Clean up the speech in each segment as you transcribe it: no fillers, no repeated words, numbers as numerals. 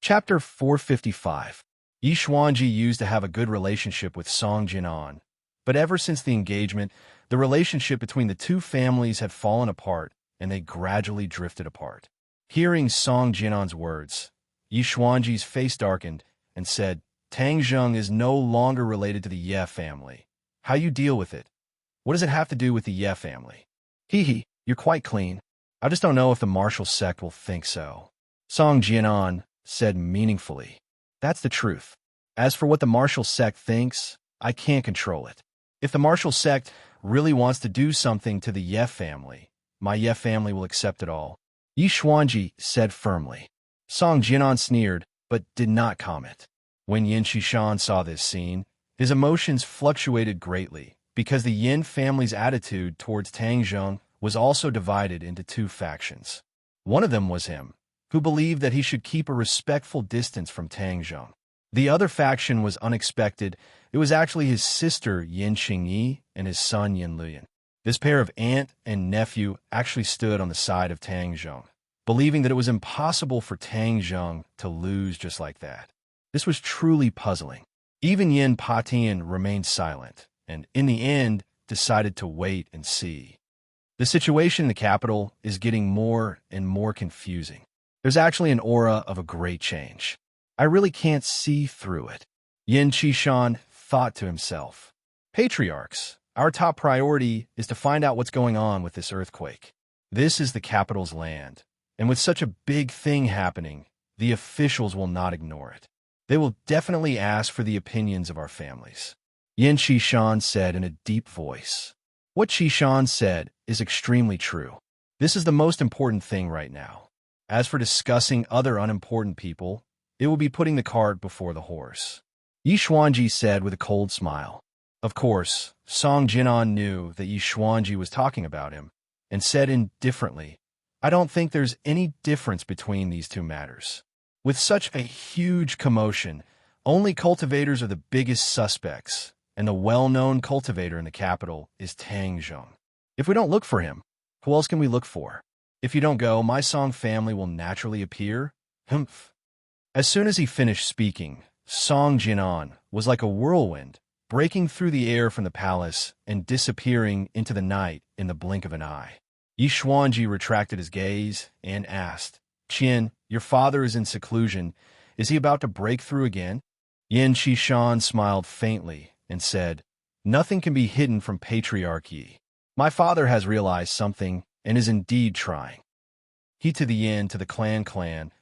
Chapter 455. Yi Xuanji used to have a good relationship with Song Jinan, but ever since the engagement, the relationship between the two families had fallen apart, and they gradually drifted apart. Hearing Song Jinan's words, Yi Xuanji's face darkened and said, Tang Zheng is no longer related to the Ye family. How you deal with it? What does it have to do with the Ye family? Hee, you're quite clean. I just don't know if the martial sect will think so. Song Jinan said meaningfully. That's the truth. As for what the martial sect thinks, I can't control it. If the martial sect really wants to do something to the Ye family, my Ye family will accept it all. Yi Xuanji said firmly. Song Jinan sneered, but did not comment. When Yin Shishan saw this scene, his emotions fluctuated greatly, because the Yin family's attitude towards Tang Zheng was also divided into two factions. One of them was him, who believed that he should keep a respectful distance from Tang Zheng. The other faction was unexpected. It was actually his sister Yin Qingyi and his son Yin Luyan. This pair of aunt and nephew actually stood on the side of Tang Zheng, believing that it was impossible for Tang Zheng to lose just like that. This was truly puzzling. Even Yin Patian remained silent, and in the end decided to wait and see. The situation in the capital is getting more and more confusing. There's actually an aura of a great change. I really can't see through it. Yin Qishan thought to himself. Patriarchs, our top priority is to find out what's going on with this earthquake. This is the capital's land, and with such a big thing happening, the officials will not ignore it. They will definitely ask for the opinions of our families. Yin Qishan said in a deep voice. What Qishan said is extremely true. This is the most important thing right now. As for discussing other unimportant people, it will be putting the cart before the horse. Yi Xuanji said with a cold smile. Of course, Song Jinan knew that Yi Xuanji was talking about him, and said indifferently, I don't think there's any difference between these two matters. With such a huge commotion, only cultivators are the biggest suspects, and the well-known cultivator in the capital is Tang Zheng. If we don't look for him, who else can we look for? If you don't go, my Song family will naturally appear. Humph. As soon as he finished speaking, Song Jinan was like a whirlwind, breaking through the air from the palace and disappearing into the night in the blink of an eye. Yi Xuanji retracted his gaze and asked, Qin, your father is in seclusion. Is he about to break through again? Yin Qishan smiled faintly and said, Nothing can be hidden from Patriarch Yi. My father has realized something and is indeed trying. He to the Yin, to the clan,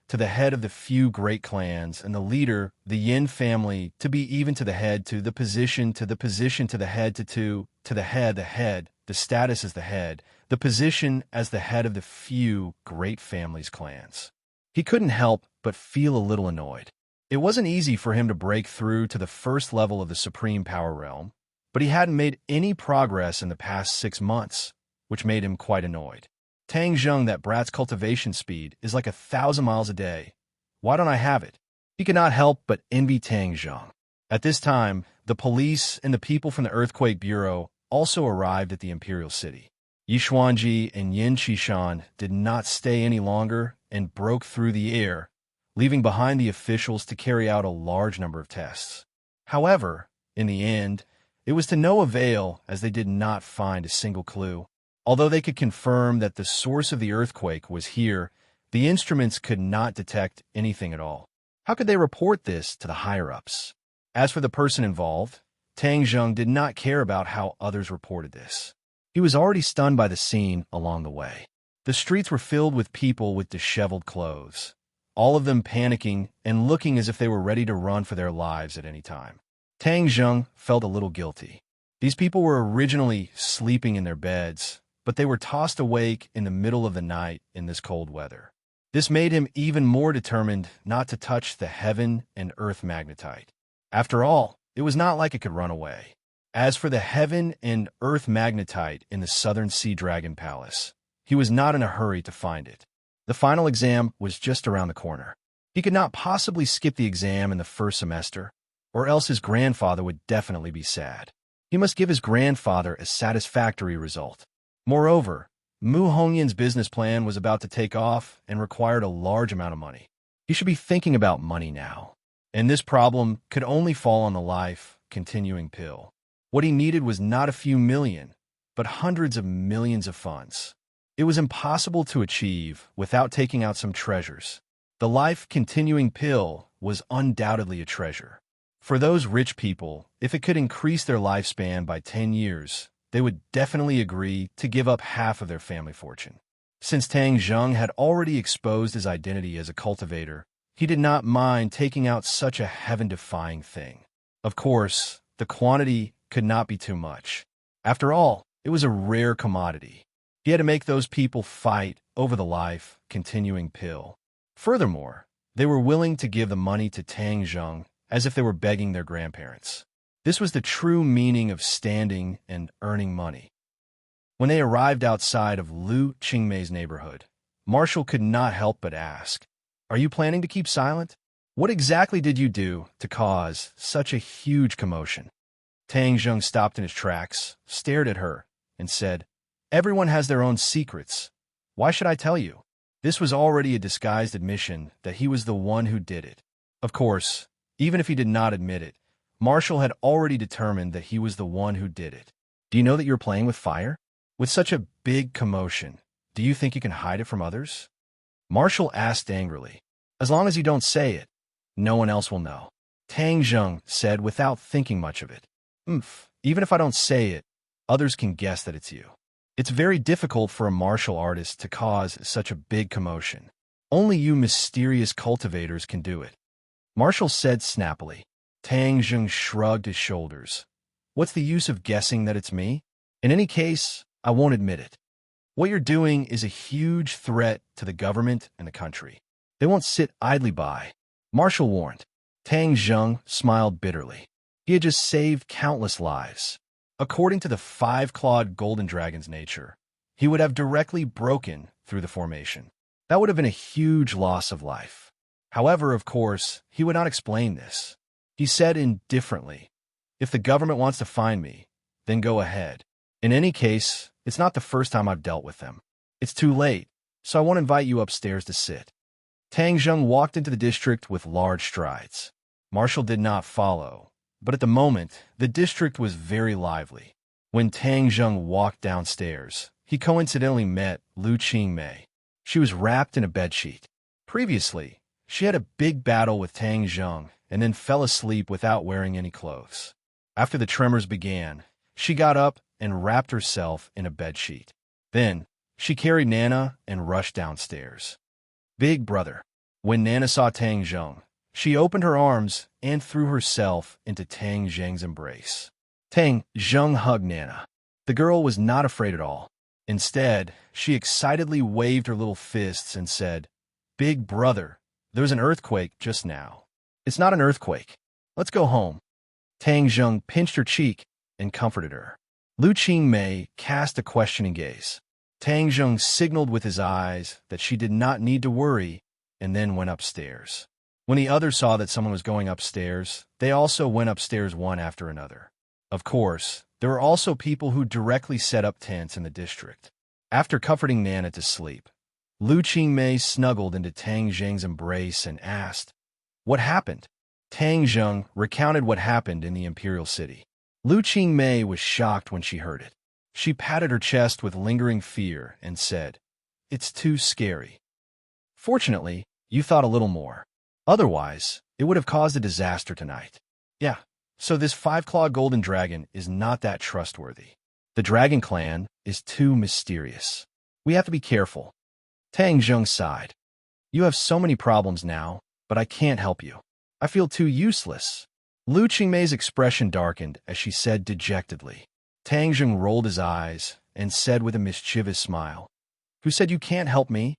to the head of the few great clans, and the leader, the Yin family, to be even to the head, to the position, to the position, to the head, to the head, the status as the head, the position as the head of the few great families' clans. He couldn't help but feel a little annoyed. It wasn't easy for him to break through to the first level of the supreme power realm, but he hadn't made any progress in the past 6 months, which made him quite annoyed. Tang Zheng, that brat's cultivation speed is like 1,000 miles a day. Why don't I have it? He could not help but envy Tang Zheng. At this time, the police and the people from the Earthquake Bureau also arrived at the Imperial City. Yi Xuanji and Yin Qishan did not stay any longer and broke through the air, leaving behind the officials to carry out a large number of tests. However, in the end, it was to no avail, as they did not find a single clue. Although they could confirm that the source of the earthquake was here, the instruments could not detect anything at all. How could they report this to the higher-ups? As for the person involved, Tang Zheng did not care about how others reported this. He was already stunned by the scene along the way. The streets were filled with people with disheveled clothes, all of them panicking and looking as if they were ready to run for their lives at any time. Tang Zheng felt a little guilty. These people were originally sleeping in their beds, but they were tossed awake in the middle of the night in this cold weather. This made him even more determined not to touch the heaven and earth magnetite. After all, it was not like it could run away. As for the heaven and earth magnetite in the Southern Sea Dragon Palace, he was not in a hurry to find it. The final exam was just around the corner. He could not possibly skip the exam in the first semester, or else his grandfather would definitely be sad. He must give his grandfather a satisfactory result. Moreover, Mu Hongyan's business plan was about to take off and required a large amount of money. He should be thinking about money now. And this problem could only fall on the life-continuing pill. What he needed was not a few million, but hundreds of millions of funds. It was impossible to achieve without taking out some treasures. The life-continuing pill was undoubtedly a treasure. For those rich people, if it could increase their lifespan by 10 years, they would definitely agree to give up half of their family fortune. Since Tang Zheng had already exposed his identity as a cultivator, he did not mind taking out such a heaven-defying thing. Of course, the quantity could not be too much. After all, it was a rare commodity. He had to make those people fight over the life-continuing pill. Furthermore, they were willing to give the money to Tang Zheng as if they were begging their grandparents. This was the true meaning of standing and earning money. When they arrived outside of Lu Qingmei's neighborhood, Marshall could not help but ask, "Are you planning to keep silent? What exactly did you do to cause such a huge commotion?" Tang Zheng stopped in his tracks, stared at her, and said, "Everyone has their own secrets. Why should I tell you?" This was already a disguised admission that he was the one who did it. Of course, even if he did not admit it, Marshall had already determined that he was the one who did it. "Do you know that you're playing with fire? With such a big commotion, do you think you can hide it from others?" Marshall asked angrily. "As long as you don't say it, no one else will know," Tang Zheng said without thinking much of it. Even if I don't say it, others can guess that it's you." It's very difficult for a martial artist to cause such a big commotion. Only you mysterious cultivators can do it, Marshall said snappily. Tang Zheng shrugged his shoulders. "What's the use of guessing that it's me? In any case, I won't admit it. What you're doing is a huge threat to the government and the country. They won't sit idly by," Marshall warned. Tang Zheng smiled bitterly. He had just saved countless lives. According to the five-clawed golden dragon's nature, he would have directly broken through the formation. That would have been a huge loss of life. However, of course, he would not explain this. He said indifferently, "If the government wants to find me, then go ahead. In any case, it's not the first time I've dealt with them. It's too late, so I won't invite you upstairs to sit." Tang Zheng walked into the district with large strides. Marshall did not follow, but at the moment, the district was very lively. When Tang Zheng walked downstairs, he coincidentally met Lu Qingmei. She was wrapped in a bedsheet. Previously, she had a big battle with Tang Zheng and then fell asleep without wearing any clothes. After the tremors began, she got up and wrapped herself in a bedsheet. Then, she carried Nana and rushed downstairs. "Big brother." When Nana saw Tang Zheng, she opened her arms and threw herself into Tang Zheng's embrace. Tang Zheng hugged Nana. The girl was not afraid at all. Instead, she excitedly waved her little fists and said, "Big brother, there was an earthquake just now." "It's not an earthquake. Let's go home." Tang Zheng pinched her cheek and comforted her. Lu Qingmei cast a questioning gaze. Tang Zheng signaled with his eyes that she did not need to worry and then went upstairs. When the others saw that someone was going upstairs, they also went upstairs one after another. Of course, there were also people who directly set up tents in the district. After comforting Nana to sleep, Lu Qingmei snuggled into Tang Zheng's embrace and asked, "What happened?" Tang Zheng recounted what happened in the imperial city. Lu Qingmei was shocked when she heard it. She patted her chest with lingering fear and said, "It's too scary. Fortunately, you thought a little more. Otherwise, it would have caused a disaster tonight." "Yeah, so this five-clawed golden dragon is not that trustworthy. The dragon clan is too mysterious. We have to be careful." Tang Zheng sighed. "You have so many problems now, but I can't help you. I feel too useless." Lu Qingmei's expression darkened as she said dejectedly. Tang Zheng rolled his eyes and said with a mischievous smile, "Who said you can't help me?"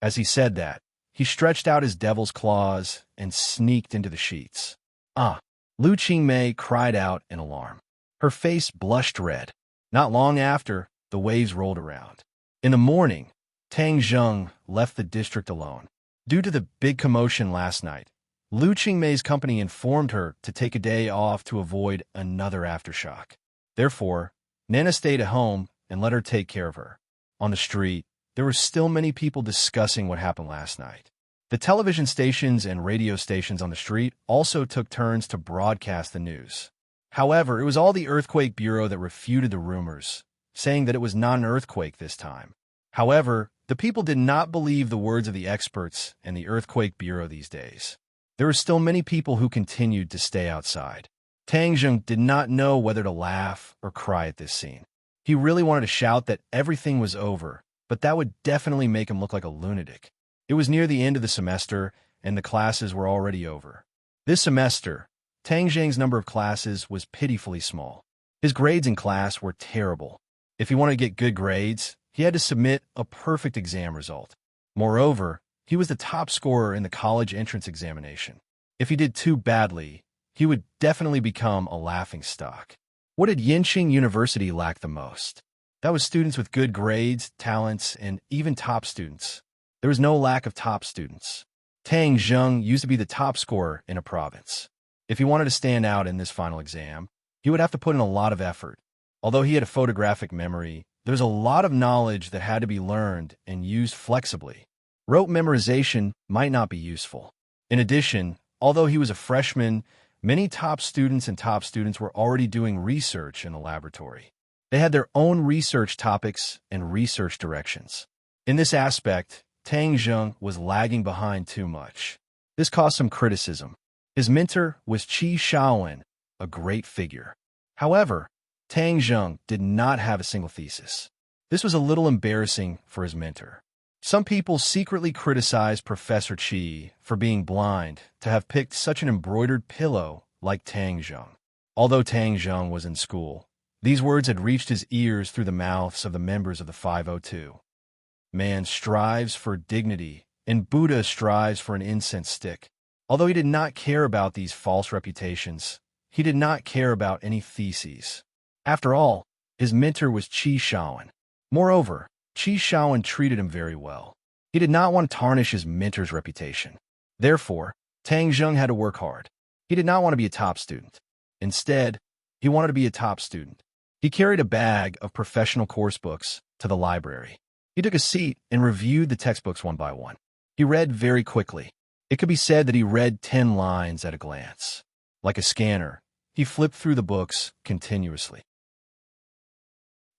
As he said that, he stretched out his devil's claws and sneaked into the sheets. "Ah!" Lu Qingmei cried out in alarm. Her face blushed red. Not long after, the waves rolled around. In the morning, Tang Zheng left the district alone. Due to the big commotion last night, Lu Qingmei's company informed her to take a day off to avoid another aftershock. Therefore, Nana stayed at home and let her take care of her. On the street, there were still many people discussing what happened last night. The television stations and radio stations on the street also took turns to broadcast the news. However, it was all the Earthquake Bureau that refuted the rumors, saying that it was not an earthquake this time. However, the people did not believe the words of the experts and the Earthquake Bureau these days. There were still many people who continued to stay outside. Tang Zheng did not know whether to laugh or cry at this scene. He really wanted to shout that everything was over, but that would definitely make him look like a lunatic. It was near the end of the semester, and the classes were already over. This semester, Tang Zheng's number of classes was pitifully small. His grades in class were terrible. If he wanted to get good grades, he had to submit a perfect exam result. Moreover, he was the top scorer in the college entrance examination. If he did too badly, he would definitely become a laughingstock. What did Yinqing University lack the most? That was students with good grades, talents, and even top students. There was no lack of top students. Tang Zheng used to be the top scorer in a province. If he wanted to stand out in this final exam, he would have to put in a lot of effort. Although he had a photographic memory, there was a lot of knowledge that had to be learned and used flexibly. Rote memorization might not be useful. In addition, although he was a freshman, many top students were already doing research in the laboratory. They had their own research topics and research directions. In this aspect, Tang Zheng was lagging behind too much. This caused some criticism. His mentor was Qi Shaowen, a great figure. However, Tang Zheng did not have a single thesis. This was a little embarrassing for his mentor. Some people secretly criticized Professor Qi for being blind to have picked such an embroidered pillow like Tang Zheng. Although Tang Zheng was in school, these words had reached his ears through the mouths of the members of the 502. Man strives for dignity, and Buddha strives for an incense stick. Although he did not care about these false reputations, he did not care about any theses. After all, his mentor was Qi Shaowen. Moreover, Qi Shaowen treated him very well. He did not want to tarnish his mentor's reputation. Therefore, Tang Zheng had to work hard. He did not want to be a top student. Instead, he wanted to be a top student. He carried a bag of professional course books to the library. He took a seat and reviewed the textbooks one by one. He read very quickly. It could be said that he read 10 lines at a glance. Like a scanner, he flipped through the books continuously.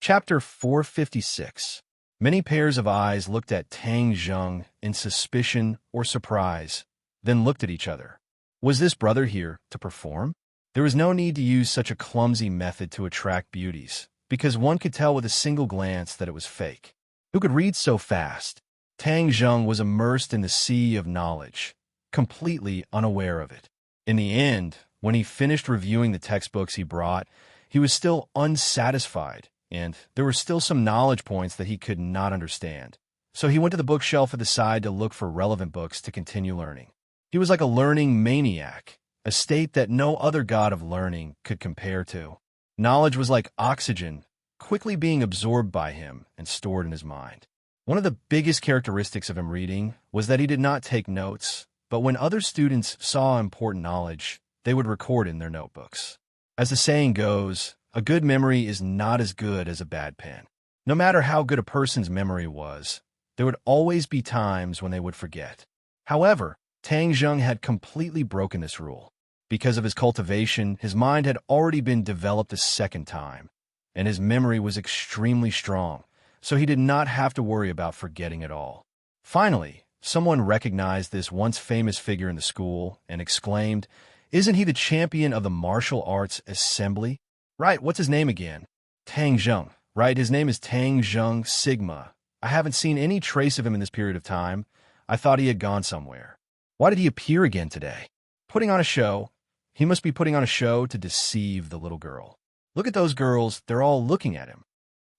Chapter 456. Many pairs of eyes looked at Tang Zheng in suspicion or surprise, then looked at each other. Was this brother here to perform? There was no need to use such a clumsy method to attract beauties, because one could tell with a single glance that it was fake. Who could read so fast? Tang Zheng was immersed in the sea of knowledge, completely unaware of it. In the end, when he finished reviewing the textbooks he brought, he was still unsatisfied, and there were still some knowledge points that he could not understand. So he went to the bookshelf at the side to look for relevant books to continue learning. He was like a learning maniac, a state that no other god of learning could compare to. Knowledge was like oxygen, quickly being absorbed by him and stored in his mind. One of the biggest characteristics of him reading was that he did not take notes, but when other students saw important knowledge, they would record in their notebooks. As the saying goes, a good memory is not as good as a bad pen. No matter how good a person's memory was, there would always be times when they would forget. However, Tang Zheng had completely broken this rule. Because of his cultivation, his mind had already been developed a second time, and his memory was extremely strong, so he did not have to worry about forgetting at all. Finally, someone recognized this once famous figure in the school and exclaimed, "Isn't he the champion of the martial arts assembly?" Right, what's his name again? Tang Zheng. Right, his name is Tang Zheng Sigma. I haven't seen any trace of him in this period of time. I thought he had gone somewhere. Why did he appear again today? Putting on a show. He must be putting on a show to deceive the little girl. Look at those girls, they're all looking at him.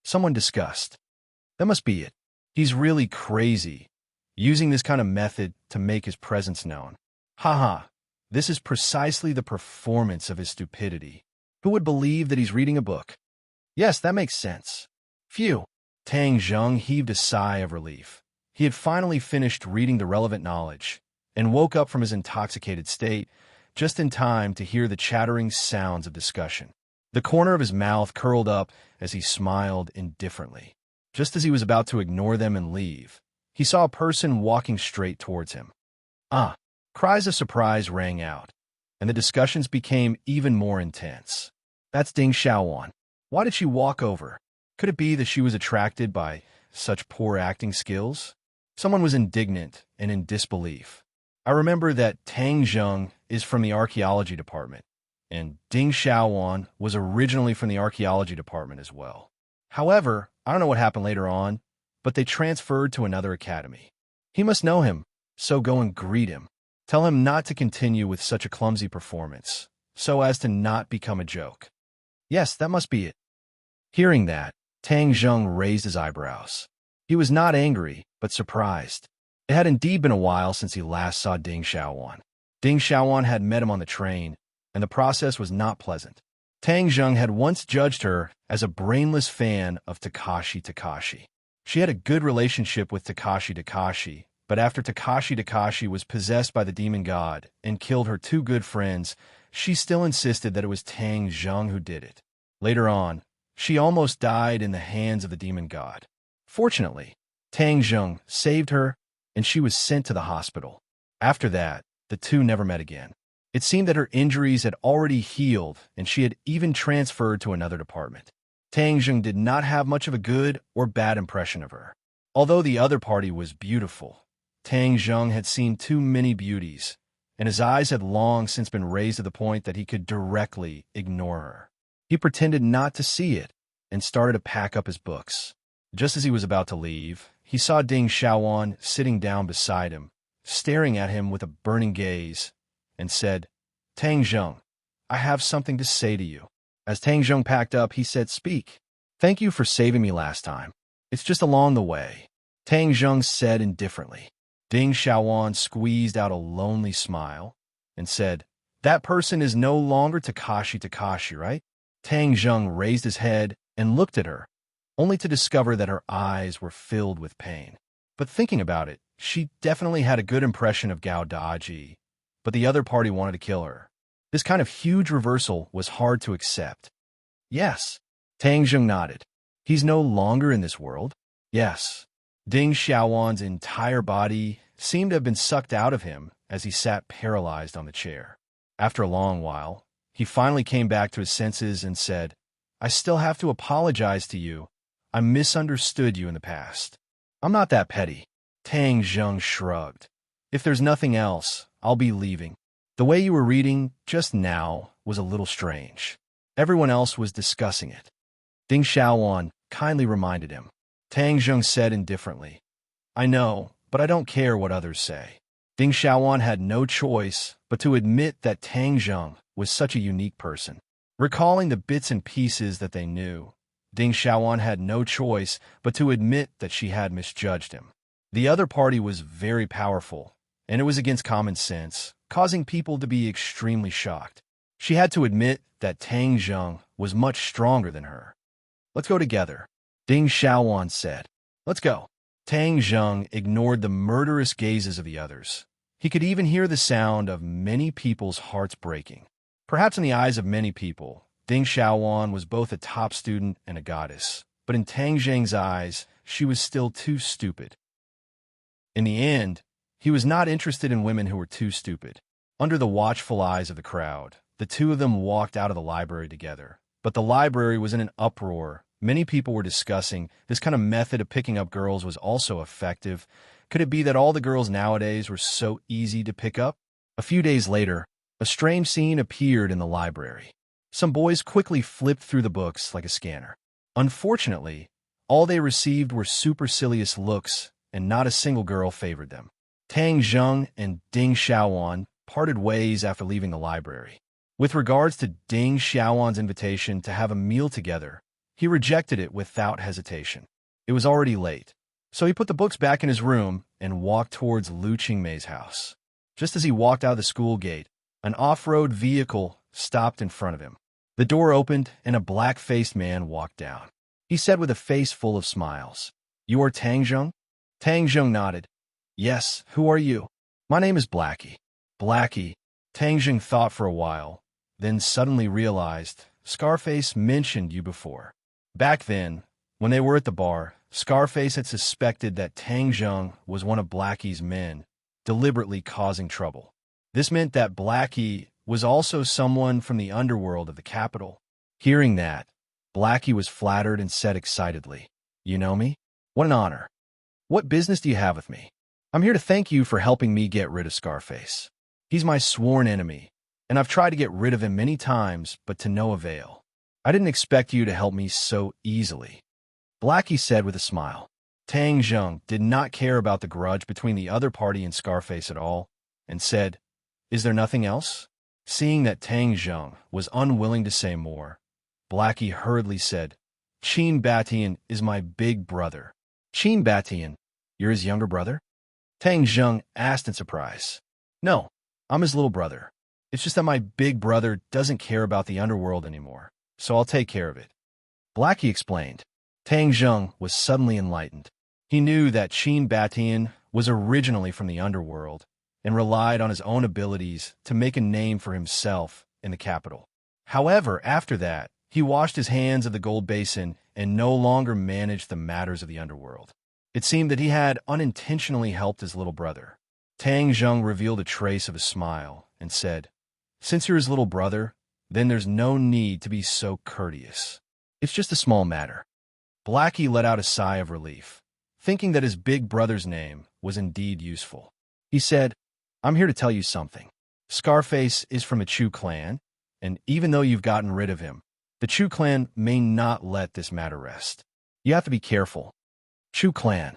Someone discussed. That must be it. He's really crazy, using this kind of method to make his presence known. Haha, this is precisely the performance of his stupidity. Who would believe that he's reading a book? Yes, that makes sense. Phew. Tang Zheng heaved a sigh of relief. He had finally finished reading the relevant knowledge and woke up from his intoxicated state just in time to hear the chattering sounds of discussion. The corner of his mouth curled up as he smiled indifferently. Just as he was about to ignore them and leave, he saw a person walking straight towards him. Ah! Cries of surprise rang out, and the discussions became even more intense. That's Ding Xiaowan. Why did she walk over? Could it be that she was attracted by such poor acting skills? Someone was indignant and in disbelief. I remember that Tang Zheng is from the archaeology department, and Ding Xiaowan was originally from the archaeology department as well. However, I don't know what happened later on, but they transferred to another academy. He must know him, so go and greet him. Tell him not to continue with such a clumsy performance, so as to not become a joke. Yes, that must be it. Hearing that, Tang Zheng raised his eyebrows. He was not angry, but surprised. It had indeed been a while since he last saw Ding Xiaowan. Ding Xiaowan had met him on the train, and the process was not pleasant. Tang Zheng had once judged her as a brainless fan of Takashi. She had a good relationship with Takashi, but after Takashi was possessed by the demon god and killed her two good friends, she still insisted that it was Tang Zheng who did it. Later on, she almost died in the hands of the demon god. Fortunately, Tang Zheng saved her, and she was sent to the hospital. After that, the two never met again. It seemed that her injuries had already healed, and she had even transferred to another department. Tang Zheng did not have much of a good or bad impression of her. Although the other party was beautiful, Tang Zheng had seen too many beauties, and his eyes had long since been raised to the point that he could directly ignore her. He pretended not to see it and started to pack up his books. Just as he was about to leave, he saw Ding Xiaowan sitting down beside him, staring at him with a burning gaze, and said, "Tang Zheng, I have something to say to you." As Tang Zheng packed up, he said, "Speak. Thank you for saving me last time. It's just along the way," Tang Zheng said indifferently. Ding Xiaowan squeezed out a lonely smile and said, "That person is no longer Takashi, right?" Tang Zheng raised his head and looked at her, only to discover that her eyes were filled with pain. But thinking about it, she definitely had a good impression of Gao Daji, but the other party wanted to kill her. This kind of huge reversal was hard to accept. "Yes." Tang Zheng nodded. "He's no longer in this world?" "Yes." Ding Xiaowan's entire body seemed to have been sucked out of him as he sat paralyzed on the chair. After a long while, he finally came back to his senses and said, "I still have to apologize to you. I misunderstood you in the past." "I'm not that petty." Tang Zheng shrugged. "If there's nothing else, I'll be leaving. The way you were reading just now was a little strange. Everyone else was discussing it." Ding Xiaowan kindly reminded him. Tang Zheng said indifferently, "I know, but I don't care what others say." Ding Xiaowan had no choice but to admit that Tang Zheng was such a unique person. Recalling the bits and pieces that they knew, Ding Xiaowan had no choice but to admit that she had misjudged him. The other party was very powerful, and it was against common sense, causing people to be extremely shocked. She had to admit that Tang Zheng was much stronger than her. "Let's go together," Ding Xiaowan said. "Let's go." Tang Zheng ignored the murderous gazes of the others. He could even hear the sound of many people's hearts breaking. Perhaps in the eyes of many people, Ding Xiaowan was both a top student and a goddess, but in Tang Zheng's eyes, she was still too stupid. In the end, he was not interested in women who were too stupid. Under the watchful eyes of the crowd, the two of them walked out of the library together. But the library was in an uproar. Many people were discussing this kind of method of picking up girls was also effective. Could it be that all the girls nowadays were so easy to pick up? A few days later, a strange scene appeared in the library. Some boys quickly flipped through the books like a scanner. Unfortunately, all they received were supercilious looks, and not a single girl favored them. Tang Zheng and Ding Xiaowan parted ways after leaving the library. With regards to Ding Xiaowan's invitation to have a meal together, he rejected it without hesitation. It was already late, so he put the books back in his room and walked towards Lu Qingmei's house. Just as he walked out of the school gate, an off-road vehicle stopped in front of him. The door opened and a black-faced man walked down. He said with a face full of smiles, "You are Tang Zheng?" Tang Zheng nodded. "Yes, who are you?" "My name is Blackie." "Blackie." Tang Zheng thought for a while, then suddenly realized Scarface mentioned you before. Back then, when they were at the bar, Scarface had suspected that Tang Zheng was one of Blackie's men, deliberately causing trouble. This meant that Blackie was also someone from the underworld of the capital. Hearing that, Blackie was flattered and said excitedly, "You know me? What an honor. What business do you have with me? I'm here to thank you for helping me get rid of Scarface. He's my sworn enemy, and I've tried to get rid of him many times, but to no avail. I didn't expect you to help me so easily," Blackie said with a smile. Tang Zheng did not care about the grudge between the other party and Scarface at all, and said, "Is there nothing else?" Seeing that Tang Zheng was unwilling to say more, Blackie hurriedly said, "Qin Batian is my big brother." "Qin Batian? You're his younger brother?" Tang Zheng asked in surprise. "No, I'm his little brother. It's just that my big brother doesn't care about the underworld anymore, so I'll take care of it," Blackie explained. Tang Zheng was suddenly enlightened. He knew that Qin Batian was originally from the underworld and relied on his own abilities to make a name for himself in the capital. However, after that, he washed his hands of the gold basin and no longer managed the matters of the underworld. It seemed that he had unintentionally helped his little brother. Tang Zheng revealed a trace of a smile and said, "Since you're his little brother, then there's no need to be so courteous. It's just a small matter." Blackie let out a sigh of relief, thinking that his big brother's name was indeed useful. He said, "I'm here to tell you something. Scarface is from a Chu clan, and even though you've gotten rid of him, the Chu clan may not let this matter rest. You have to be careful." Chu clan.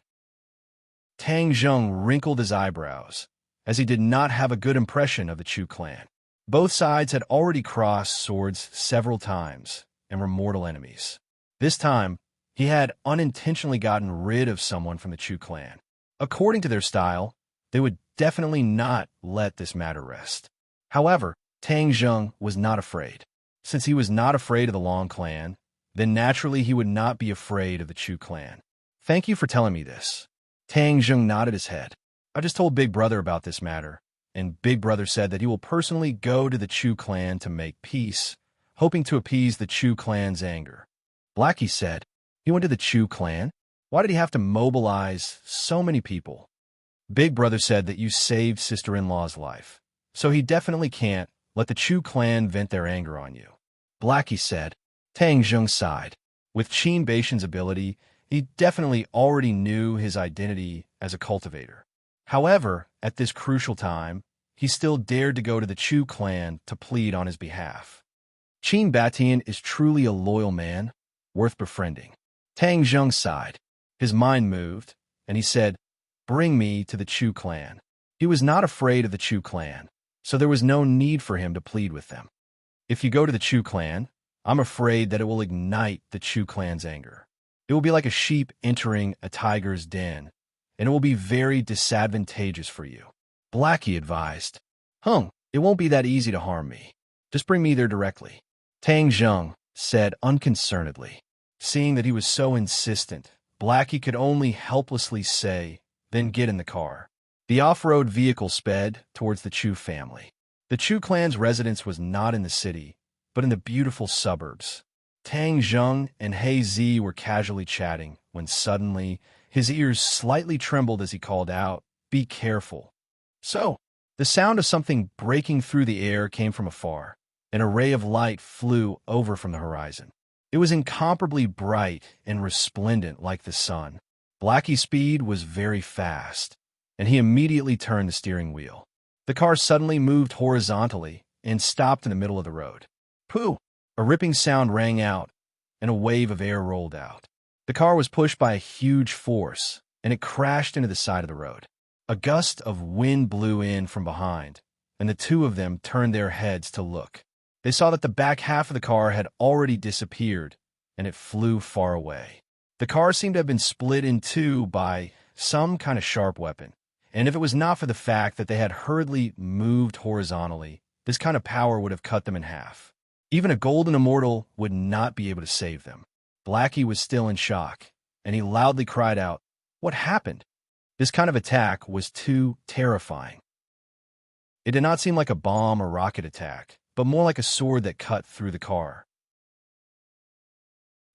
Tang Zheng wrinkled his eyebrows, as he did not have a good impression of the Chu clan. Both sides had already crossed swords several times and were mortal enemies. This time, he had unintentionally gotten rid of someone from the Chu clan. According to their style, they would definitely not let this matter rest. However, Tang Zheng was not afraid. Since he was not afraid of the Long clan, then naturally he would not be afraid of the Chu clan. "Thank you for telling me this." Tang Zheng nodded his head. "I just told Big Brother about this matter, and Big Brother said that he will personally go to the Chu clan to make peace, hoping to appease the Chu clan's anger." Blackie said, "He went to the Chu clan? Why did he have to mobilize so many people?" Big Brother said that you saved sister-in-law's life, so he definitely can't let the Chu clan vent their anger on you, Blackie said. Tang Zheng sighed. With Qin Baishan's ability, he definitely already knew his identity as a cultivator. However, at this crucial time, he still dared to go to the Chu clan to plead on his behalf. Qin Batian is truly a loyal man, worth befriending. Tang Zheng sighed. His mind moved, and he said, "Bring me to the Chu clan." He was not afraid of the Chu clan, so there was no need for him to plead with them. "If you go to the Chu clan, I'm afraid that it will ignite the Chu clan's anger. It will be like a sheep entering a tiger's den, and it will be very disadvantageous for you," Blackie advised. It won't be that easy to harm me. Just bring me there directly," Tang Zheng said unconcernedly. Seeing that he was so insistent, Blackie could only helplessly say, "Then get in the car." The off-road vehicle sped towards the Chu family. The Chu clan's residence was not in the city, but in the beautiful suburbs. Tang Zheng and He Zi were casually chatting when suddenly his ears slightly trembled as he called out, "Be careful." So, the sound of something breaking through the air came from afar. An array of light flew over from the horizon. It was incomparably bright and resplendent like the sun. Blackie's speed was very fast, and he immediately turned the steering wheel. The car suddenly moved horizontally and stopped in the middle of the road. Pooh! A ripping sound rang out, and a wave of air rolled out. The car was pushed by a huge force, and it crashed into the side of the road. A gust of wind blew in from behind, and the two of them turned their heads to look. They saw that the back half of the car had already disappeared, and it flew far away. The car seemed to have been split in two by some kind of sharp weapon, and if it was not for the fact that they had hurriedly moved horizontally, this kind of power would have cut them in half. Even a golden immortal would not be able to save them. Blackie was still in shock, and he loudly cried out, "What happened?" This kind of attack was too terrifying. It did not seem like a bomb or rocket attack, but more like a sword that cut through the car.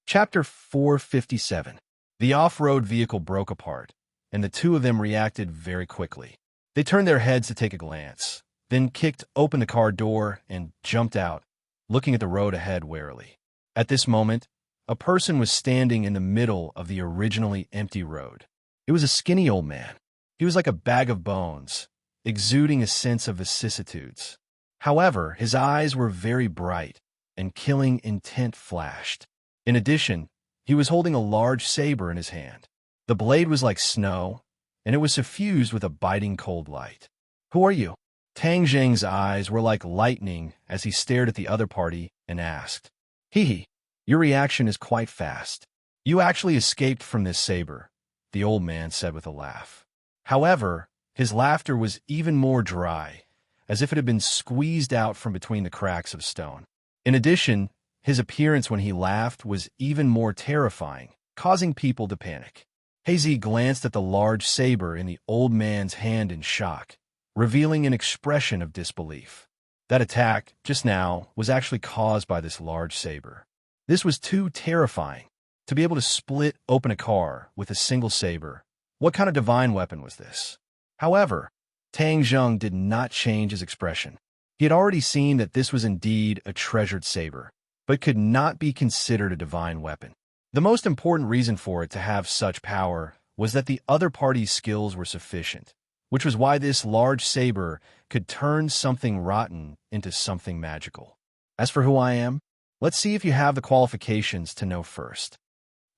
Chapter 457. The off-road vehicle broke apart, and the two of them reacted very quickly. They turned their heads to take a glance, then kicked open the car door and jumped out, looking at the road ahead warily. At this moment, a person was standing in the middle of the originally empty road. It was a skinny old man. He was like a bag of bones, exuding a sense of vicissitudes. However, his eyes were very bright, and killing intent flashed. In addition, he was holding a large saber in his hand. The blade was like snow, and it was suffused with a biting cold light. "Who are you?" Tang Zheng's eyes were like lightning as he stared at the other party and asked. "Hee, your reaction is quite fast. You actually escaped from this saber," the old man said with a laugh. However, his laughter was even more dry, as if it had been squeezed out from between the cracks of stone. In addition, his appearance when he laughed was even more terrifying, causing people to panic. Hazy glanced at the large saber in the old man's hand in shock, revealing an expression of disbelief. That attack, just now, was actually caused by this large saber. This was too terrifying. To be able to split open a car with a single saber, what kind of divine weapon was this? However, Tang Zheng did not change his expression. He had already seen that this was indeed a treasured saber, but could not be considered a divine weapon. The most important reason for it to have such power was that the other party's skills were sufficient, which was why this large saber could turn something rotten into something magical. As for who I am, let's see if you have the qualifications to know first.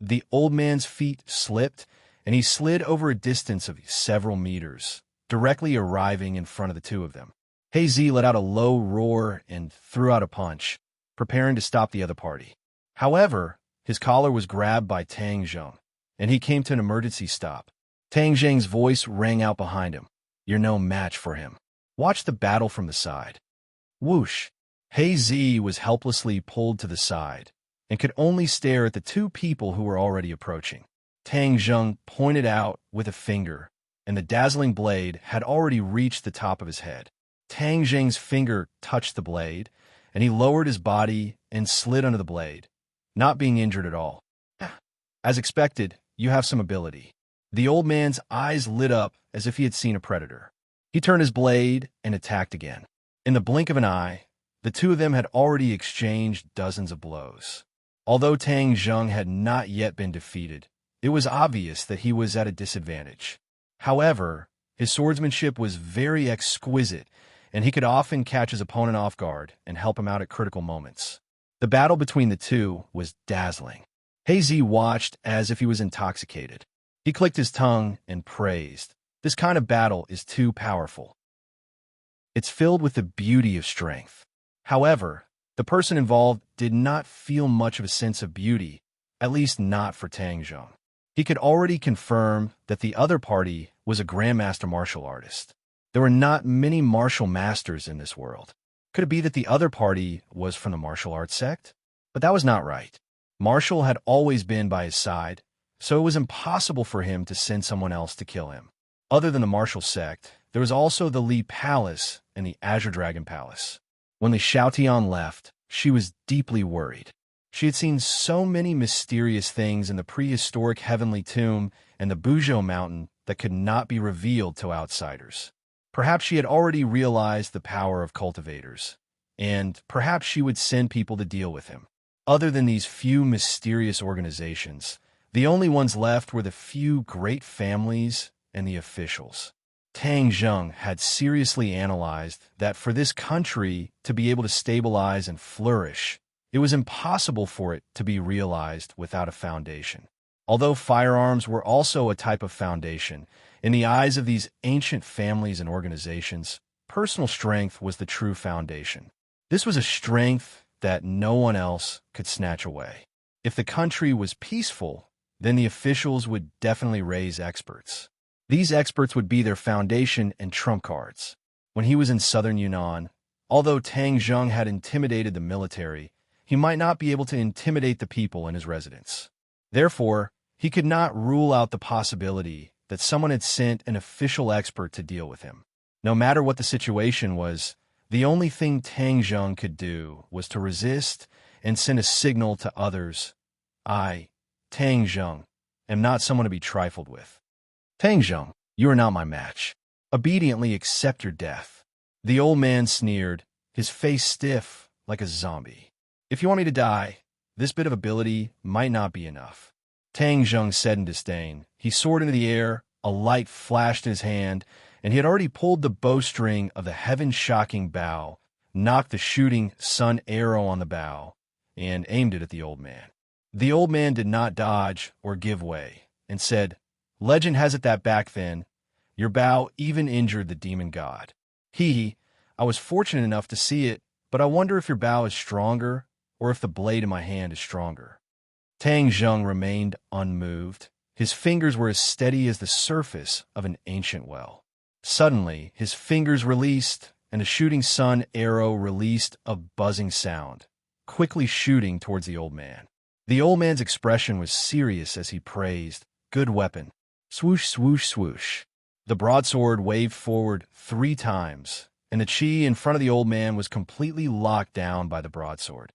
The old man's feet slipped, and he slid over a distance of several meters, directly arriving in front of the two of them. Hazy let out a low roar and threw out a punch, preparing to stop the other party. However, his collar was grabbed by Tang Zheng, and he came to an emergency stop. Tang Zheng's voice rang out behind him. "You're no match for him. Watch the battle from the side." Whoosh! Hazy was helplessly pulled to the side, and could only stare at the two people who were already approaching. Tang Zheng pointed out with a finger, and the dazzling blade had already reached the top of his head. Tang Zheng's finger touched the blade, and he lowered his body and slid under the blade, not being injured at all. "As expected, you have some ability." The old man's eyes lit up as if he had seen a predator. He turned his blade and attacked again. In the blink of an eye, the two of them had already exchanged dozens of blows. Although Tang Zheng had not yet been defeated, it was obvious that he was at a disadvantage. However, his swordsmanship was very exquisite, and he could often catch his opponent off guard and help him out at critical moments. The battle between the two was dazzling. Hazy watched as if he was intoxicated. He clicked his tongue and praised. "This kind of battle is too powerful. It's filled with the beauty of strength." However, the person involved did not feel much of a sense of beauty, at least not for Tang Zheng. He could already confirm that the other party was a grandmaster martial artist. There were not many martial masters in this world. Could it be that the other party was from the martial arts sect? But that was not right. Marshall had always been by his side, so it was impossible for him to send someone else to kill him. Other than the martial sect, there was also the Li Palace and the Azure Dragon Palace. When Li Xiaotian left, she was deeply worried. She had seen so many mysterious things in the prehistoric Heavenly Tomb and the Buzhou Mountain that could not be revealed to outsiders. Perhaps she had already realized the power of cultivators, and perhaps she would send people to deal with him. Other than these few mysterious organizations, the only ones left were the few great families and the officials. Tang Zheng had seriously analyzed that for this country to be able to stabilize and flourish, it was impossible for it to be realized without a foundation. Although firearms were also a type of foundation, in the eyes of these ancient families and organizations, personal strength was the true foundation. This was a strength that no one else could snatch away. If the country was peaceful, then the officials would definitely raise experts. These experts would be their foundation and trump cards. When he was in southern Yunnan, although Tang Zheng had intimidated the military, he might not be able to intimidate the people in his residence. Therefore, he could not rule out the possibility that someone had sent an official expert to deal with him. No matter what the situation was, the only thing Tang Zheng could do was to resist and send a signal to others. I, Tang Zheng, am not someone to be trifled with. Tang Zheng, you are not my match. Obediently accept your death." The old man sneered, his face stiff like a zombie. "If you want me to die, this bit of ability might not be enough." Tang Zheng said in disdain. He soared into the air, a light flashed in his hand, and he had already pulled the bowstring of the heaven-shocking bow, knocked the shooting sun arrow on the bow, and aimed it at the old man. The old man did not dodge or give way, and said, "Legend has it that back then, your bow even injured the demon god. I was fortunate enough to see it, but I wonder if your bow is stronger, or if the blade in my hand is stronger." Tang Zheng remained unmoved. His fingers were as steady as the surface of an ancient well. Suddenly, his fingers released, and a shooting sun arrow released a buzzing sound, quickly shooting towards the old man. The old man's expression was serious as he praised, "Good weapon." Swoosh, swoosh, swoosh. The broadsword waved forward 3 times, and the chi in front of the old man was completely locked down by the broadsword.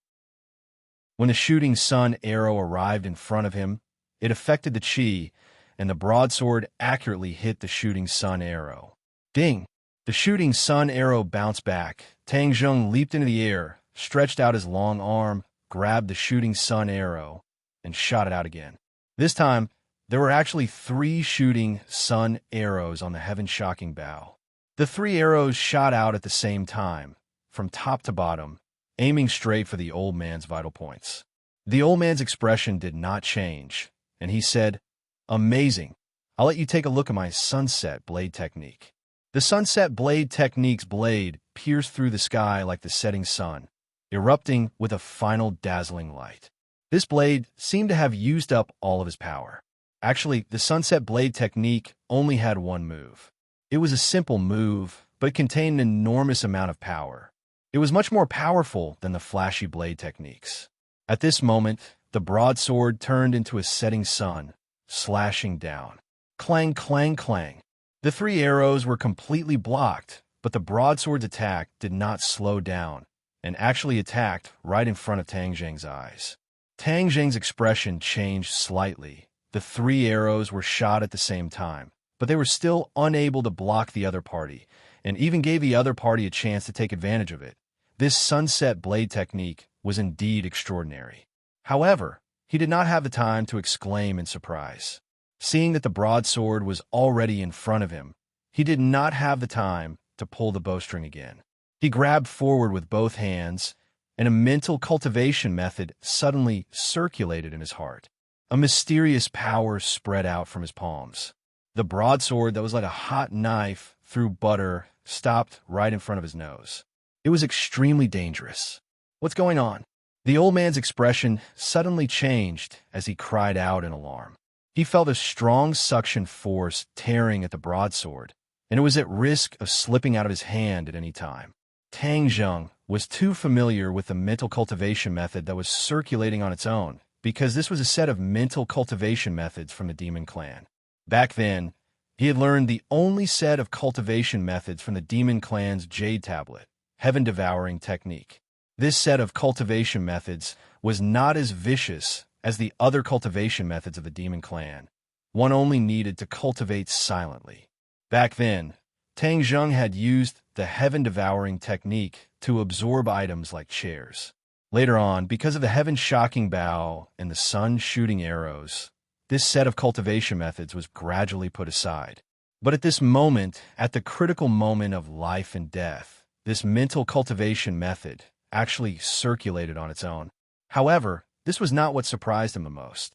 When the shooting sun arrow arrived in front of him, it affected the chi, and the broadsword accurately hit the shooting sun arrow. Ding! The shooting sun arrow bounced back. Tang Zheng leaped into the air, stretched out his long arm, grabbed the shooting sun arrow, and shot it out again. This time, there were actually 3 shooting sun arrows on the heaven-shocking bow. The 3 arrows shot out at the same time, from top to bottom, aiming straight for the old man's vital points. The old man's expression did not change, and he said, "Amazing. I'll let you take a look at my sunset blade technique." The sunset blade technique's blade pierced through the sky like the setting sun, erupting with a final dazzling light. This blade seemed to have used up all of his power. Actually, the sunset blade technique only had one move. It was a simple move, but it contained an enormous amount of power. It was much more powerful than the flashy blade techniques. At this moment, the broadsword turned into a setting sun, slashing down. Clang, clang, clang. The 3 arrows were completely blocked, but the broadsword's attack did not slow down, and actually attacked right in front of Tang Zheng's eyes. Tang Zheng's expression changed slightly. The 3 arrows were shot at the same time, but they were still unable to block the other party, and even gave the other party a chance to take advantage of it. This sunset blade technique was indeed extraordinary. However, he did not have the time to exclaim in surprise. Seeing that the broadsword was already in front of him, he did not have the time to pull the bowstring again. He grabbed forward with both hands, and a mental cultivation method suddenly circulated in his heart. A mysterious power spread out from his palms. The broadsword that was like a hot knife through butter stopped right in front of his nose. It was extremely dangerous. "What's going on?" The old man's expression suddenly changed as he cried out in alarm. He felt a strong suction force tearing at the broadsword, and it was at risk of slipping out of his hand at any time. Tang Zheng was too familiar with the mental cultivation method that was circulating on its own, because this was a set of mental cultivation methods from the Demon Clan. Back then, he had learned the only set of cultivation methods from the Demon Clan's Jade Tablet, Heaven-Devouring Technique. This set of cultivation methods was not as vicious as the other cultivation methods of the Demon Clan. One only needed to cultivate silently. Back then, Tang Zheng had used the Heaven-Devouring Technique to absorb items like chairs. Later on, because of the heaven-shocking bow and the sun-shooting arrows, this set of cultivation methods was gradually put aside. But at this moment, at the critical moment of life and death, this mental cultivation method actually circulated on its own. However, this was not what surprised him the most.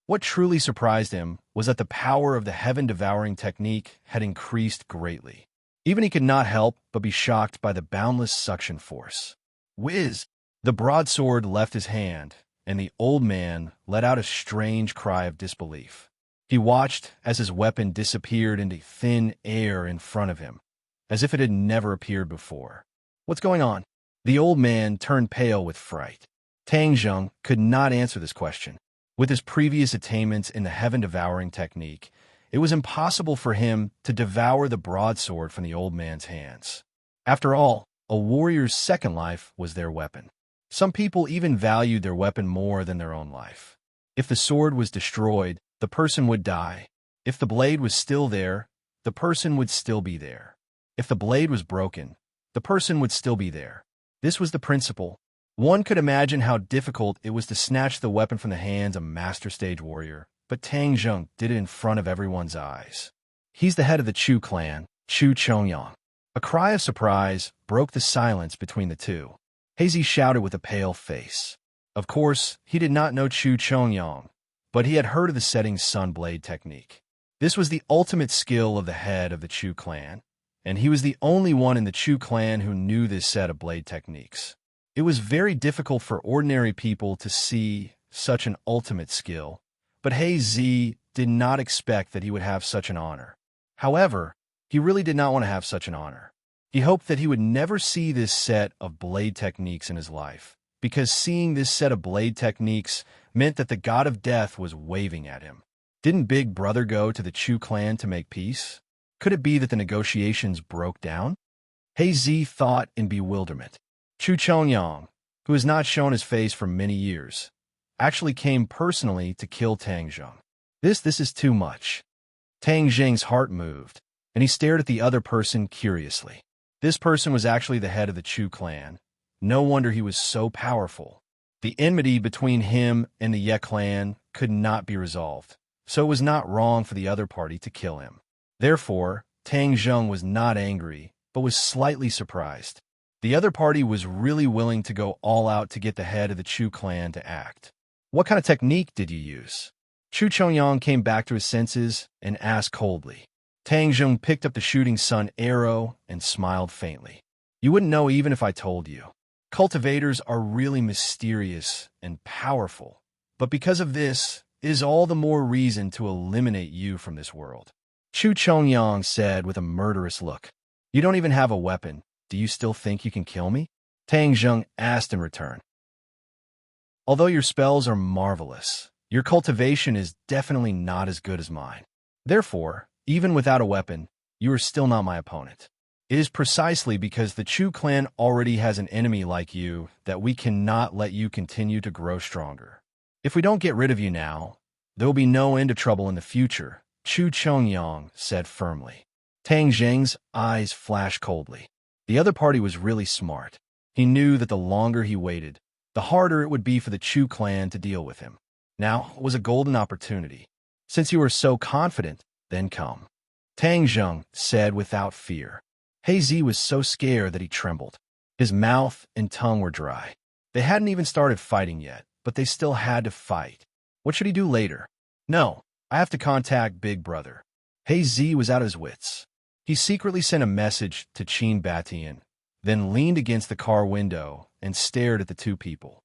What truly surprised him was that the power of the heaven-devouring technique had increased greatly. Even he could not help but be shocked by the boundless suction force. Whiz! The broadsword left his hand, and the old man let out a strange cry of disbelief. He watched as his weapon disappeared into thin air in front of him, as if it had never appeared before. "What's going on?" The old man turned pale with fright. Tang Zheng could not answer this question. With his previous attainments in the heaven-devouring technique, it was impossible for him to devour the broadsword from the old man's hands. After all, a warrior's second life was their weapon. Some people even valued their weapon more than their own life. If the sword was destroyed, the person would die. If the blade was still there, the person would still be there. If the blade was broken, the person would still be there. This was the principle. One could imagine how difficult it was to snatch the weapon from the hands of a master stage warrior, but Tang Zheng did it in front of everyone's eyes. He's the head of the Chu clan, Chu Chongyang. A cry of surprise broke the silence between the two. Hazy shouted with a pale face. Of course, he did not know Chu Chongyang, but he had heard of the setting sun blade technique. This was the ultimate skill of the head of the Chu clan, and he was the only one in the Chu clan who knew this set of blade techniques. It was very difficult for ordinary people to see such an ultimate skill, but Hazy did not expect that he would have such an honor. However, he really did not want to have such an honor. He hoped that he would never see this set of blade techniques in his life, because seeing this set of blade techniques meant that the god of death was waving at him. Didn't Big Brother go to the Chu clan to make peace? Could it be that the negotiations broke down? Hazy thought in bewilderment. Chu Chongyang, who has not shown his face for many years, actually came personally to kill Tang Zheng. This is too much. Tang Zheng's heart moved, and he stared at the other person curiously. This person was actually the head of the Chu clan. No wonder he was so powerful. The enmity between him and the Ye clan could not be resolved, so it was not wrong for the other party to kill him. Therefore, Tang Zheng was not angry, but was slightly surprised. The other party was really willing to go all out to get the head of the Chu clan to act. What kind of technique did you use? Chu Chongyang came back to his senses and asked coldly. Tang Zheng picked up the shooting sun arrow and smiled faintly. You wouldn't know even if I told you. Cultivators are really mysterious and powerful, but because of this, is all the more reason to eliminate you from this world. Chu Chongyang said with a murderous look. You don't even have a weapon. Do you still think you can kill me? Tang Zheng asked in return. Although your spells are marvelous, your cultivation is definitely not as good as mine. Therefore, even without a weapon, you are still not my opponent. It is precisely because the Chu clan already has an enemy like you that we cannot let you continue to grow stronger. If we don't get rid of you now, there will be no end of trouble in the future, Chu Chongyang said firmly. Tang Zheng's eyes flashed coldly. The other party was really smart. He knew that the longer he waited, the harder it would be for the Chu clan to deal with him. Now was a golden opportunity. Since you are so confident, then come. Tang Zheng said without fear. Hazy was so scared that he trembled. His mouth and tongue were dry. They hadn't even started fighting yet, but they still had to fight. What should he do later? No, I have to contact Big Brother. Hazy was out of his wits. He secretly sent a message to Qin Batian, then leaned against the car window and stared at the two people.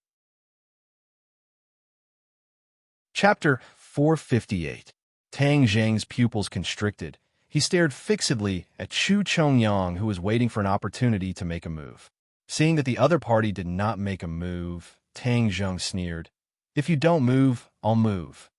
Chapter 458. Tang Zheng's pupils constricted. He stared fixedly at Chu Chongyang, who was waiting for an opportunity to make a move. Seeing that the other party did not make a move, Tang Zheng sneered. If you don't move, I'll move.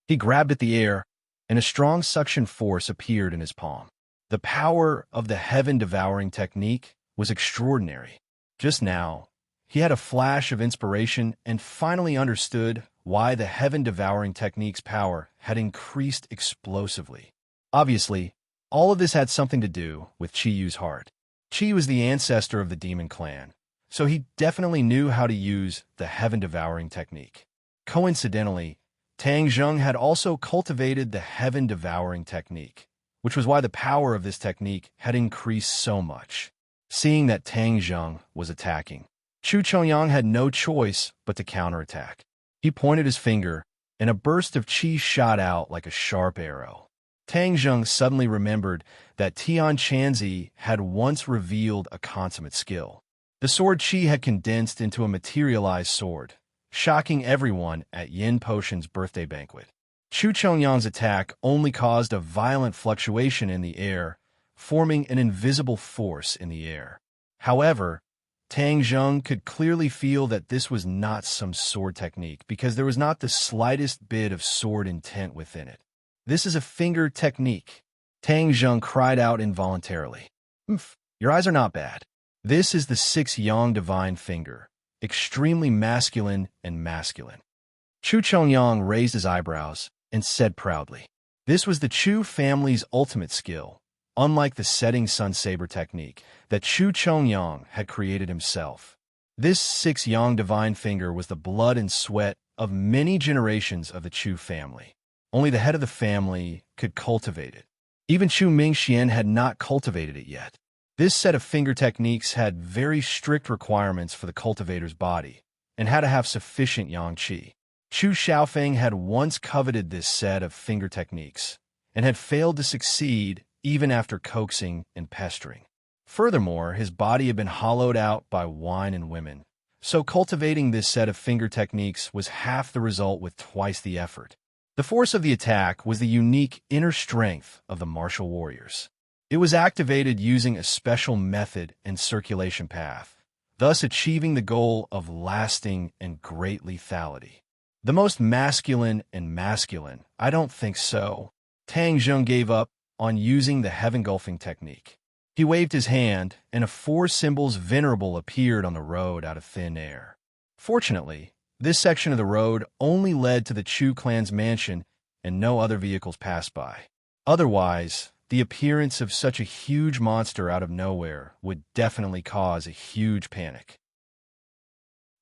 He grabbed at the air, and a strong suction force appeared in his palm. The power of the heaven-devouring technique was extraordinary. Just now, he had a flash of inspiration and finally understood why the heaven-devouring technique's power had increased explosively. Obviously, all of this had something to do with Chi Yu's heart. Chi was the ancestor of the demon clan, so he definitely knew how to use the heaven-devouring technique. Coincidentally, Tang Zheng had also cultivated the heaven-devouring technique, which was why the power of this technique had increased so much. Seeing that Tang Zheng was attacking, Chu Chongyang had no choice but to counterattack. He pointed his finger, and a burst of chi shot out like a sharp arrow. Tang Zheng suddenly remembered that Tian Chanzi had once revealed a consummate skill. The sword chi had condensed into a materialized sword, shocking everyone at Yin Potion's birthday banquet. Chu Chongyang's attack only caused a violent fluctuation in the air, forming an invisible force in the air. However, Tang Zheng could clearly feel that this was not some sword technique because there was not the slightest bit of sword intent within it. This is a finger technique. Tang Zheng cried out involuntarily. Your eyes are not bad. This is the 6 Yang divine finger, extremely masculine and masculine. Chu Chongyang raised his eyebrows and said proudly, this was the Chu family's ultimate skill, unlike the setting sun saber technique that Chu Chongyang had created himself. This 6-yang divine finger was the blood and sweat of many generations of the Chu family. Only the head of the family could cultivate it. Even Chu Mingxian had not cultivated it yet. This set of finger techniques had very strict requirements for the cultivator's body and had to have sufficient yang qi. Chu Xiaofeng had once coveted this set of finger techniques and had failed to succeed even after coaxing and pestering. Furthermore, his body had been hollowed out by wine and women, so cultivating this set of finger techniques was half the result with twice the effort. The force of the attack was the unique inner strength of the martial warriors. It was activated using a special method and circulation path, thus achieving the goal of lasting and great lethality. The most masculine and masculine, I don't think so. Tang Zheng gave up on using the heaven-gulfing technique. He waved his hand, and a 4 symbols venerable appeared on the road out of thin air. Fortunately, this section of the road only led to the Chu clan's mansion, and no other vehicles passed by. Otherwise, the appearance of such a huge monster out of nowhere would definitely cause a huge panic.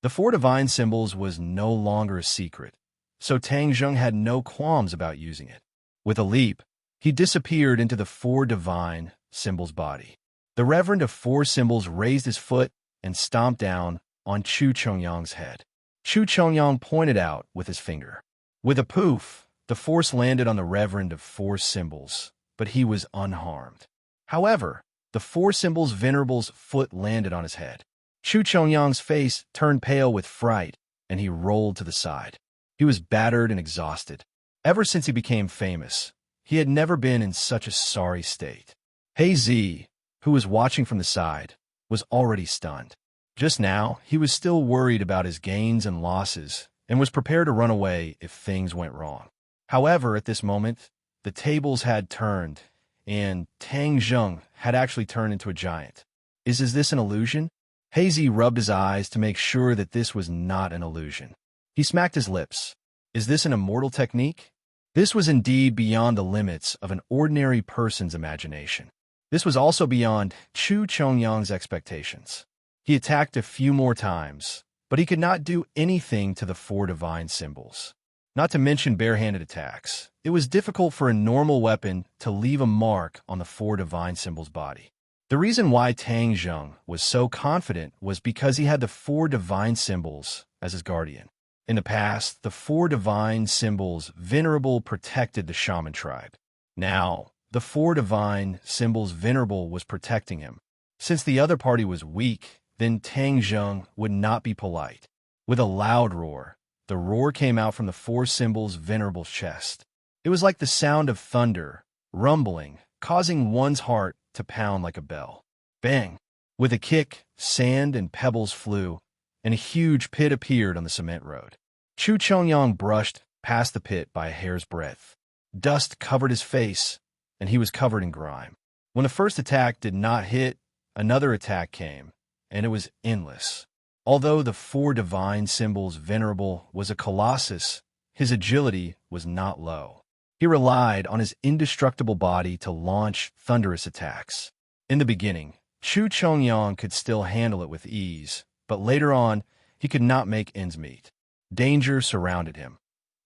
The 4 divine symbols was no longer a secret, so Tang Zheng had no qualms about using it. With a leap, he disappeared into the 4 divine symbols' body. The Reverend of 4 symbols raised his foot and stomped down on Chu Chongyang's head. Chu Chongyang pointed out with his finger. With a poof, the force landed on the Reverend of 4 symbols, but he was unharmed. However, the 4 symbols' venerable's foot landed on his head. Chu Chongyang's face turned pale with fright, and he rolled to the side. He was battered and exhausted. Ever since he became famous, he had never been in such a sorry state. He Zi, who was watching from the side, was already stunned. Just now, he was still worried about his gains and losses and was prepared to run away if things went wrong. However, at this moment, the tables had turned, and Tang Zheng had actually turned into a giant. Is this an illusion? He Zi rubbed his eyes to make sure that this was not an illusion. He smacked his lips. Is this an immortal technique? This was indeed beyond the limits of an ordinary person's imagination. This was also beyond Chu Chongyang's expectations. He attacked a few more times, but he could not do anything to the 4 divine symbols. Not to mention barehanded attacks. It was difficult for a normal weapon to leave a mark on the 4 divine symbols' body. The reason why Tang Zheng was so confident was because he had the 4 divine symbols as his guardian. In the past, the 4 divine symbols venerable protected the shaman tribe. Now, the 4 divine symbols venerable was protecting him. Since the other party was weak, then Tang Zheng would not be polite. With a loud roar, the roar came out from the 4 symbols venerable's chest. It was like the sound of thunder, rumbling, causing one's heart to pound like a bell. Bang! With a kick, sand and pebbles flew, and a huge pit appeared on the cement road. Chu Chongyang brushed past the pit by a hair's breadth. Dust covered his face, and he was covered in grime. When the first attack did not hit, another attack came, and it was endless. Although the 4 divine symbols venerable was a colossus, his agility was not low. He relied on his indestructible body to launch thunderous attacks. In the beginning, Chu Chongyang could still handle it with ease, but later on, he could not make ends meet. Danger surrounded him,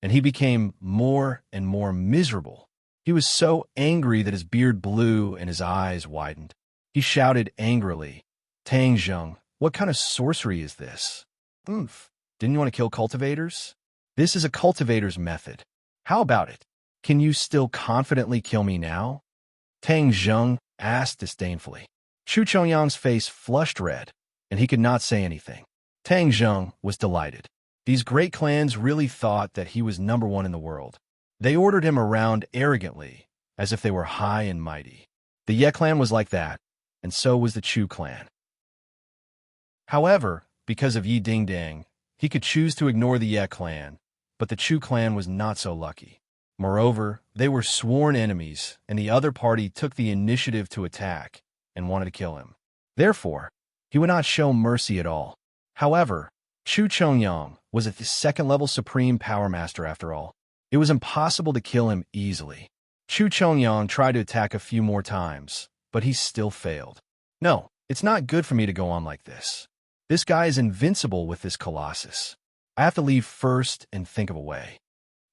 and he became more and more miserable. He was so angry that his beard blew and his eyes widened. He shouted angrily, "Tang Zheng, what kind of sorcery is this? Oomph, didn't you want to kill cultivators? This is a cultivator's method. How about it? Can you still confidently kill me now?" Tang Zheng asked disdainfully. Chu Chongyang's face flushed red, and he could not say anything. Tang Zheng was delighted. These great clans really thought that he was number 1 in the world. They ordered him around arrogantly, as if they were high and mighty. The Ye clan was like that, and so was the Chu clan. However, because of Yi Dingdang, he could choose to ignore the Ye clan, but the Chu clan was not so lucky. Moreover, they were sworn enemies, and the other party took the initiative to attack and wanted to kill him. Therefore, he would not show mercy at all. However, Chu Chongyang was at the 2nd level Supreme Power Master after all. It was impossible to kill him easily. Chu Chongyang tried to attack a few more times, but he still failed. No, it's not good for me to go on like this. This guy is invincible with this colossus. I have to leave first and think of a way.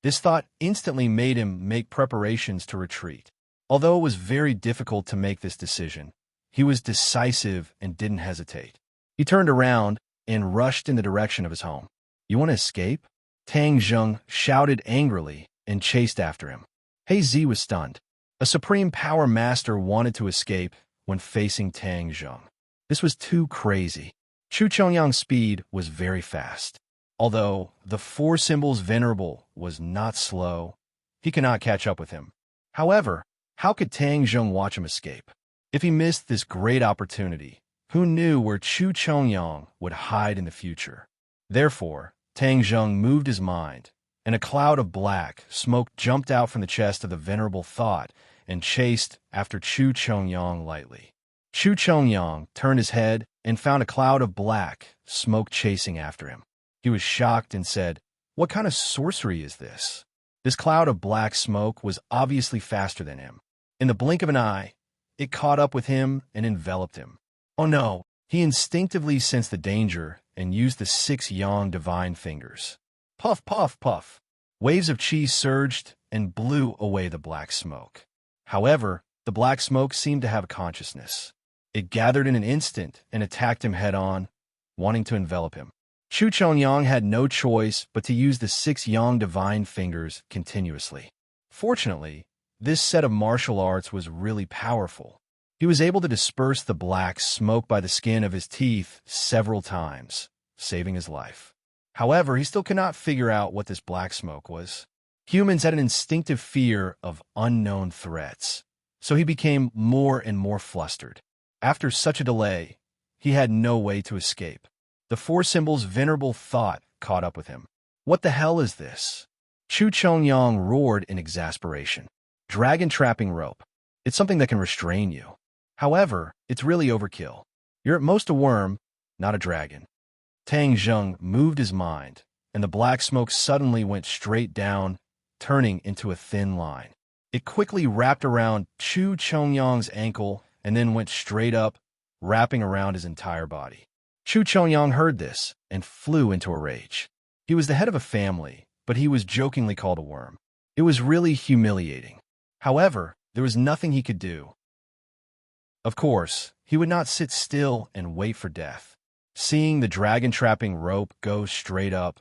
This thought instantly made him make preparations to retreat. Although it was very difficult to make this decision, he was decisive and didn't hesitate. He turned around and rushed in the direction of his home. You want to escape? Tang Zheng shouted angrily and chased after him. He Zi was stunned. A supreme power master wanted to escape when facing Tang Zheng. This was too crazy. Chu Chongyang's speed was very fast. Although the four symbols venerable was not slow, he could not catch up with him. However, how could Tang Zheng watch him escape? If he missed this great opportunity, who knew where Chu Chongyang would hide in the future? Therefore, Tang Zheng moved his mind, and a cloud of black smoke jumped out from the chest of the venerable thought and chased after Chu Chongyang lightly. Chu Chongyang turned his head and found a cloud of black smoke chasing after him. He was shocked and said, "What kind of sorcery is this?" This cloud of black smoke was obviously faster than him. In the blink of an eye, it caught up with him and enveloped him. Oh no! He instinctively sensed the danger and used the 6 yang divine fingers. Puff, puff, puff. Waves of chi surged and blew away the black smoke. However, the black smoke seemed to have a consciousness. It gathered in an instant and attacked him head-on, wanting to envelop him. Chu Chongyang had no choice but to use the 6 yang divine fingers continuously. Fortunately, this set of martial arts was really powerful. He was able to disperse the black smoke by the skin of his teeth several times, saving his life. However, he still could not figure out what this black smoke was. Humans had an instinctive fear of unknown threats, so he became more and more flustered. After such a delay, he had no way to escape. The 4 symbols' venerable thought caught up with him. What the hell is this? Chu Chongyang roared in exasperation. Dragon trapping rope. It's something that can restrain you. However, it's really overkill. You're at most a worm, not a dragon. Tang Zheng moved his mind, and the black smoke suddenly went straight down, turning into a thin line. It quickly wrapped around Chu Chongyang's ankle and then went straight up, wrapping around his entire body. Chu Chongyang heard this and flew into a rage. He was the head of a family, but he was jokingly called a worm. It was really humiliating. However, there was nothing he could do. Of course, he would not sit still and wait for death. Seeing the dragon-trapping rope go straight up,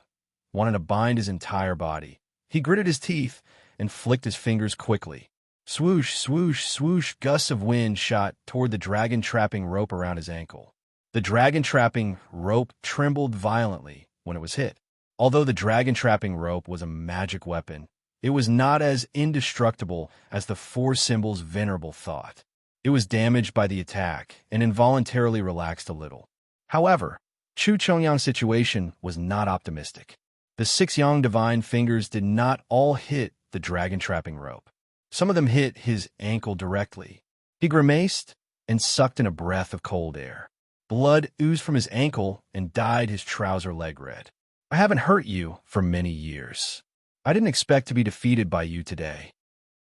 wanted to bind his entire body, he gritted his teeth and flicked his fingers quickly. Swoosh, swoosh, swoosh, gusts of wind shot toward the dragon-trapping rope around his ankle. The dragon-trapping rope trembled violently when it was hit. Although the dragon-trapping rope was a magic weapon, it was not as indestructible as the 4 symbols' venerable thought. It was damaged by the attack and involuntarily relaxed a little. However, Chu Chongyang's situation was not optimistic. The 6 yang divine fingers did not all hit the dragon-trapping rope. Some of them hit his ankle directly. He grimaced and sucked in a breath of cold air. Blood oozed from his ankle and dyed his trouser leg red. I haven't hurt you for many years. I didn't expect to be defeated by you today.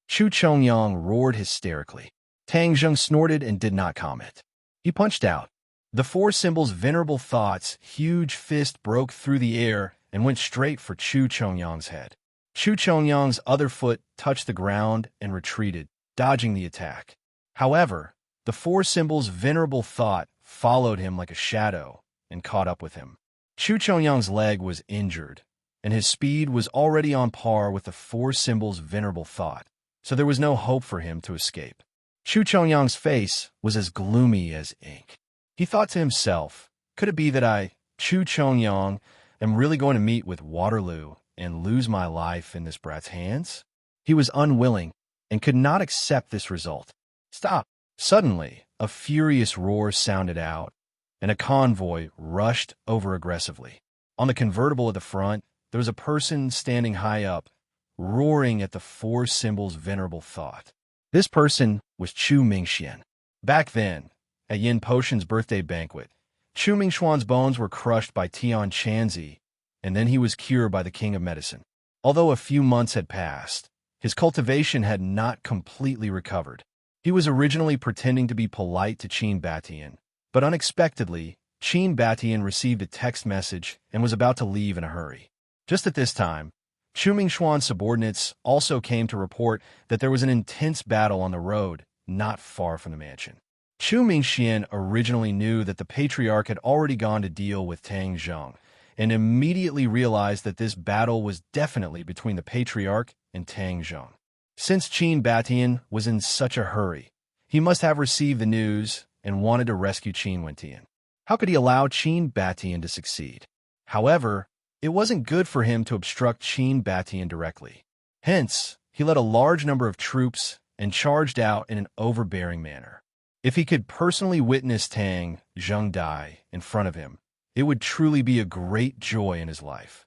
Chu Chongyang roared hysterically. Tang Zheng snorted and did not comment. He punched out. The 4 symbols' venerable thoughts' huge fist broke through the air and went straight for Chu Chongyang's head. Chu Chongyang's other foot touched the ground and retreated, dodging the attack. However, the 4 symbols' venerable thought followed him like a shadow and caught up with him. Chu Chongyang's leg was injured, and his speed was already on par with the 4 symbols' venerable thought, so there was no hope for him to escape. Chu Chongyang's face was as gloomy as ink. He thought to himself, could it be that I, Chu Chongyang, am really going to meet with Waterloo and lose my life in this brat's hands? He was unwilling and could not accept this result. Stop! Suddenly, a furious roar sounded out, and a convoy rushed over aggressively. On the convertible at the front, there was a person standing high up, roaring at the 4 symbols' venerable thought. This person was Chu Mingxian. Back then, at Yin Potion's birthday banquet, Chu Mingxuan's bones were crushed by Tian Chanzi, and then he was cured by the king of medicine. Although a few months had passed, His cultivation had not completely recovered. He was originally pretending to be polite to Qin Batian, but unexpectedly, Qin Batian received a text message and was about to leave in a hurry. Just at this time, Chu Mingshuan's subordinates also came to report that there was an intense battle on the road not far from the mansion. Chu Mingxian originally knew that the patriarch had already gone to deal with Tang Zheng, and immediately realized that this battle was definitely between the patriarch and Tang Zheng. Since Qin Batian was in such a hurry, he must have received the news and wanted to rescue Qin Wentian. How could he allow Qin Batian to succeed? However, it wasn't good for him to obstruct Qin Batian directly. Hence, he led a large number of troops and charged out in an overbearing manner. If he could personally witness Tang Zheng die in front of him, it would truly be a great joy in his life.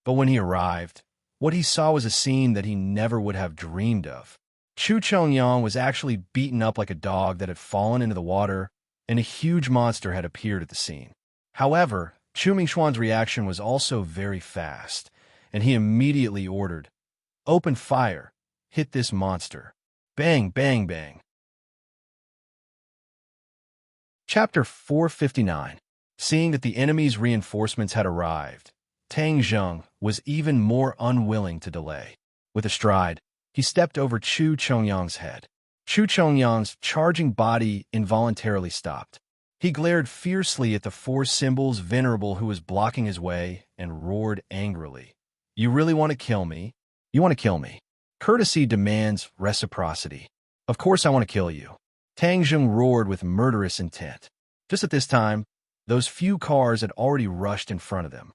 But when he arrived, what he saw was a scene that he never would have dreamed of. Chu Chongyang was actually beaten up like a dog that had fallen into the water, and a huge monster had appeared at the scene. However, Chu Mingshuan's reaction was also very fast, and he immediately ordered, "Open fire! Hit this monster!" Bang, bang, bang. Chapter 459. Seeing that the enemy's reinforcements had arrived, Tang Zheng was even more unwilling to delay. With a stride, he stepped over Chu Chongyang's head. Chu Chongyang's charging body involuntarily stopped. He glared fiercely at the four symbols venerable who was blocking his way and roared angrily. "You really want to kill me? You want to kill me? Courtesy demands reciprocity. Of course I want to kill you." Tang Zheng roared with murderous intent. Just at this time, those few cars had already rushed in front of them.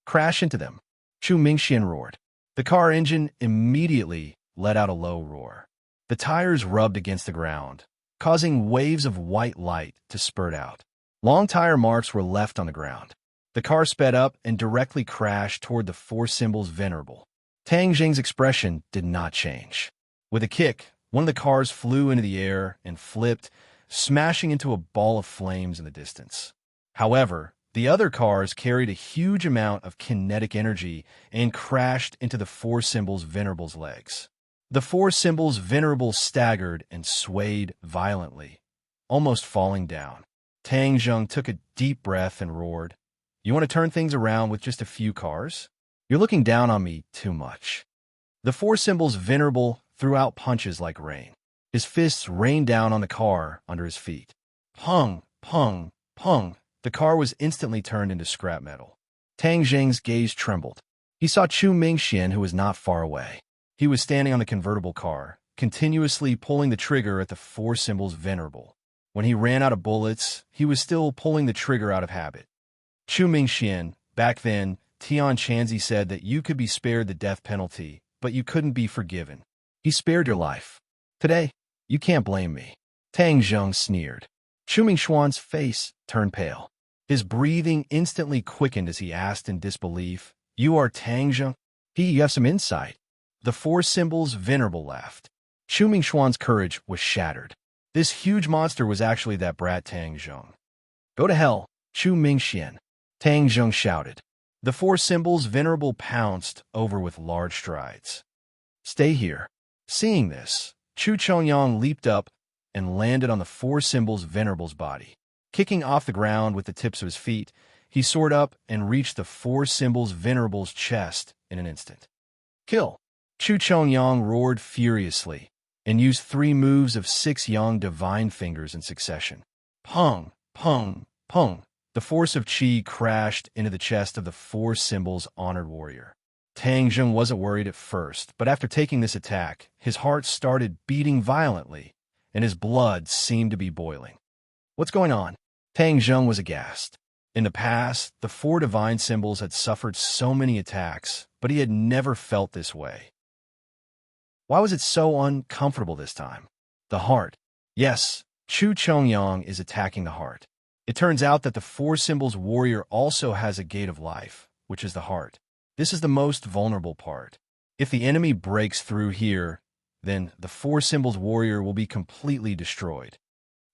"Crash into them!" Chu Mingxian roared. The car engine immediately let out a low roar. The tires rubbed against the ground, causing waves of white light to spurt out. Long tire marks were left on the ground. The car sped up and directly crashed toward the four symbols venerable. Tang Zheng's expression did not change. With a kick, one of the cars flew into the air and flipped, smashing into a ball of flames in the distance. However, the other cars carried a huge amount of kinetic energy and crashed into the four symbols venerable's legs. The four symbols venerable staggered and swayed violently, almost falling down. Tang Zheng took a deep breath and roared, "You want to turn things around with just a few cars? You're looking down on me too much." The four symbols venerable threw out punches like rain. His fists rained down on the car under his feet. Pung, pung, pung. The car was instantly turned into scrap metal. Tang Zheng's gaze trembled. He saw Chu Mingxian, who was not far away. He was standing on the convertible car, continuously pulling the trigger at the four symbols venerable. When he ran out of bullets, he was still pulling the trigger out of habit. Chu Mingxian, back then, Tian Chanzi said that you could be spared the death penalty, but you couldn't be forgiven. He spared your life. Today, you can't blame me. Tang Zheng sneered. Chu Mingshuan's face turned pale. His breathing instantly quickened as he asked in disbelief, "You are Tang Zheng? You have some insight." The four symbols venerable laughed. Chu Mingshuan's courage was shattered. This huge monster was actually that brat Tang Zheng. "Go to hell, Chu Mingxian," Tang Zheng shouted. The four symbols venerable pounced over with large strides. "Stay here." Seeing this, Chu Chongyang leaped up and landed on the four symbols venerable's body. Kicking off the ground with the tips of his feet, he soared up and reached the four symbols venerable's chest in an instant. "Kill!" Chu Chongyang roared furiously and used 3 moves of 6 Yang divine fingers in succession. Pung, pung, pung. The force of Qi crashed into the chest of the four symbols honored warrior. Tang Zheng wasn't worried at first, but after taking this attack, his heart started beating violently, and his blood seemed to be boiling. "What's going on?" Tang Zheng was aghast. In the past, the 4 divine symbols had suffered so many attacks, but he had never felt this way. Why was it so uncomfortable this time? The heart. Yes, Chu Chongyang is attacking the heart. It turns out that the 4 symbols warrior also has a gate of life, which is the heart. This is the most vulnerable part. If the enemy breaks through here, then the 4 symbols warrior will be completely destroyed.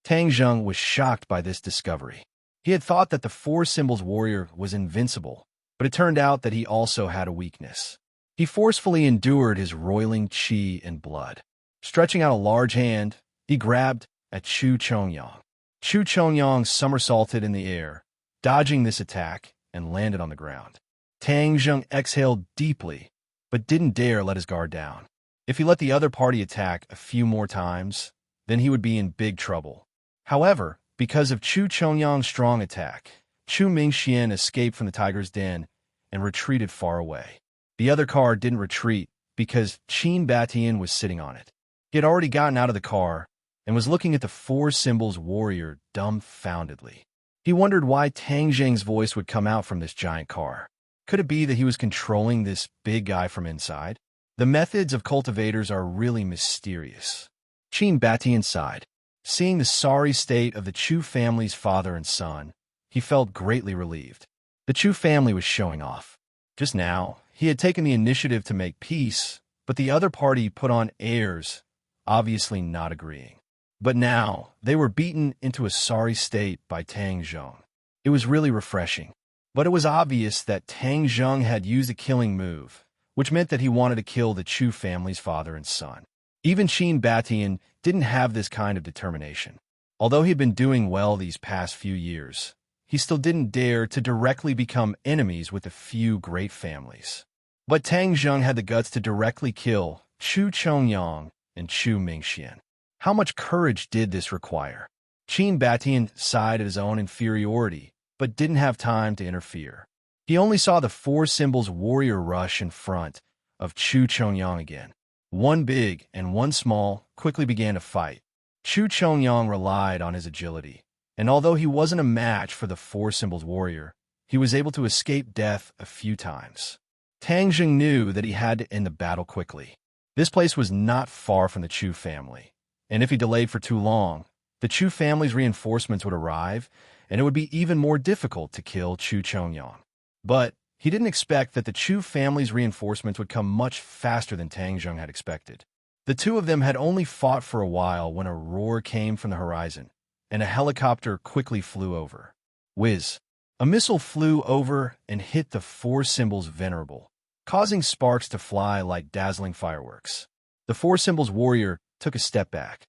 Tang Zheng was shocked by this discovery. He had thought that the 4 symbols warrior was invincible, but it turned out that he also had a weakness. He forcefully endured his roiling qi and blood. Stretching out a large hand, he grabbed at Chu Chongyang. Chu Chongyang somersaulted in the air, dodging this attack, and landed on the ground. Tang Zheng exhaled deeply, but didn't dare let his guard down. If he let the other party attack a few more times, then he would be in big trouble. However, because of Chu Chongyang's strong attack, Chu Mingxian escaped from the tiger's den and retreated far away. The other car didn't retreat because Qin Batian was sitting on it. He had already gotten out of the car and was looking at the four symbols warrior dumbfoundedly. He wondered why Tang Zheng's voice would come out from this giant car. Could it be that he was controlling this big guy from inside? The methods of cultivators are really mysterious. Qin Batian sighed. Seeing the sorry state of the Chu family's father and son, he felt greatly relieved. The Chu family was showing off. Just now, he had taken the initiative to make peace, but the other party put on airs, obviously not agreeing. But now, they were beaten into a sorry state by Tang Zheng. It was really refreshing. But it was obvious that Tang Zheng had used a killing move, which meant that he wanted to kill the Chu family's father and son. Even Qin Batian didn't have this kind of determination. Although he had been doing well these past few years, he still didn't dare to directly become enemies with a few great families. But Tang Zheng had the guts to directly kill Chu Chongyang and Chu Mingxian. How much courage did this require? Qin Batian sighed at his own inferiority, but didn't have time to interfere. He only saw the four symbols warrior rush in front of Chu Chongyang again. One big and one small quickly began to fight. Chu Chongyang relied on his agility, and although he wasn't a match for the four symbols warrior, he was able to escape death a few times. Tang Zheng knew that he had to end the battle quickly. This place was not far from the Chu family, and if he delayed for too long, the Chu family's reinforcements would arrive, and it would be even more difficult to kill Chu Chongyang. But he didn't expect that the Chu family's reinforcements would come much faster than Tang Zheng had expected. The two of them had only fought for a while when a roar came from the horizon, and a helicopter quickly flew over. Whiz! A missile flew over and hit the four symbols venerable, causing sparks to fly like dazzling fireworks. The four symbols warrior took a step back.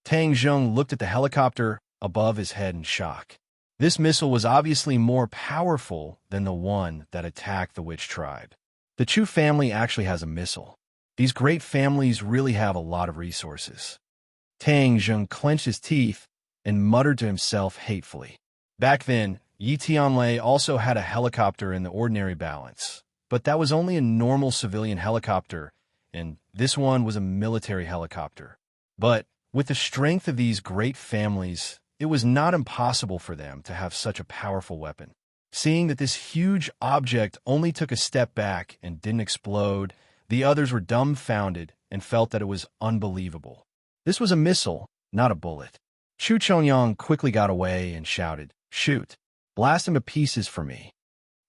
Tang Zheng looked at the helicopter above his head in shock. This missile was obviously more powerful than the one that attacked the witch tribe. The Chu family actually has a missile. These great families really have a lot of resources. Tang Zheng clenched his teeth and muttered to himself hatefully. Back then, Yi Tianlei also had a helicopter in the ordinary balance, but that was only a normal civilian helicopter, and this one was a military helicopter. But with the strength of these great families, it was not impossible for them to have such a powerful weapon. Seeing that this huge object only took a step back and didn't explode, the others were dumbfounded and felt that it was unbelievable. This was a missile, not a bullet. Chu Chongyang quickly got away and shouted, "Shoot! Blast him to pieces for me!"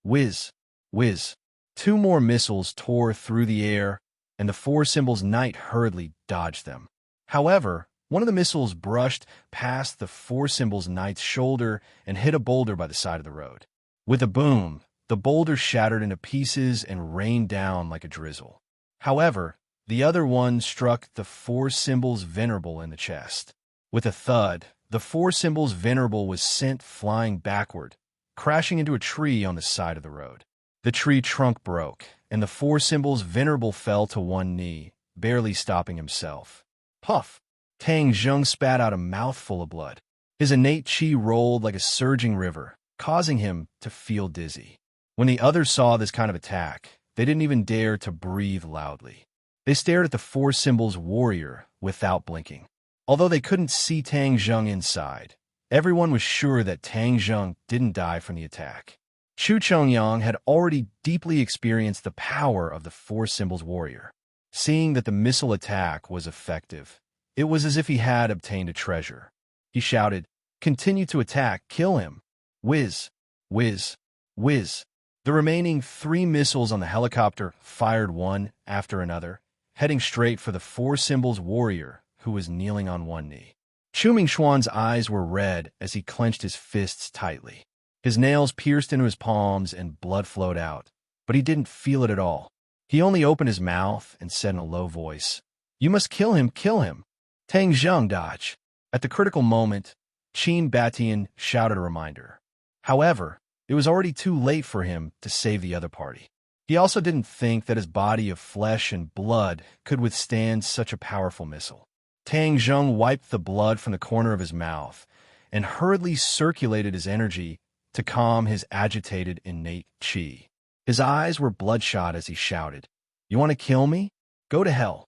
Whiz! Whiz! Two more missiles tore through the air, and the four symbols knight hurriedly dodged them. However, one of the missiles brushed past the four symbols knight's shoulder and hit a boulder by the side of the road. With a boom, the boulder shattered into pieces and rained down like a drizzle. However, the other one struck the four symbols venerable in the chest. With a thud, the four symbols venerable was sent flying backward, crashing into a tree on the side of the road. The tree trunk broke, and the four symbols venerable fell to one knee, barely stopping himself. Puff! Tang Zheng spat out a mouthful of blood. His innate qi rolled like a surging river, causing him to feel dizzy. When the others saw this kind of attack, they didn't even dare to breathe loudly. They stared at the four symbols warrior without blinking. Although they couldn't see Tang Zheng inside, everyone was sure that Tang Zheng didn't die from the attack. Chu Chongyang had already deeply experienced the power of the four symbols warrior. Seeing that the missile attack was effective, it was as if he had obtained a treasure. He shouted, "Continue to attack, kill him!" Whiz! Whiz! Whiz! The remaining three missiles on the helicopter fired one after another, heading straight for the four symbols warrior who was kneeling on one knee. Chu Mingxuan's eyes were red as he clenched his fists tightly. His nails pierced into his palms and blood flowed out, but he didn't feel it at all. He only opened his mouth and said in a low voice, "You must kill him, kill him." Tang Zheng dodged. At the critical moment, Qin Batian shouted a reminder. However, it was already too late for him to save the other party. He also didn't think that his body of flesh and blood could withstand such a powerful missile. Tang Zheng wiped the blood from the corner of his mouth and hurriedly circulated his energy to calm his agitated innate qi. His eyes were bloodshot as he shouted, "You want to kill me? Go to hell."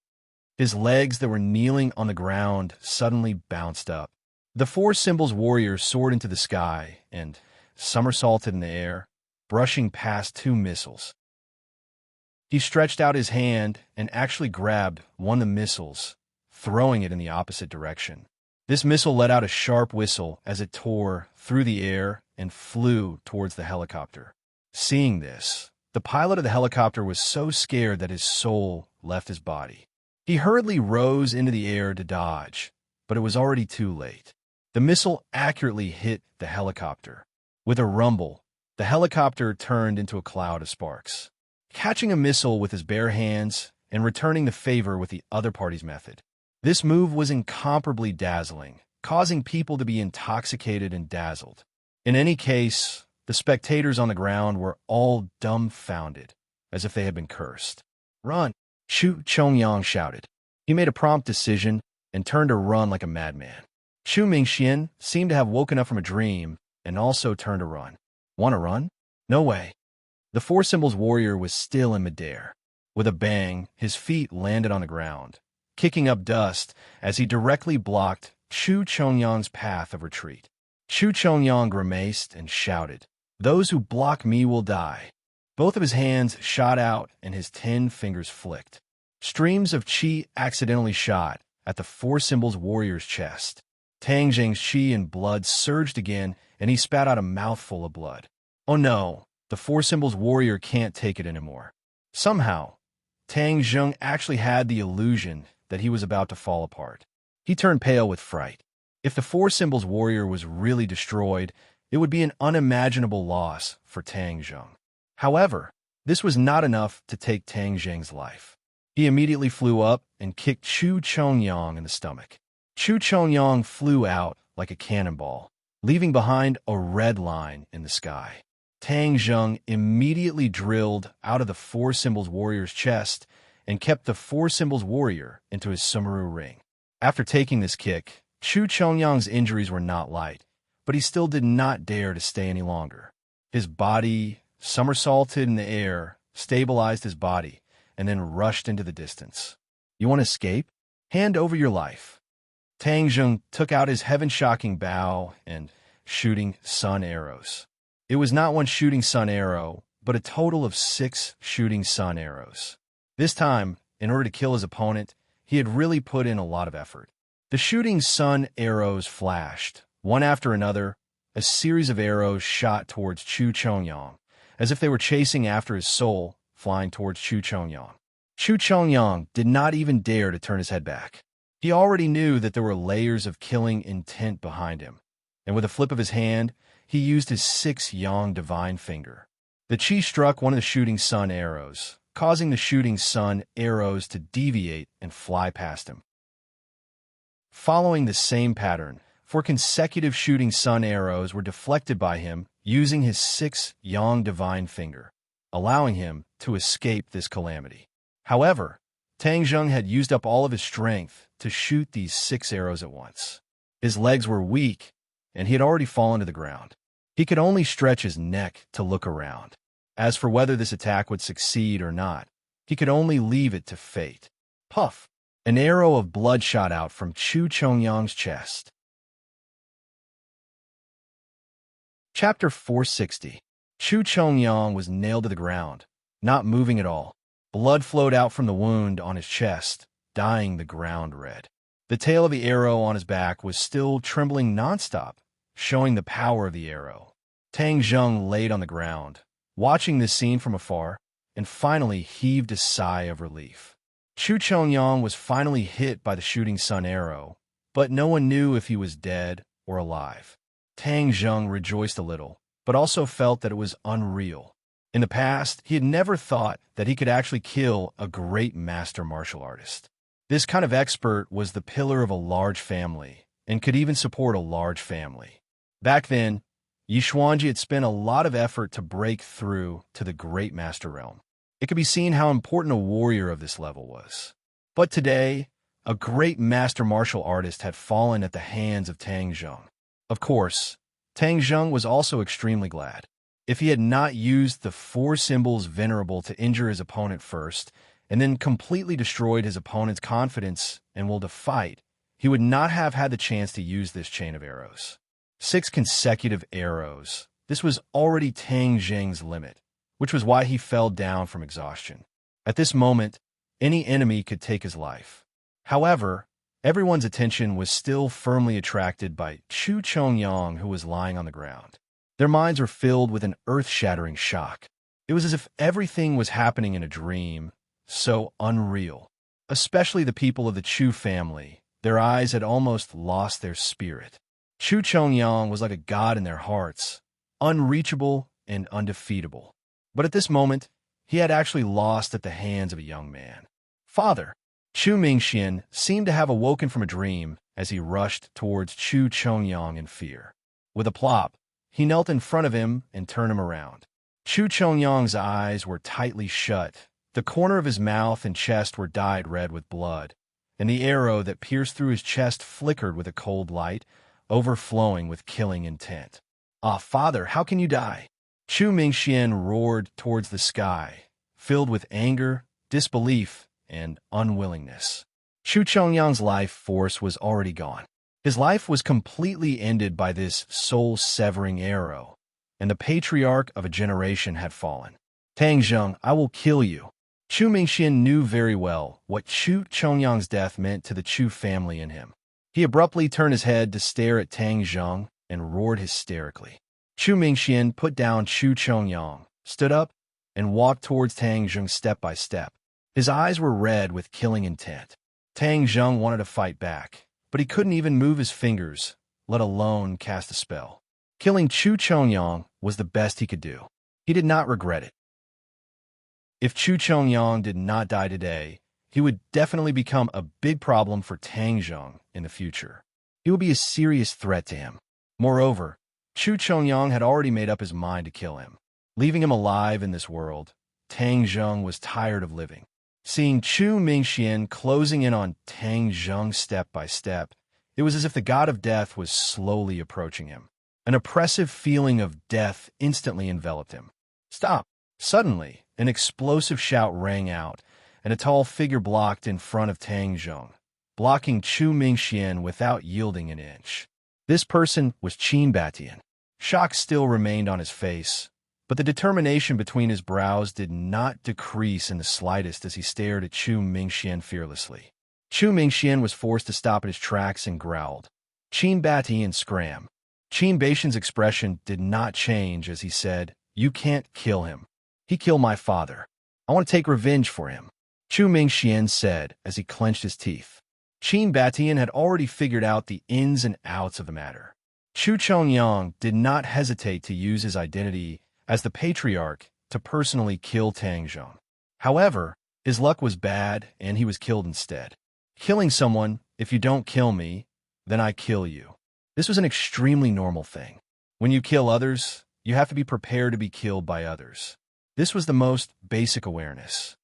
His legs that were kneeling on the ground suddenly bounced up. The four symbols warrior soared into the sky and somersaulted in the air, brushing past two missiles. He stretched out his hand and actually grabbed one of the missiles, throwing it in the opposite direction. This missile let out a sharp whistle as it tore through the air and flew towards the helicopter. Seeing this, the pilot of the helicopter was so scared that his soul left his body. He hurriedly rose into the air to dodge, but it was already too late. The missile accurately hit the helicopter. With a rumble, the helicopter turned into a cloud of sparks. Catching a missile with his bare hands and returning the favor with the other party's method. This move was incomparably dazzling, causing people to be intoxicated and dazzled. In any case, the spectators on the ground were all dumbfounded, as if they had been cursed. "Run!" Chu Chongyang shouted. He made a prompt decision and turned to run like a madman. Chu Mingxian seemed to have woken up from a dream and also turned to run. "Want to run? No way." The four symbols warrior was still in midair. With a bang, his feet landed on the ground, kicking up dust as he directly blocked Chu Chongyang's path of retreat. Chu Chongyang grimaced and shouted, "Those who block me will die." Both of his hands shot out and his 10 fingers flicked. Streams of qi accidentally shot at the four symbols warrior's chest. Tang Zheng's qi and blood surged again, and he spat out a mouthful of blood. Oh no, the four symbols warrior can't take it anymore. Somehow, Tang Zheng actually had the illusion that he was about to fall apart. He turned pale with fright. If the four symbols warrior was really destroyed, it would be an unimaginable loss for Tang Zheng. However, this was not enough to take Tang Zheng's life. He immediately flew up and kicked Chu Chongyang in the stomach. Chu Chongyang flew out like a cannonball, leaving behind a red line in the sky. Tang Zheng immediately drilled out of the four symbols warrior's chest and kept the four symbols warrior into his sumeru ring. After taking this kick, Chu Chongyang's injuries were not light, but he still did not dare to stay any longer. His body somersaulted in the air, stabilized his body, and then rushed into the distance. "You want to escape? Hand over your life." Tang Zheng took out his heaven-shocking bow and shooting sun arrows. It was not one shooting sun arrow, but a total of 6 shooting sun arrows. This time, in order to kill his opponent, he had really put in a lot of effort. The shooting sun arrows flashed, one after another, a series of arrows shot towards Chu Chongyang, as if they were chasing after his soul, flying towards Chu Chongyang. Chu Chongyang did not even dare to turn his head back. He already knew that there were layers of killing intent behind him, and with a flip of his hand, he used his 6th yang divine finger. The chi struck one of the shooting sun arrows, causing the shooting sun arrows to deviate and fly past him. Following the same pattern, 4 consecutive shooting sun arrows were deflected by him using his 6th yang divine finger, allowing him to escape this calamity. However, Tang Zheng had used up all of his strength to shoot these 6 arrows at once. His legs were weak, and he had already fallen to the ground. He could only stretch his neck to look around. As for whether this attack would succeed or not, he could only leave it to fate. Puff! An arrow of blood shot out from Chu Chongyang's chest. Chapter 460. Chu Chongyang was nailed to the ground, not moving at all. Blood flowed out from the wound on his chest, dyeing the ground red. The tail of the arrow on his back was still trembling nonstop, showing the power of the arrow. Tang Zheng laid on the ground, watching this scene from afar, and finally heaved a sigh of relief. Chu Chongyang was finally hit by the shooting sun arrow, but no one knew if he was dead or alive. Tang Zheng rejoiced a little, but also felt that it was unreal. In the past, he had never thought that he could actually kill a great master martial artist. This kind of expert was the pillar of a large family and could even support a large family. Back then, Yi Xuanji had spent a lot of effort to break through to the great master realm. It could be seen how important a warrior of this level was. But today, a great master martial artist had fallen at the hands of Tang Zheng. Of course, Tang Zheng was also extremely glad. If he had not used the 4 symbols venerable to injure his opponent first, and then completely destroyed his opponent's confidence and will to fight, he would not have had the chance to use this chain of arrows. 6 consecutive arrows. This was already Tang Zheng's limit, which was why he fell down from exhaustion. At this moment, any enemy could take his life. However, everyone's attention was still firmly attracted by Chu Chongyang, who was lying on the ground. Their minds were filled with an earth-shattering shock. It was as if everything was happening in a dream, so unreal. Especially the people of the Chu family. Their eyes had almost lost their spirit. Chu Chongyang was like a god in their hearts, unreachable and undefeatable. But at this moment, he had actually lost at the hands of a young man. Father! Chu Mingxian seemed to have awoken from a dream as he rushed towards Chu Chongyang in fear. With a plop, he knelt in front of him and turned him around. Chu Chongyang's eyes were tightly shut. The corner of his mouth and chest were dyed red with blood, and the arrow that pierced through his chest flickered with a cold light, overflowing with killing intent. Ah, father, how can you die? Chu Mingxian roared towards the sky, filled with anger, disbelief, and unwillingness. Chu Chongyang's life force was already gone. His life was completely ended by this soul-severing arrow, and the patriarch of a generation had fallen. Tang Zheng, I will kill you. Chu Mingxian knew very well what Chu Chongyang's death meant to the Chu family and him. He abruptly turned his head to stare at Tang Zheng and roared hysterically. Chu Mingxian put down Chu Chongyang, stood up, and walked towards Tang Zheng step by step. His eyes were red with killing intent. Tang Zheng wanted to fight back, but he couldn't even move his fingers, let alone cast a spell. Killing Chu Chongyang was the best he could do. He did not regret it. If Chu Chongyang did not die today, he would definitely become a big problem for Tang Zheng in the future. He would be a serious threat to him. Moreover, Chu Chongyang had already made up his mind to kill him. Leaving him alive in this world, Tang Zheng was tired of living. Seeing Chu Mingxian closing in on Tang Zheng step by step, it was as if the god of death was slowly approaching him. An oppressive feeling of death instantly enveloped him. Stop! Suddenly, an explosive shout rang out, and a tall figure blocked in front of Tang Zheng, blocking Chu Mingxian without yielding an inch. This person was Qin Batian. Shock still remained on his face, but the determination between his brows did not decrease in the slightest as he stared at Chu Mingxian fearlessly. Chu Mingxian was forced to stop at his tracks and growled. Qin Batian scram. Qin Batian's expression did not change as he said, "You can't kill him. He killed my father. I want to take revenge for him," Chu Mingxian said as he clenched his teeth. Qin Batian had already figured out the ins and outs of the matter. Chu Chongyang did not hesitate to use his identity as the patriarch to personally kill Tang Zheng. However, his luck was bad and he was killed instead. Killing someone, if you don't kill me, then I kill you. This was an extremely normal thing. When you kill others, you have to be prepared to be killed by others. This was the most basic awareness.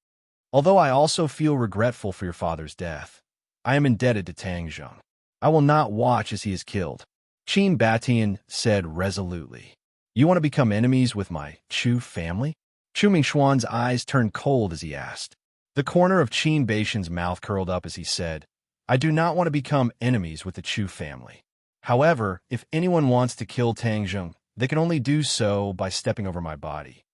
Although I also feel regretful for your father's death, I am indebted to Tang Zheng. I will not watch as he is killed, Qin Batian said resolutely. You want to become enemies with my Chu family? Chu Mingxuan's eyes turned cold as he asked. The corner of Qin Batian's mouth curled up as he said, I do not want to become enemies with the Chu family. However, if anyone wants to kill Tang Zheng, they can only do so by stepping over my body.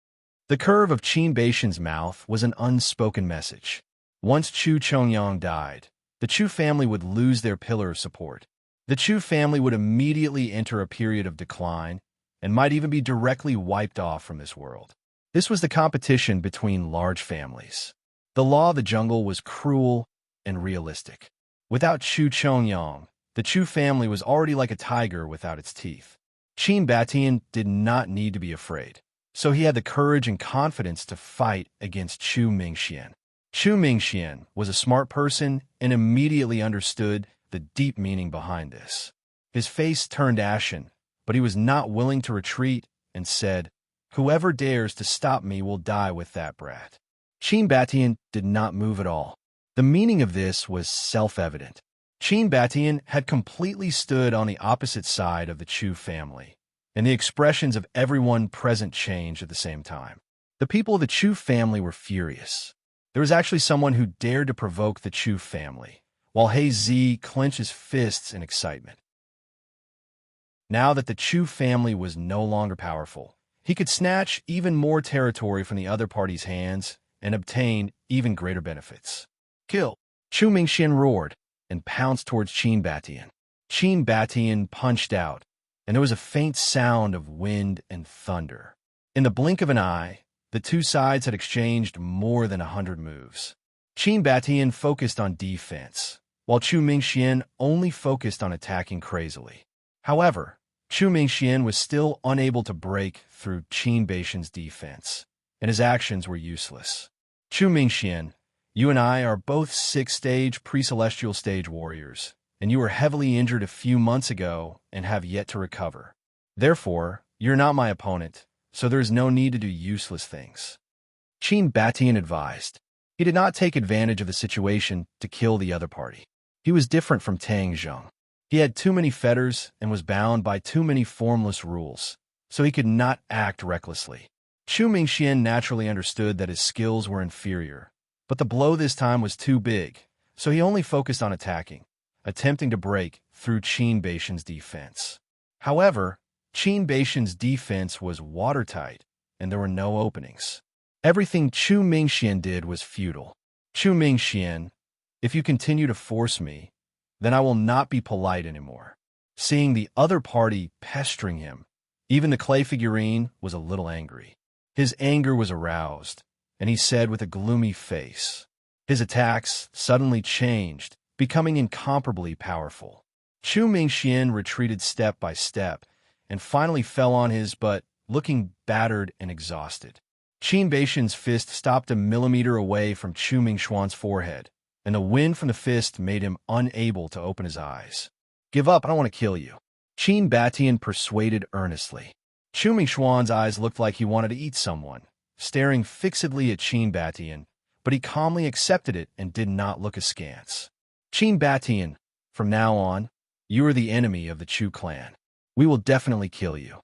The curve of Qin Batian's mouth was an unspoken message. Once Chu Chongyang died, the Chu family would lose their pillar of support. The Chu family would immediately enter a period of decline and might even be directly wiped off from this world. This was the competition between large families. The law of the jungle was cruel and realistic. Without Chu Chongyang, the Chu family was already like a tiger without its teeth. Qin Batian did not need to be afraid. so he had the courage and confidence to fight against Chu Mingxian. Chu Mingxian was a smart person and immediately understood the deep meaning behind this. His face turned ashen, but he was not willing to retreat and said, "Whoever dares to stop me will die with that brat." Qin Batian did not move at all. The meaning of this was self-evident. Qin Batian had completely stood on the opposite side of the Chu family, and the expressions of everyone present changed at the same time. The people of the Chu family were furious. There was actually someone who dared to provoke the Chu family, while He Zi clenched his fists in excitement. Now that the Chu family was no longer powerful, he could snatch even more territory from the other party's hands and obtain even greater benefits. "Kill!" Chu Mingxian roared and pounced towards Qin Batian. Qin Batian punched out, and there was a faint sound of wind and thunder. In the blink of an eye, the two sides had exchanged more than 100 moves. Qin Batian focused on defense, while Chu Mingxian only focused on attacking crazily. However, Chu Mingxian was still unable to break through Qin Batian's defense, and his actions were useless. "Chu Mingxian, you and I are both 6th-stage pre-celestial stage warriors, and you were heavily injured a few months ago and have yet to recover. Therefore, you're not my opponent, so there is no need to do useless things," Qin Batian advised. He did not take advantage of the situation to kill the other party. He was different from Tang Zheng. He had too many fetters and was bound by too many formless rules, so he could not act recklessly. Chu Mingxian naturally understood that his skills were inferior, but the blow this time was too big, so he only focused on attacking, attempting to break through Qin Batian's defense. However, Qin Batian's defense was watertight, and there were no openings. Everything Chu Mingxian did was futile. "Chu Mingxian, if you continue to force me, then I will not be polite anymore." Seeing the other party pestering him, even the clay figurine was a little angry. His anger was aroused, and he said with a gloomy face. His attacks suddenly changed, becoming incomparably powerful. Chu Mingxian retreated step by step, and finally fell on his butt, looking battered and exhausted. Qin Batian's fist stopped a millimeter away from Chu Mingxian's forehead, and the wind from the fist made him unable to open his eyes. "Give up, I don't want to kill you," Qin Batian persuaded earnestly. Chu Mingxian's eyes looked like he wanted to eat someone, staring fixedly at Qin Batian, but he calmly accepted it and did not look askance. "Qin Batian, from now on, you are the enemy of the Chu clan. We will definitely kill you."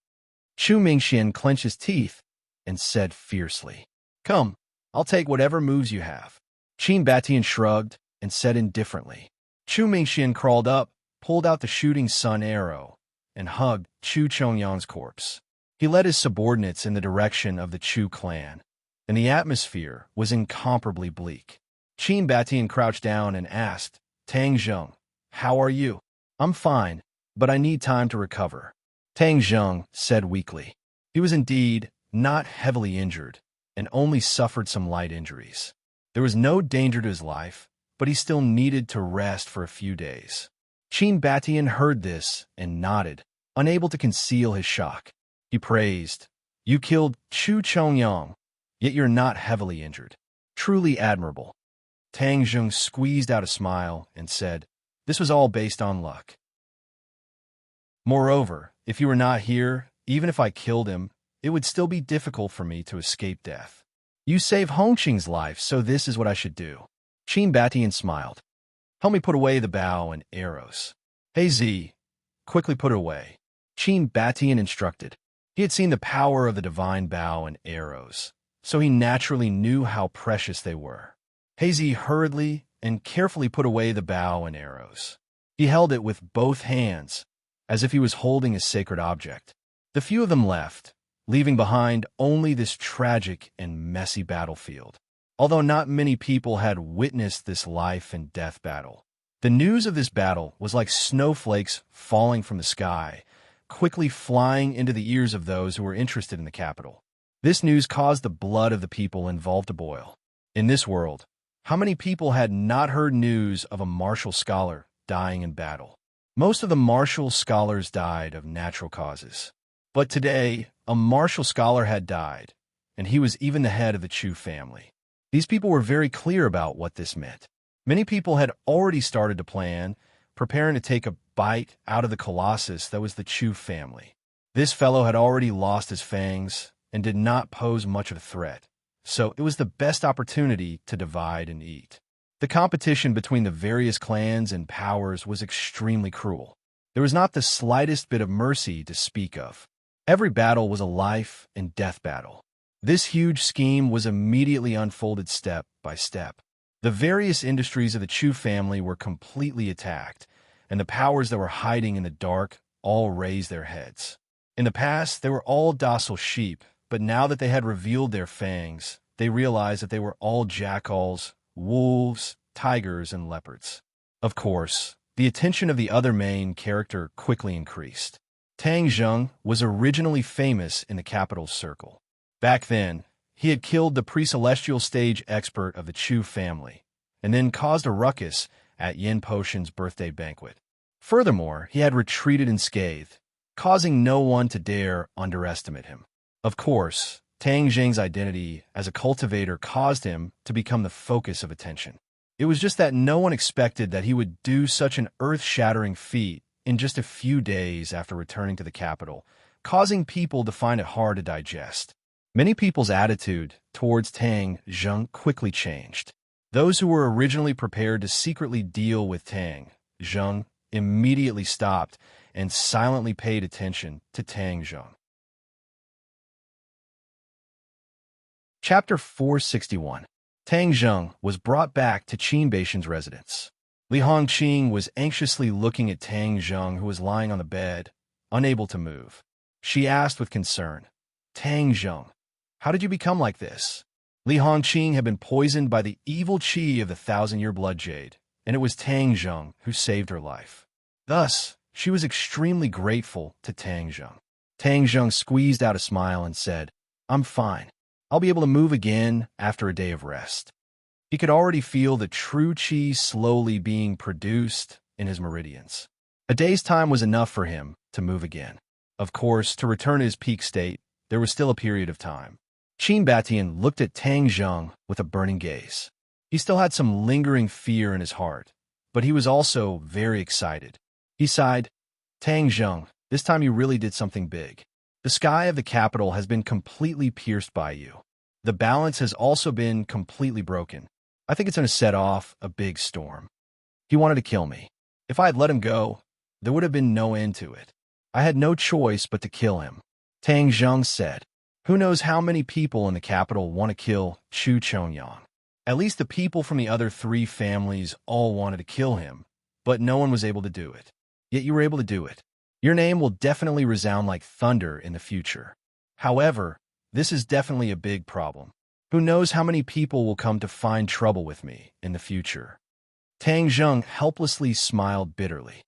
Chu Mingxian clenched his teeth and said fiercely, "Come, I'll take whatever moves you have." Qin Batian shrugged and said indifferently. Chu Mingxian crawled up, pulled out the shooting sun arrow, and hugged Chu Chongyang's corpse. He led his subordinates in the direction of the Chu clan, and the atmosphere was incomparably bleak. Qin Batian crouched down and asked, "Tang Zheng, how are you?" "I'm fine, but I need time to recover," Tang Zheng said weakly. He was indeed not heavily injured, and only suffered some light injuries. There was no danger to his life, but he still needed to rest for a few days. Qin Batian heard this and nodded, unable to conceal his shock. He praised, "You killed Chu Chongyang, yet you're not heavily injured. Truly admirable." Tang Zheng squeezed out a smile and said, "This was all based on luck. Moreover, if you were not here, even if I killed him, it would still be difficult for me to escape death. You saved Hongqing's life, so this is what I should do." Qin Batian smiled. "Help me put away the bow and arrows." "Hey Z, quickly put it away," Qin Batian instructed. He had seen the power of the divine bow and arrows, so he naturally knew how precious they were. Hazy hurriedly and carefully put away the bow and arrows. He held it with both hands, as if he was holding a sacred object. The few of them left, leaving behind only this tragic and messy battlefield. Although not many people had witnessed this life and death battle, the news of this battle was like snowflakes falling from the sky, quickly flying into the ears of those who were interested in the capital. This news caused the blood of the people involved to boil. In this world, how many people had not heard news of a martial scholar dying in battle? Most of the martial scholars died of natural causes. But today, a martial scholar had died, and he was even the head of the Chu family. These people were very clear about what this meant. Many people had already started to plan, preparing to take a bite out of the colossus that was the Chu family. This fellow had already lost his fangs and did not pose much of a threat, so it was the best opportunity to divide and eat. The competition between the various clans and powers was extremely cruel. There was not the slightest bit of mercy to speak of. Every battle was a life and death battle. This huge scheme was immediately unfolded step by step. The various industries of the Chu family were completely attacked, and the powers that were hiding in the dark all raised their heads. In the past, they were all docile sheep, but now that they had revealed their fangs, they realized that they were all jackals, wolves, tigers, and leopards. Of course, the attention of the other main character quickly increased. Tang Zheng was originally famous in the capital circle. Back then, he had killed the pre-celestial stage expert of the Chu family, and then caused a ruckus at Yin Potion's birthday banquet. Furthermore, he had retreated unscathed, causing no one to dare underestimate him. Of course, Tang Zheng's identity as a cultivator caused him to become the focus of attention. It was just that no one expected that he would do such an earth-shattering feat in just a few days after returning to the capital, causing people to find it hard to digest. Many people's attitude towards Tang Zheng quickly changed. Those who were originally prepared to secretly deal with Tang Zheng immediately stopped and silently paid attention to Tang Zheng. Chapter 461. Tang Zheng was brought back to Qin Baishan's residence. Li Hongqing was anxiously looking at Tang Zheng, who was lying on the bed, unable to move. She asked with concern, "Tang Zheng, how did you become like this?" Li Hongqing had been poisoned by the evil qi of the thousand-year blood jade, and it was Tang Zheng who saved her life. Thus, she was extremely grateful to Tang Zheng. Tang Zheng squeezed out a smile and said, "I'm fine. I'll be able to move again after a day of rest." He could already feel the true qi slowly being produced in his meridians. A day's time was enough for him to move again. Of course, to return to his peak state, there was still a period of time. Qin Batian looked at Tang Zheng with a burning gaze. He still had some lingering fear in his heart, but he was also very excited. He sighed, "Tang Zheng, this time you really did something big. The sky of the capital has been completely pierced by you. The balance has also been completely broken. I think it's going to set off a big storm." He wanted to kill me. If I had let him go, there would have been no end to it. I had no choice but to kill him. Tang Zheng said, "Who knows how many people in the capital want to kill Chu Chongyang? At least the people from the other three families all wanted to kill him, but no one was able to do it. Yet you were able to do it. Your name will definitely resound like thunder in the future. However, this is definitely a big problem. Who knows how many people will come to find trouble with me in the future?" Tang Zheng helplessly smiled bitterly.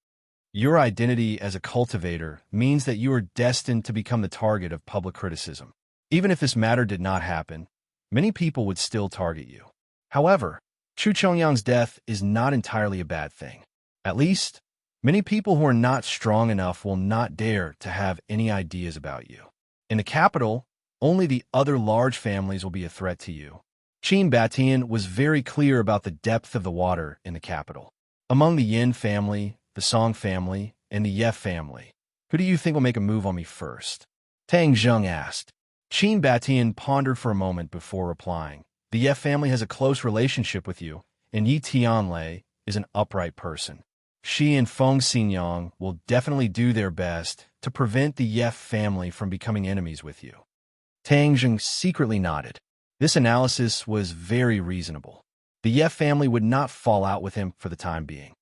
Your identity as a cultivator means that you are destined to become the target of public criticism. Even if this matter did not happen, many people would still target you. However, Chu Chongyang's death is not entirely a bad thing. At least, many people who are not strong enough will not dare to have any ideas about you. In the capital, only the other large families will be a threat to you. Qin Batian was very clear about the depth of the water in the capital. Among the Yin family, the Song family, and the Ye family, who do you think will make a move on me first? Tang Zheng asked. Qin Batian pondered for a moment before replying. The Ye family has a close relationship with you, and Yi Tianlei is an upright person. She and Feng Xinyang will definitely do their best to prevent the Ye family from becoming enemies with you. Tang Zheng secretly nodded. This analysis was very reasonable. The Ye family would not fall out with him for the time being.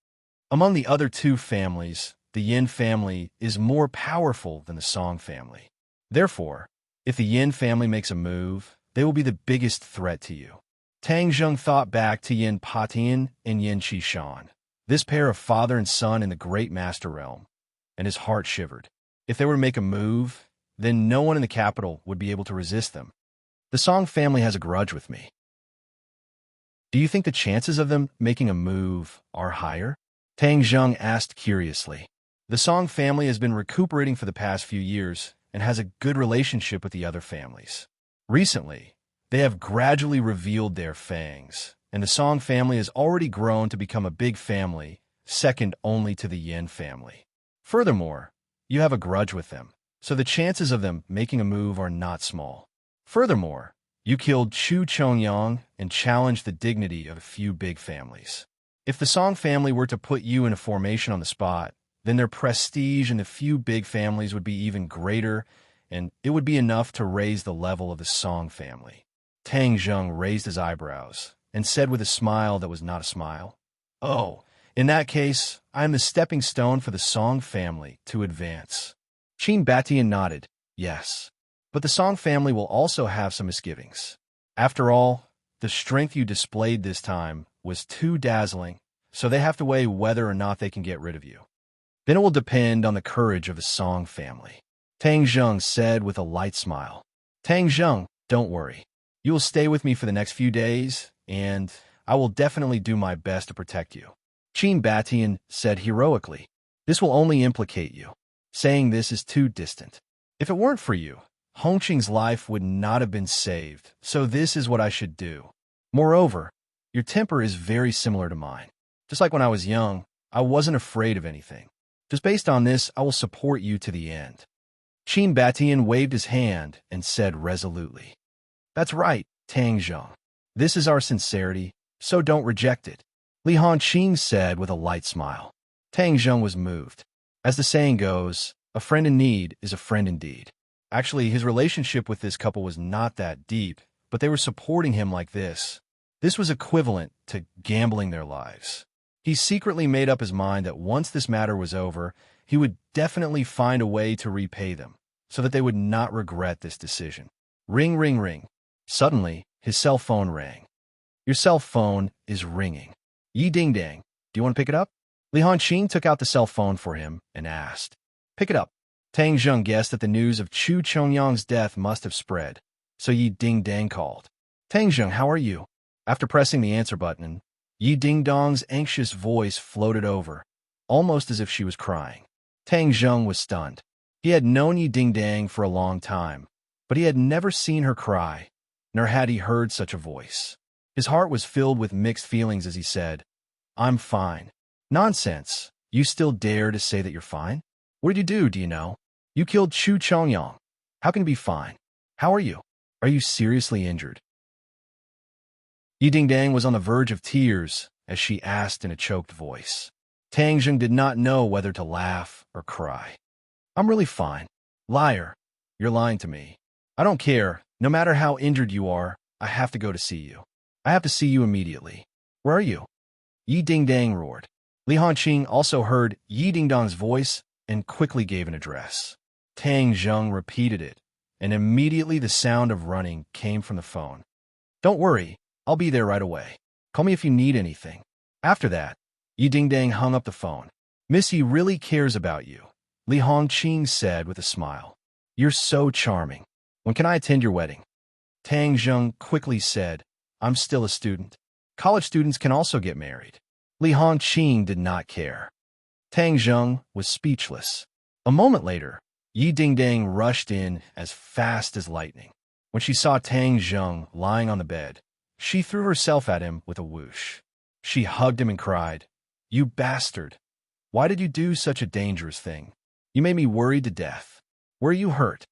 Among the other two families, the Yin family is more powerful than the Song family. Therefore, if the Yin family makes a move, they will be the biggest threat to you. Tang Zheng thought back to Yin Patian and Yin Qishan, this pair of father and son in the Great Master Realm, and his heart shivered. If they were to make a move, then no one in the capital would be able to resist them. The Song family has a grudge with me. Do you think the chances of them making a move are higher? Tang Zheng asked curiously. The Song family has been recuperating for the past few years, and has a good relationship with the other families. Recently, they have gradually revealed their fangs, and the Song family has already grown to become a big family, second only to the Yin family. Furthermore, you have a grudge with them, so the chances of them making a move are not small. Furthermore, you killed Chu Chongyang and challenged the dignity of a few big families. If the Song family were to put you in a formation on the spot, then their prestige in the few big families would be even greater, and it would be enough to raise the level of the Song family. Tang Zheng raised his eyebrows and said with a smile that was not a smile, "Oh, in that case, I am the stepping stone for the Song family to advance." Qin Batian nodded, "Yes. But the Song family will also have some misgivings. After all, the strength you displayed this time was too dazzling, so they have to weigh whether or not they can get rid of you. Then it will depend on the courage of the Song family." Tang Zheng said with a light smile. "Tang Zheng, don't worry. You will stay with me for the next few days, and I will definitely do my best to protect you." Qin Batian said heroically, "This will only implicate you. Saying this is too distant. If it weren't for you, Hongqing's life would not have been saved, so this is what I should do. Moreover, your temper is very similar to mine. Just like when I was young, I wasn't afraid of anything. Just based on this, I will support you to the end." Qin Batian waved his hand and said resolutely, "That's right, Tang Zheng. This is our sincerity, so don't reject it." Li Hongqing said with a light smile. Tang Zheng was moved. As the saying goes, a friend in need is a friend indeed. Actually, his relationship with this couple was not that deep, but they were supporting him like this. This was equivalent to gambling their lives. He secretly made up his mind that once this matter was over, he would definitely find a way to repay them, so that they would not regret this decision. Ring, ring, ring. Suddenly, his cell phone rang. "Your cell phone is ringing. Yi ding dang, do you want to pick it up?" Li Hongqing took out the cell phone for him and asked. "Pick it up." Tang Zheng guessed that the news of Chu Chongyang's death must have spread, so Yi Ding Dang called. "Tang Zheng, how are you?" After pressing the answer button, Yi Ding Dong's anxious voice floated over, almost as if she was crying. Tang Zheng was stunned. He had known Yi Ding Dang for a long time, but he had never seen her cry, nor had he heard such a voice. His heart was filled with mixed feelings as he said, "I'm fine." "Nonsense. You still dare to say that you're fine? What did you do you know? You killed Chu Chongyang. How can you be fine? How are you? Are you seriously injured?" Yi Ding Dang was on the verge of tears as she asked in a choked voice. Tang Zheng did not know whether to laugh or cry. "I'm really fine." "Liar. You're lying to me." "I don't care. No matter how injured you are, I have to go to see you. I have to see you immediately." "Where are you?" Yi Ding Dang roared. Li Hongqing also heard Yi Ding Dong's voice and quickly gave an address. Tang Zheng repeated it, and immediately the sound of running came from the phone. "Don't worry, I'll be there right away. Call me if you need anything." After that, Yi Ding Dang hung up the phone. "Missy really cares about you," Li Hongqing said with a smile. "You're so charming. When can I attend your wedding?" Tang Zheng quickly said, "I'm still a student. College students can also get married." Li Hongqing did not care. Tang Zheng was speechless. A moment later, Yi Ding Dang rushed in as fast as lightning. When she saw Tang Zheng lying on the bed, she threw herself at him with a whoosh. She hugged him and cried, "You bastard! Why did you do such a dangerous thing? You made me worried to death. Where are you hurt?"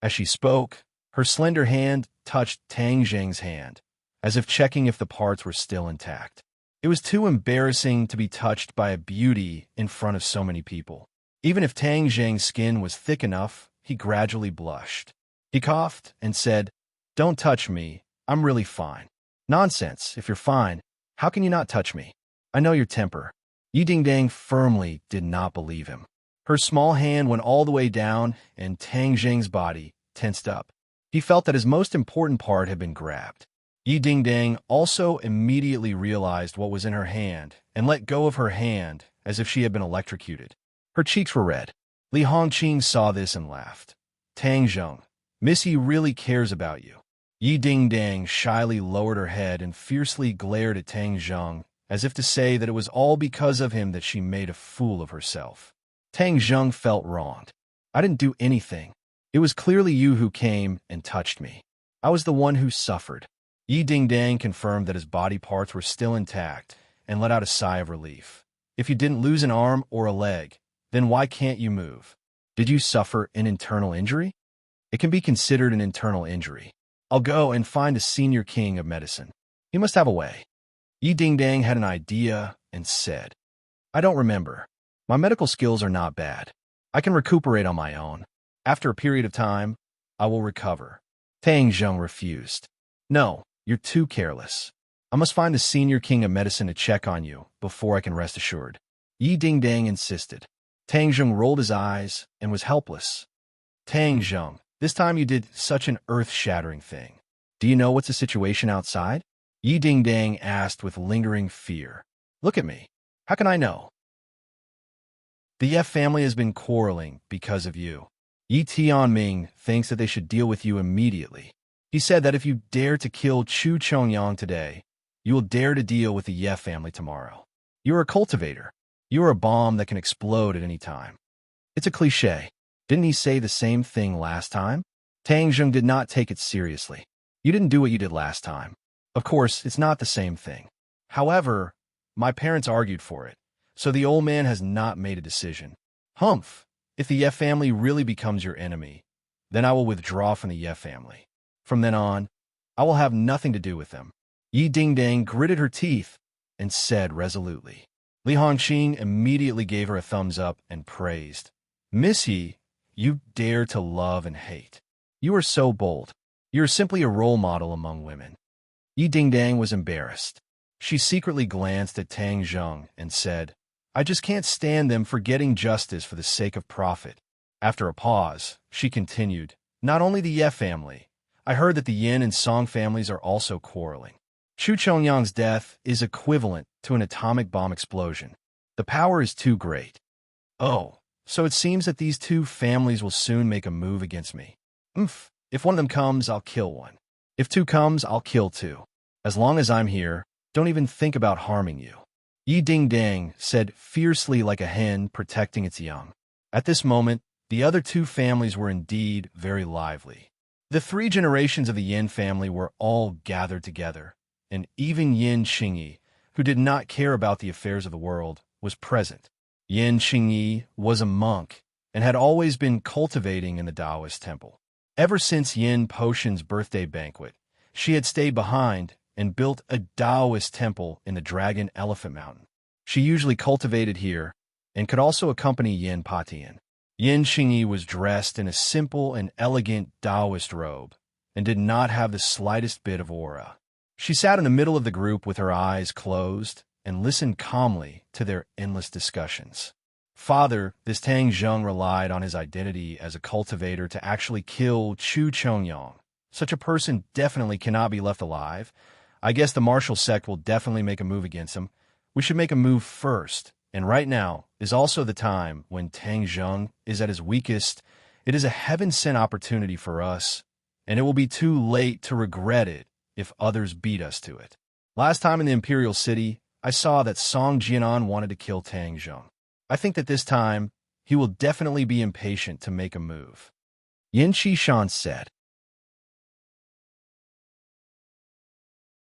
As she spoke, her slender hand touched Tang Zheng's hand, as if checking if the parts were still intact. It was too embarrassing to be touched by a beauty in front of so many people. Even if Tang Zheng's skin was thick enough, he gradually blushed. He coughed and said, "Don't touch me. I'm really fine." "Nonsense. If you're fine, how can you not touch me? I know your temper." Yi Ding Dang firmly did not believe him. Her small hand went all the way down, and Tang Zheng's body tensed up. He felt that his most important part had been grabbed. Yi Ding Dang also immediately realized what was in her hand and let go of her hand as if she had been electrocuted. Her cheeks were red. Li Hongqing saw this and laughed. "Tang Zheng, Missy really cares about you." Yi Ding Dang shyly lowered her head and fiercely glared at Tang Zheng, as if to say that it was all because of him that she made a fool of herself. Tang Zheng felt wronged. "I didn't do anything. It was clearly you who came and touched me. I was the one who suffered. Yi Dingdang confirmed that his body parts were still intact and let out a sigh of relief. If you didn't lose an arm or a leg, then why can't you move? Did you suffer an internal injury? It can be considered an internal injury. I'll go and find a senior king of medicine. He must have a way. Yi Dingdang had an idea and said, I don't remember. My medical skills are not bad. I can recuperate on my own. After a period of time, I will recover. Tang Zheng refused. No, you're too careless. I must find the senior king of medicine to check on you before I can rest assured. Yi Dingdang insisted. Tang Zheng rolled his eyes and was helpless. Tang Zheng, this time you did such an earth-shattering thing. Do you know what's the situation outside? Yi Dingdang asked with lingering fear. Look at me. How can I know? The Ye family has been quarreling because of you. Yi Tianming thinks that they should deal with you immediately. He said that if you dare to kill Chu Chongyang today, you will dare to deal with the Ye family tomorrow. You're a cultivator. You're a bomb that can explode at any time. It's a cliché. Didn't he say the same thing last time? Tang Zheng did not take it seriously. You didn't do what you did last time. Of course, it's not the same thing. However, my parents argued for it, so the old man has not made a decision. Humph! If the Ye family really becomes your enemy, then I will withdraw from the Ye family. From then on, I will have nothing to do with them. Yi Dingdang gritted her teeth and said resolutely. Li Hongqing immediately gave her a thumbs up and praised. Miss Yi, you dare to love and hate. You are so bold. You are simply a role model among women. Yi Dingdang was embarrassed. She secretly glanced at Tang Zheng and said, I just can't stand them forgetting justice for the sake of profit. After a pause, she continued, Not only the Ye family. I heard that the Yin and Song families are also quarreling. Chu Chongyang's death is equivalent to an atomic bomb explosion. The power is too great. Oh, so it seems that these two families will soon make a move against me. If one of them comes, I'll kill one. If two comes, I'll kill two. As long as I'm here, don't even think about harming you. Yi Dingdang said fiercely like a hen protecting its young. At this moment, the other two families were indeed very lively. The three generations of the Yin family were all gathered together, and even Yin Xingyi, who did not care about the affairs of the world, was present. Yin Xingyi was a monk and had always been cultivating in the Taoist temple. Ever since Yin Potion's birthday banquet, she had stayed behind and built a Taoist temple in the Dragon Elephant Mountain. She usually cultivated here and could also accompany Yin Patian. Yin Xingyi was dressed in a simple and elegant Taoist robe and did not have the slightest bit of aura. She sat in the middle of the group with her eyes closed and listened calmly to their endless discussions. Father, this Tang Zheng relied on his identity as a cultivator to actually kill Chu Chongyang. Such a person definitely cannot be left alive. I guess the martial sect will definitely make a move against him. We should make a move first, and right now is also the time when Tang Zheng is at his weakest. It is a heaven-sent opportunity for us, and it will be too late to regret it if others beat us to it. Last time in the Imperial City, I saw that Song Jianan wanted to kill Tang Zheng. I think that this time, he will definitely be impatient to make a move. Yin Qishan said.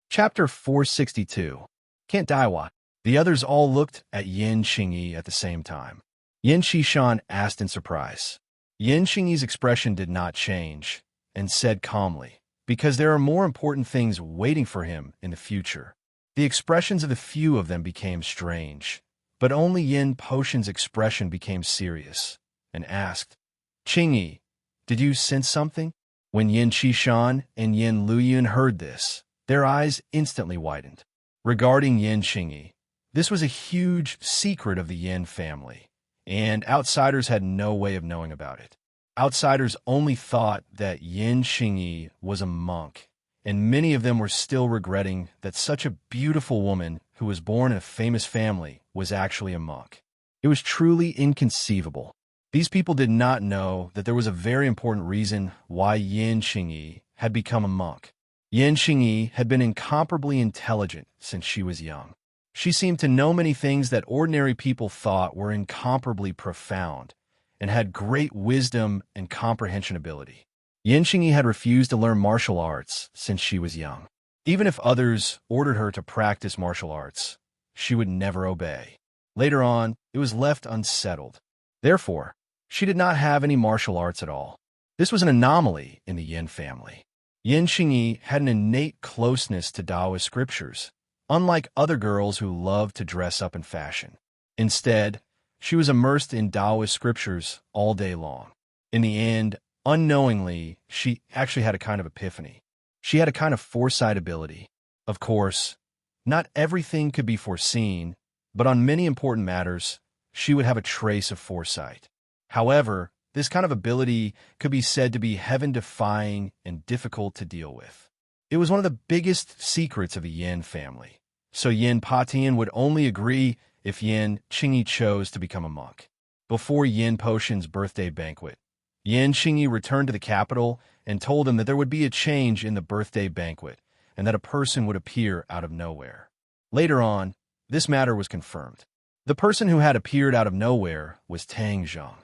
Chapter 462. Can't die what? The others all looked at Yin Xingyi at the same time. Yin Qishan asked in surprise. Yin Xingyi's expression did not change, and said calmly, because there are more important things waiting for him in the future. The expressions of the few of them became strange, but only Yin Potion's expression became serious, and asked, Qingyi, did you sense something? When Yin Qishan and Yin Luoyun heard this, their eyes instantly widened. Regarding Yin Xingyi, this was a huge secret of the Yin family, and outsiders had no way of knowing about it. Outsiders only thought that Yin Xingyi was a monk, and many of them were still regretting that such a beautiful woman who was born in a famous family was actually a monk. It was truly inconceivable. These people did not know that there was a very important reason why Yin Xingyi had become a monk. Yin Xingyi had been incomparably intelligent since she was young. She seemed to know many things that ordinary people thought were incomparably profound, and had great wisdom and comprehension ability. Yin Qingyi had refused to learn martial arts since she was young. Even if others ordered her to practice martial arts, she would never obey. Later on, it was left unsettled. Therefore, she did not have any martial arts at all. This was an anomaly in the Yin family. Yin Qingyi had an innate closeness to Taoist scriptures, unlike other girls who loved to dress up in fashion. Instead, she was immersed in Taoist scriptures all day long. In the end, unknowingly, she actually had a kind of epiphany. She had a kind of foresight ability. Of course, not everything could be foreseen, but on many important matters, she would have a trace of foresight. However, this kind of ability could be said to be heaven-defying and difficult to deal with. It was one of the biggest secrets of the Yin family, so Yin Patian would only agree if Yin Qingyi chose to become a monk. Before Yin Potion's birthday banquet, Yin Qingyi returned to the capital and told him that there would be a change in the birthday banquet and that a person would appear out of nowhere. Later on, this matter was confirmed. The person who had appeared out of nowhere was Tang Zheng.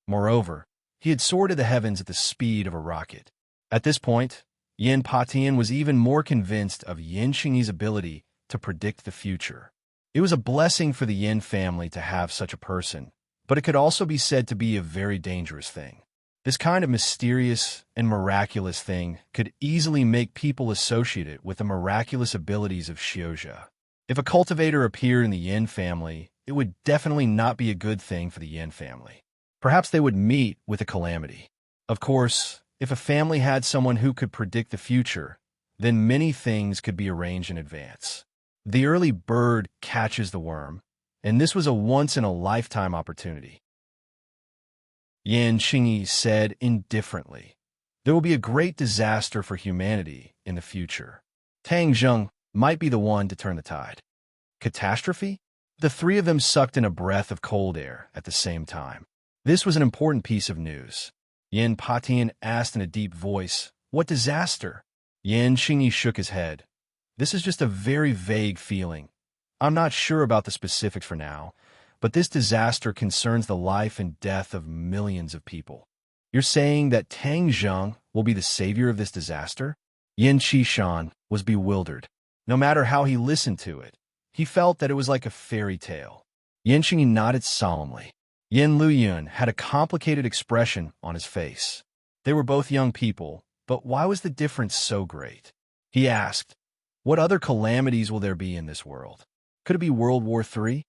Moreover, he had soared to the heavens at the speed of a rocket. At this point, Yin Patian was even more convinced of Yin Qingyi's ability to predict the future. It was a blessing for the Yin family to have such a person, but it could also be said to be a very dangerous thing. This kind of mysterious and miraculous thing could easily make people associate it with the miraculous abilities of Xiuzhe. If a cultivator appeared in the Yin family, it would definitely not be a good thing for the Yin family. Perhaps they would meet with a calamity. Of course, if a family had someone who could predict the future, then many things could be arranged in advance. The early bird catches the worm, and this was a once-in-a-lifetime opportunity. Yin Qingyi said indifferently, "There will be a great disaster for humanity in the future. Tang Zheng might be the one to turn the tide." Catastrophe? The three of them sucked in a breath of cold air at the same time. This was an important piece of news. Yin Patian asked in a deep voice, "What disaster?" Yin Qingyi shook his head. "This is just a very vague feeling. I'm not sure about the specifics for now, but this disaster concerns the life and death of millions of people." "You're saying that Tang Zheng will be the savior of this disaster?" Yin Qishan was bewildered. No matter how he listened to it, he felt that it was like a fairy tale. Yin Qingyi nodded solemnly. Yin Luyun had a complicated expression on his face. They were both young people, but why was the difference so great? He asked, "What other calamities will there be in this world? Could it be World War III?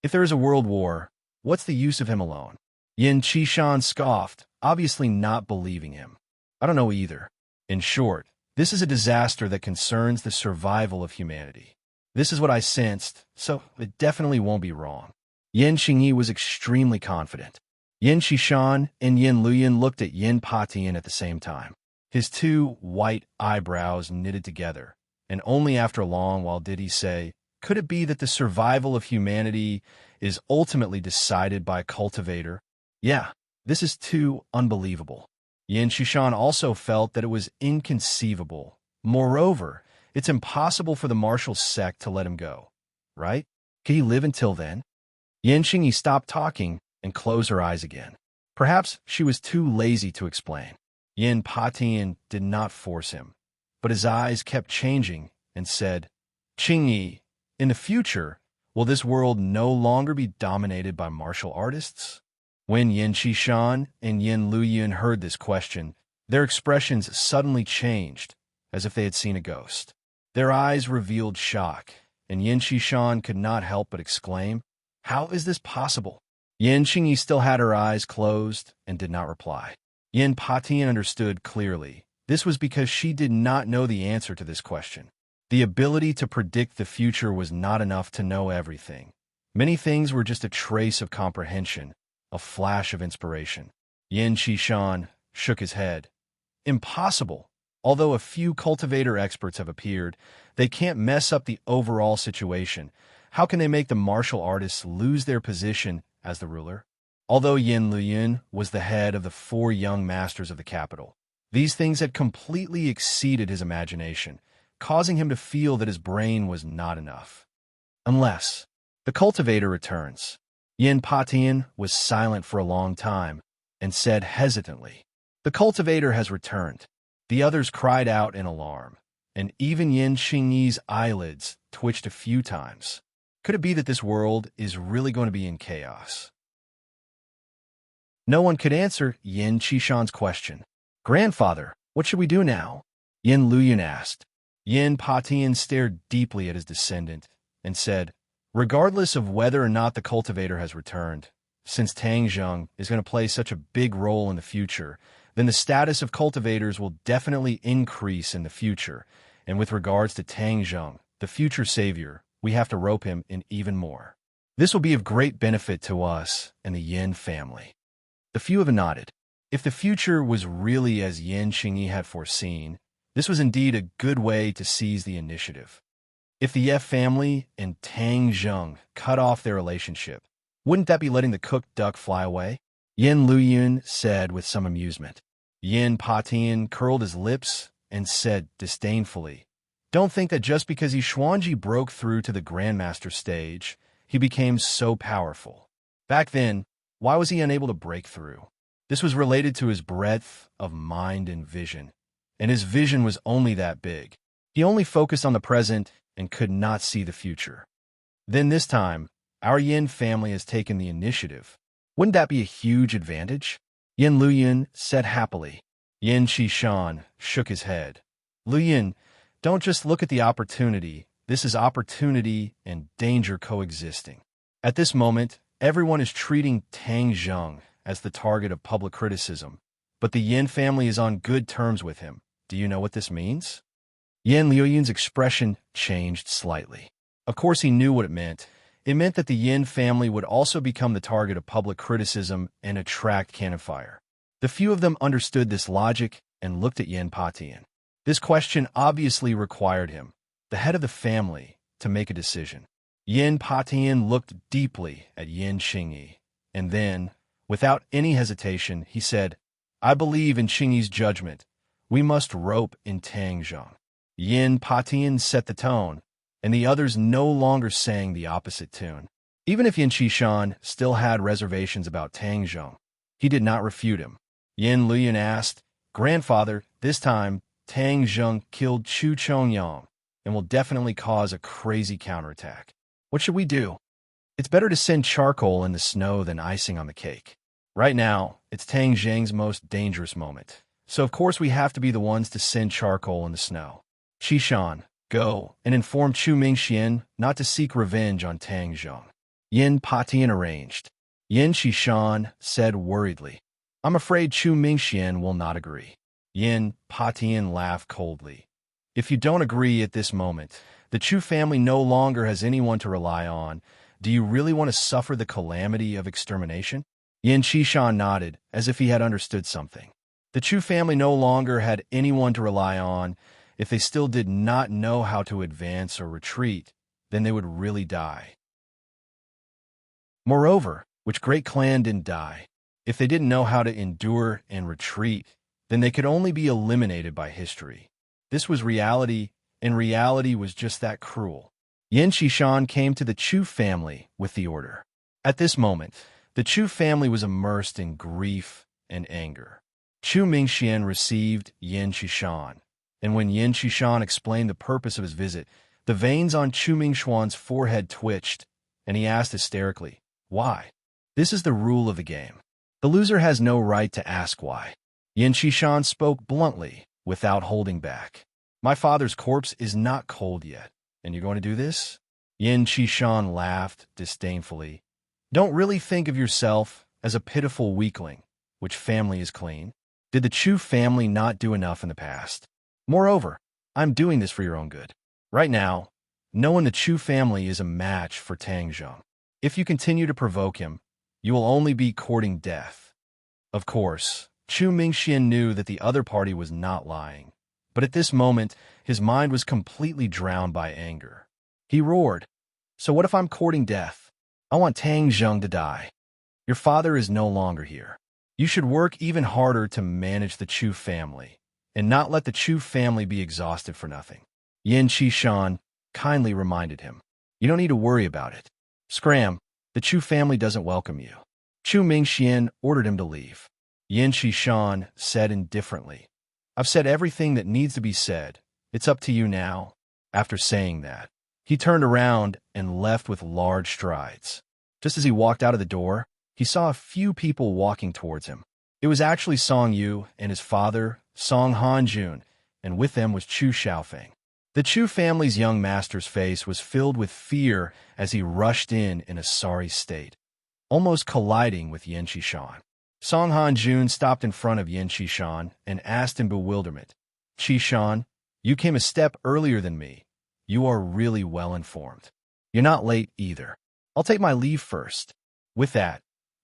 If there is a world war, what's the use of him alone?" Yin Qishan scoffed, obviously not believing him. "I don't know either. In short, this is a disaster that concerns the survival of humanity. This is what I sensed, so it definitely won't be wrong." Yin Qingyi was extremely confident. Yin Qishan and Yin Luyun looked at Yin Patian at the same time. His two white eyebrows knitted together, and only after a long while did he say, "Could it be that the survival of humanity is ultimately decided by a cultivator? Yeah, this is too unbelievable." Yin Qishan also felt that it was inconceivable. Moreover, it's impossible for the martial sect to let him go, right? Could he live until then? Yin Qingyi stopped talking and closed her eyes again. Perhaps she was too lazy to explain. Yin Patian did not force him, but his eyes kept changing and said, "Qingyi, in the future, will this world no longer be dominated by martial artists?" When Yin Qishan and Yin Luyun heard this question, their expressions suddenly changed, as if they had seen a ghost. Their eyes revealed shock, and Yin Qishan could not help but exclaim, "How is this possible?" Yin Qingyi still had her eyes closed and did not reply. Yin Patian understood clearly. This was because she did not know the answer to this question. The ability to predict the future was not enough to know everything. Many things were just a trace of comprehension, a flash of inspiration. Yin Qishan shook his head. "Impossible. Although a few cultivator experts have appeared, they can't mess up the overall situation. How can they make the martial artists lose their position as the ruler?" Although Yin Luyun was the head of the 4 young masters of the capital, these things had completely exceeded his imagination, causing him to feel that his brain was not enough. Unless the cultivator returns. Yin Patian was silent for a long time, and said hesitantly, "The cultivator has returned." The others cried out in alarm, and even Yin Xingyi's eyelids twitched a few times. Could it be that this world is really going to be in chaos? No one could answer Yin Qishan's question. "Grandfather, what should we do now?" Yin Luoyun asked. Yin Patian stared deeply at his descendant and said, "Regardless of whether or not the cultivator has returned, since Tang Zheng is going to play such a big role in the future, then the status of cultivators will definitely increase in the future. And with regards to Tang Zheng, the future savior, we have to rope him in even more. This will be of great benefit to us and the Yin family." The few of them nodded. If the future was really as Yin Xingyi had foreseen, this was indeed a good way to seize the initiative. If the Ye family and Tang Zheng cut off their relationship, wouldn't that be letting the cooked duck fly away? Yin Luoyun said with some amusement. Yin Patian curled his lips and said disdainfully, "Don't think that just because Yishuanji broke through to the Grandmaster stage, he became so powerful. Back then, why was he unable to break through? This was related to his breadth of mind and vision, and his vision was only that big. He only focused on the present and could not see the future. Then this time, our Yin family has taken the initiative. Wouldn't that be a huge advantage?" Yin Luoyun said happily. Yin Qishan shook his head. "Luoyun, don't just look at the opportunity. This is opportunity and danger coexisting. At this moment, everyone is treating Tang Zheng as the target of public criticism, but the Yin family is on good terms with him. Do you know what this means?" Yin Luoyun's expression changed slightly. Of course he knew what it meant. It meant that the Yin family would also become the target of public criticism and attract cannon fire. The few of them understood this logic and looked at Yin Patian. This question obviously required him, the head of the family, to make a decision. Yin Patian looked deeply at Yin Xingyi, and then, without any hesitation, he said, "I believe in Xingyi's judgment. We must rope in Tang Zheng." Yin Patian set the tone, and the others no longer sang the opposite tune. Even if Yin Qishan still had reservations about Tang Zheng, he did not refute him. Yin Luoyun asked, "Grandfather, this time, Tang Zheng killed Chu Chongyang and will definitely cause a crazy counterattack. What should we do?" "It's better to send charcoal in the snow than icing on the cake. Right now, it's Tang Zheng's most dangerous moment. So of course we have to be the ones to send charcoal in the snow. Qishan, go and inform Chu Mingxian not to seek revenge on Tang Zheng." Yin Patian arranged. Yin Qishan said worriedly, "I'm afraid Chu Mingxian will not agree." Yin Patian laughed coldly. "If you don't agree at this moment, the Chu family no longer has anyone to rely on. Do you really want to suffer the calamity of extermination?" Yin Qishan nodded, as if he had understood something. The Chu family no longer had anyone to rely on. If they still did not know how to advance or retreat, then they would really die. Moreover, which great clan didn't die? If they didn't know how to endure and retreat, then they could only be eliminated by history. This was reality, and reality was just that cruel. Yin Qishan came to the Chu family with the order. At this moment, the Chu family was immersed in grief and anger. Chu Mingxian received Yin Qishan, and when Yin Qishan explained the purpose of his visit, the veins on Chu Mingxuan's forehead twitched, and he asked hysterically, "Why?" This is the rule of the game. The loser has no right to ask why. Yin Qishan spoke bluntly, without holding back. "My father's corpse is not cold yet, and you're going to do this?" Yin Qishan laughed disdainfully. "Don't really think of yourself as a pitiful weakling. Which family is clean? Did the Chu family not do enough in the past? Moreover, I'm doing this for your own good. Right now, no one in the Chu family is a match for Tang Zheng. If you continue to provoke him, you will only be courting death." Of course, Chu Mingxian knew that the other party was not lying, but at this moment, his mind was completely drowned by anger. He roared, "So what if I'm courting death? I want Tang Zheng to die. Your father is no longer here. You should work even harder to manage the Chu family, and not let the Chu family be exhausted for nothing." Yin Qishan kindly reminded him, "You don't need to worry about it. Scram, the Chu family doesn't welcome you." Chu Mingxian ordered him to leave. Yin Shishan said indifferently. I've said everything that needs to be said. It's up to you now. After saying that, he turned around and left with large strides. Just as he walked out of the door, he saw a few people walking towards him. It was actually Song Yu and his father, Song Hanjun, and with them was Chu Xiaofeng. The Chu family's young master's face was filled with fear as he rushed in a sorry state, almost colliding with Yin Shishan. Song Hanjun stopped in front of Yin Shishan and asked in bewilderment, Shishan, you came a step earlier than me. You are really well informed. You're not late either. I'll take my leave first. With that,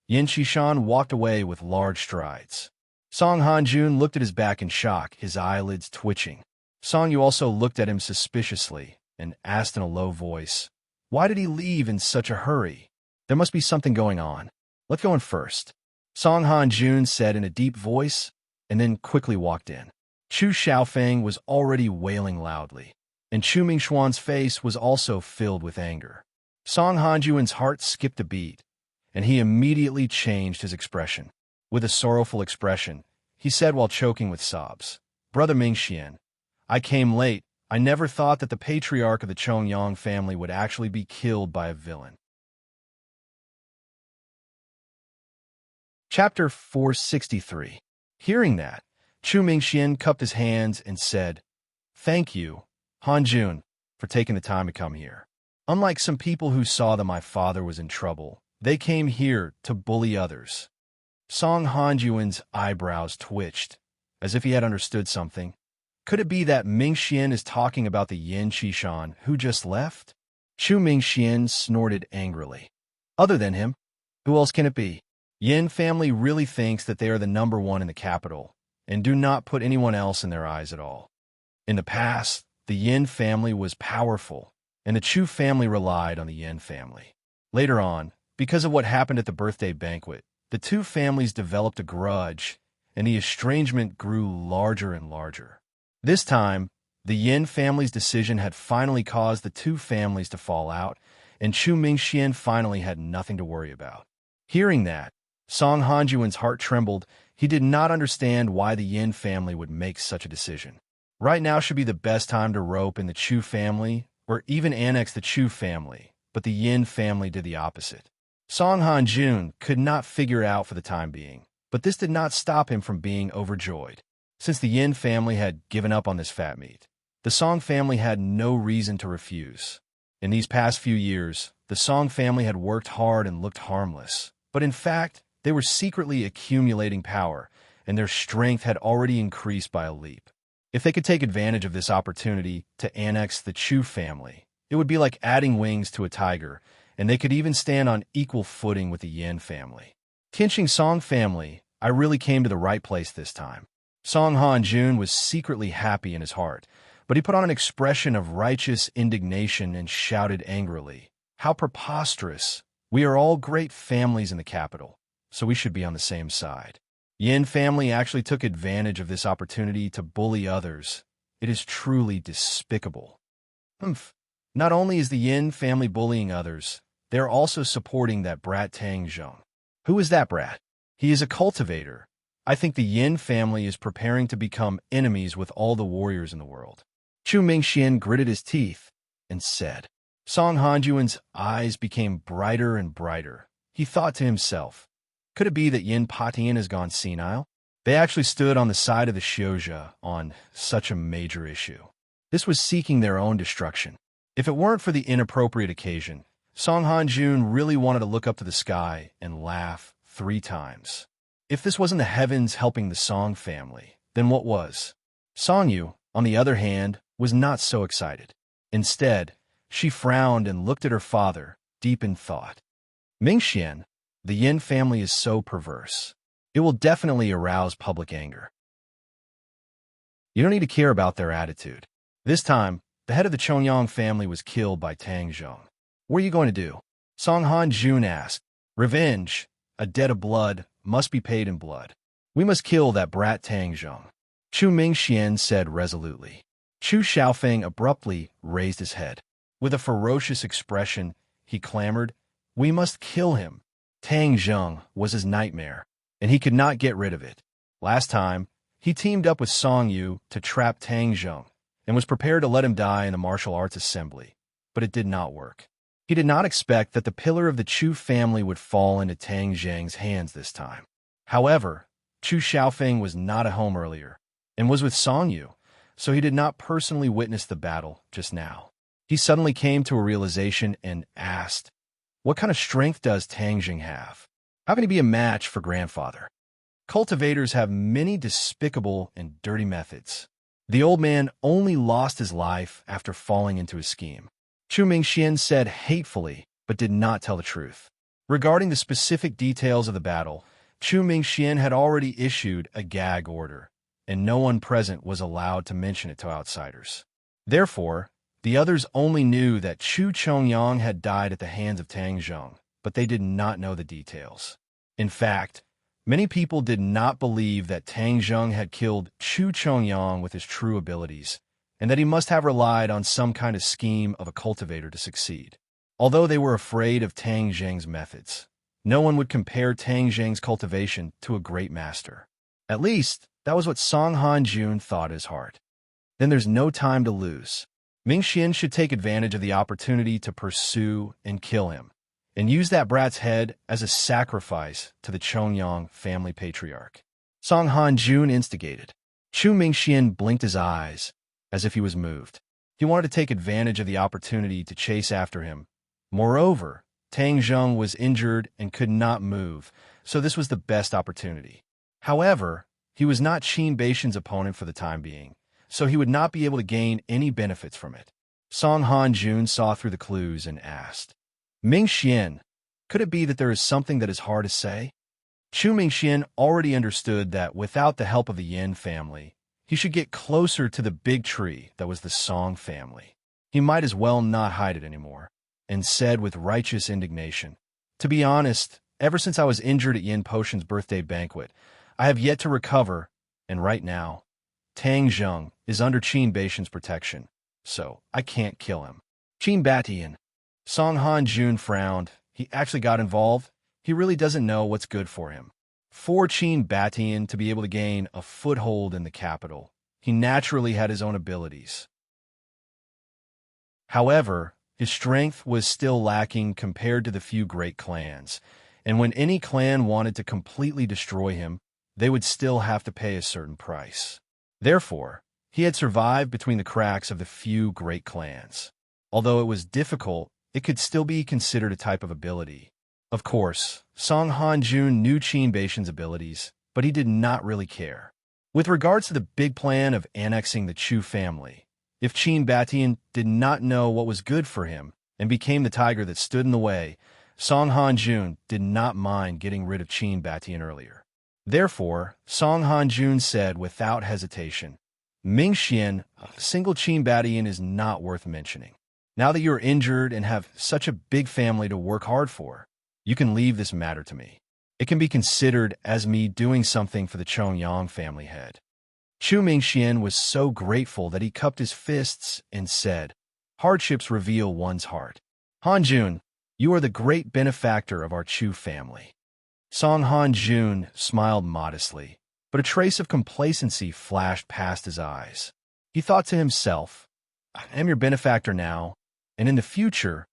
Yin Shishan walked away with large strides. Song Hanjun looked at his back in shock, his eyelids twitching. Song Yu also looked at him suspiciously and asked in a low voice, why did he leave in such a hurry? There must be something going on. Let's go in first. Song Hanjun said in a deep voice, and then quickly walked in. Chu Xiaofeng was already wailing loudly, and Chu Mingxuan's face was also filled with anger. Song Hanjuan's heart skipped a beat, and he immediately changed his expression. With a sorrowful expression, he said while choking with sobs, Brother Mingxian, I came late. I never thought that the patriarch of the Chongyang family would actually be killed by a villain. Chapter 463. Hearing that, Chu Mingxian cupped his hands and said, Thank you, Hanjun, for taking the time to come here. Unlike some people who saw that my father was in trouble, they came here to bully others. Song Hanjuan's eyebrows twitched, as if he had understood something. Could it be that Mingxian is talking about the Yin Shishan who just left? Chu Mingxian snorted angrily. Other than him, who else can it be? Yin family really thinks that they are the number one in the capital, and do not put anyone else in their eyes at all. In the past, the Yin family was powerful, and the Chu family relied on the Yin family. Later on, because of what happened at the birthday banquet, the two families developed a grudge, and the estrangement grew larger and larger. This time, the Yin family's decision had finally caused the two families to fall out, and Chu Mingxian finally had nothing to worry about. Hearing that, Song Hanjuan's heart trembled. He did not understand why the Yin family would make such a decision. Right now should be the best time to rope in the Chu family, or even annex the Chu family, but the Yin family did the opposite. Song Hanjun could not figure it out for the time being, but this did not stop him from being overjoyed. Since the Yin family had given up on this fat meat, the Song family had no reason to refuse. In these past few years, the Song family had worked hard and looked harmless, but in fact, they were secretly accumulating power, and their strength had already increased by a leap. If they could take advantage of this opportunity to annex the Chu family, it would be like adding wings to a tiger, and they could even stand on equal footing with the Yin family. Qinsheng Song family, I really came to the right place this time. Song Hanjun was secretly happy in his heart, but he put on an expression of righteous indignation and shouted angrily, How preposterous! We are all great families in the capital, so we should be on the same side. Yin family actually took advantage of this opportunity to bully others. It is truly despicable. Not only is the Yin family bullying others, they are also supporting that brat Tang Zheng. Who is that brat? He is a cultivator. I think the Yin family is preparing to become enemies with all the warriors in the world. Chu Mingxian gritted his teeth and said. Song Hanjuan's eyes became brighter and brighter. He thought to himself, could it be that Yin Patian has gone senile? They actually stood on the side of the Xiuzhe on such a major issue. This was seeking their own destruction. If it weren't for the inappropriate occasion, Song Hanjun really wanted to look up to the sky and laugh 3 times. If this wasn't the heavens helping the Song family, then what was? Song Yu, on the other hand, was not so excited. Instead, she frowned and looked at her father, deep in thought. Mingxian, the Yin family is so perverse. It will definitely arouse public anger. You don't need to care about their attitude. This time, the head of the Chongyang family was killed by Tang Zheng. What are you going to do? Song Hanjun asked. Revenge, a debt of blood, must be paid in blood. We must kill that brat Tang Zheng. Chu Mingxian said resolutely. Chu Xiaofeng abruptly raised his head. With a ferocious expression, he clamored, We must kill him. Tang Zheng was his nightmare, and he could not get rid of it. Last time, he teamed up with Song Yu to trap Tang Zheng and was prepared to let him die in the martial arts assembly, but it did not work. He did not expect that the pillar of the Chu family would fall into Tang Zheng's hands this time. However, Chu Xiaofeng was not at home earlier and was with Song Yu, so he did not personally witness the battle just now. He suddenly came to a realization and asked, "What kind of strength does Tang Zheng have? How can he be a match for grandfather?" Cultivators have many despicable and dirty methods. The old man only lost his life after falling into a scheme. Chu Mingxian said hatefully, but did not tell the truth. Regarding the specific details of the battle, Chu Mingxian had already issued a gag order, and no one present was allowed to mention it to outsiders. Therefore, the others only knew that Chu Chongyang had died at the hands of Tang Zheng, but they did not know the details. In fact, many people did not believe that Tang Zheng had killed Chu Chongyang with his true abilities, and that he must have relied on some kind of scheme of a cultivator to succeed. Although they were afraid of Tang Zheng's methods, no one would compare Tang Zheng's cultivation to a great master. At least, that was what Song Hanjun thought in his heart. Then there's no time to lose. Mingxian should take advantage of the opportunity to pursue and kill him, and use that brat's head as a sacrifice to the Chongyang family patriarch. Song Hanjun instigated. Chu Mingxian blinked his eyes, as if he was moved. He wanted to take advantage of the opportunity to chase after him. Moreover, Tang Zheng was injured and could not move, so this was the best opportunity. However, he was not Qin Beixian's opponent for the time being, so he would not be able to gain any benefits from it. Song Hanjun saw through the clues and asked, "Mingxian, could it be that there is something that is hard to say?" Chu Mingxian already understood that without the help of the Yin family, he should get closer to the big tree that was the Song family. He might as well not hide it anymore, and said with righteous indignation, "To be honest, ever since I was injured at Yin Potion's birthday banquet, I have yet to recover, and right now, Tang Zheng is under Qin Beixian's protection, so I can't kill him." Qin Batian. Song Hanjun frowned. He actually got involved. He really doesn't know what's good for him. For Qin Batian to be able to gain a foothold in the capital, he naturally had his own abilities. However, his strength was still lacking compared to the few great clans, and when any clan wanted to completely destroy him, they would still have to pay a certain price. Therefore, he had survived between the cracks of the few great clans. Although it was difficult, it could still be considered a type of ability. Of course, Song Hanjun knew Qin Beixian's abilities, but he did not really care. With regards to the big plan of annexing the Chu family, if Qin Batian did not know what was good for him and became the tiger that stood in the way, Song Hanjun did not mind getting rid of Qin Batian earlier. Therefore, Song Hanjun said without hesitation, "Mingxian, a single Qin Batian is not worth mentioning. Now that you are injured and have such a big family to work hard for, you can leave this matter to me. It can be considered as me doing something for the Chongyang family head." Chu Mingxian was so grateful that he cupped his fists and said, "Hardships reveal one's heart. Hanjun, you are the great benefactor of our Chu family." Song Hanjun smiled modestly, but a trace of complacency flashed past his eyes. He thought to himself, "I am your benefactor now, and in the future,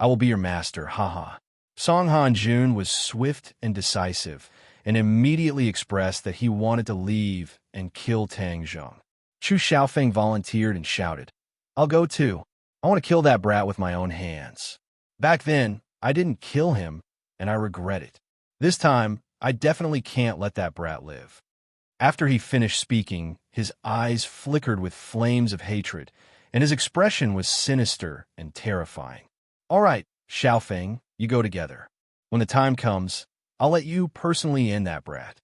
I will be your master, haha." Song Hanjun was swift and decisive, and immediately expressed that he wanted to leave and kill Tang Zheng. Chu Xiaofeng volunteered and shouted, "I'll go too. I want to kill that brat with my own hands. Back then, I didn't kill him, and I regret it. This time, I definitely can't let that brat live." After he finished speaking, his eyes flickered with flames of hatred, and his expression was sinister and terrifying. "All right, Xiaofeng, you go together. When the time comes, I'll let you personally end that brat."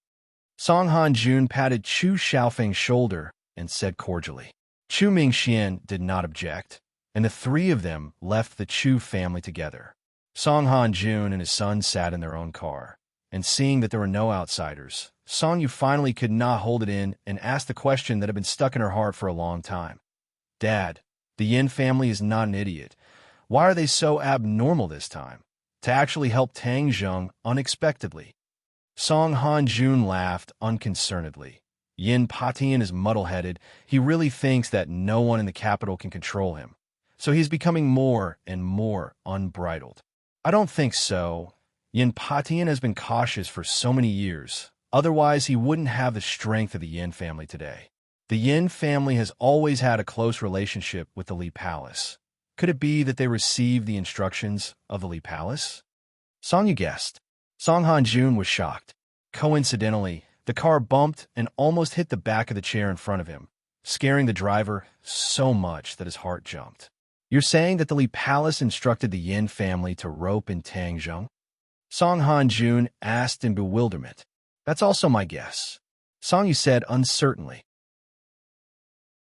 Song Hanjun patted Chu Xiaofeng's shoulder and said cordially. Chu Mingxian did not object, and the three of them left the Chu family together. Song Hanjun and his son sat in their own car, and seeing that there were no outsiders, Song Yu finally could not hold it in and asked the question that had been stuck in her heart for a long time. "Dad, the Yin family is not an idiot. Why are they so abnormal this time? To actually help Tang Zheng unexpectedly?" Song Han-jun laughed unconcernedly. Yin Patian is muddle-headed. He really thinks that no one in the capital can control him. So he's becoming more and more unbridled. I don't think so. Yin Patian has been cautious for so many years. Otherwise, he wouldn't have the strength of the Yin family today. The Yin family has always had a close relationship with the Li Palace. Could it be that they received the instructions of the Li Palace? Song, you guessed. Song Han-jun was shocked. Coincidentally, the car bumped and almost hit the back of the chair in front of him, scaring the driver so much that his heart jumped. You're saying that the Li Palace instructed the Yin family to rope in Tangzhong? Song Han-jun asked in bewilderment. That's also my guess. Song Yu said uncertainly.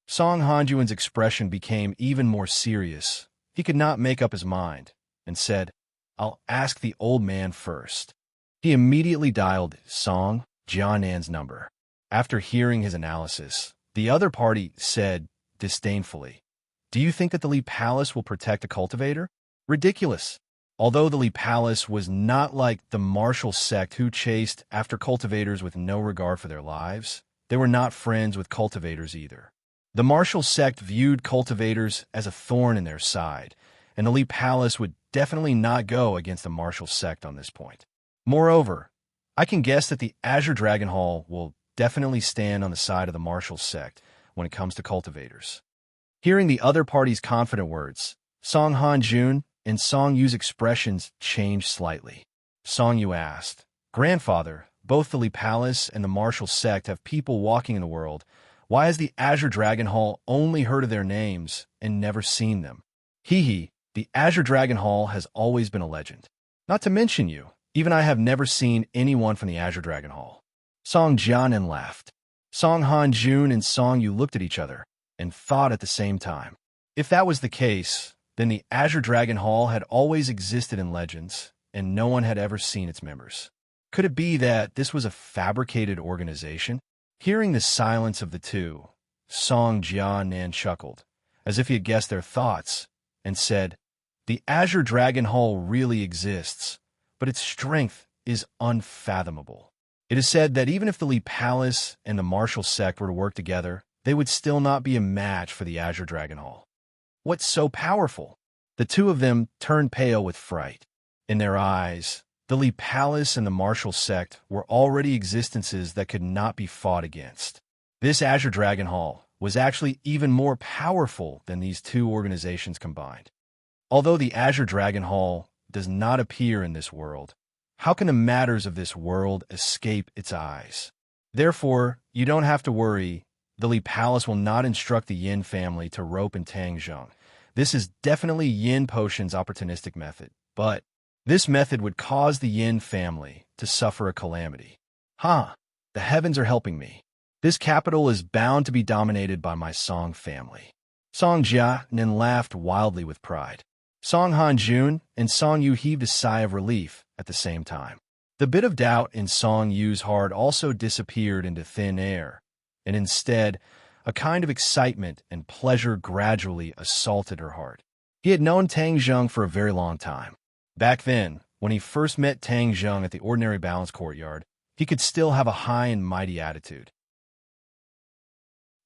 Song Han-jun's expression became even more serious. He could not make up his mind, and said, I'll ask the old man first. He immediately dialed Song Jianan's number. After hearing his analysis, the other party said disdainfully, Do you think that the Li Palace will protect a cultivator? Ridiculous. Although the Li Palace was not like the martial sect who chased after cultivators with no regard for their lives, they were not friends with cultivators either. The martial sect viewed cultivators as a thorn in their side, and the Li Palace would definitely not go against the martial sect on this point. Moreover, I can guess that the Azure Dragon Hall will definitely stand on the side of the martial sect when it comes to cultivators. Hearing the other party's confident words, Song Han-jun and Song Yu's expressions changed slightly. Song Yu asked, Grandfather, both the Li Palace and the martial sect have people walking in the world. Why has the Azure Dragon Hall only heard of their names and never seen them? Hee, the Azure Dragon Hall has always been a legend. Not to mention you, even I have never seen anyone from the Azure Dragon Hall. Song Jianan laughed. Song Han-jun and Song Yu looked at each other and thought at the same time. If that was the case, then the Azure Dragon Hall had always existed in legends, and no one had ever seen its members. Could it be that this was a fabricated organization? Hearing the silence of the two, Song Jianan chuckled, as if he had guessed their thoughts, and said, The Azure Dragon Hall really exists, but its strength is unfathomable. It is said that even if the Li Palace and the martial sect were to work together, they would still not be a match for the Azure Dragon Hall. What's so powerful? The two of them turned pale with fright. In their eyes, the Li Palace and the martial sect were already existences that could not be fought against. This Azure Dragon Hall was actually even more powerful than these two organizations combined. Although the Azure Dragon Hall does not appear in this world, how can the matters of this world escape its eyes? Therefore, you don't have to worry. The Li Palace will not instruct the Yin family to rope in Tangzhong. This is definitely Yin Potion's opportunistic method, but this method would cause the Yin family to suffer a calamity. The heavens are helping me. This capital is bound to be dominated by my Song family. Song Jianan laughed wildly with pride. Song Han-jun and Song Yu heaved a sigh of relief at the same time. The bit of doubt in Song Yu's heart also disappeared into thin air, and instead, a kind of excitement and pleasure gradually assaulted her heart. He had known Tang Zheng for a very long time. Back then, when he first met Tang Zheng at the Ordinary Balance Courtyard, he could still have a high and mighty attitude.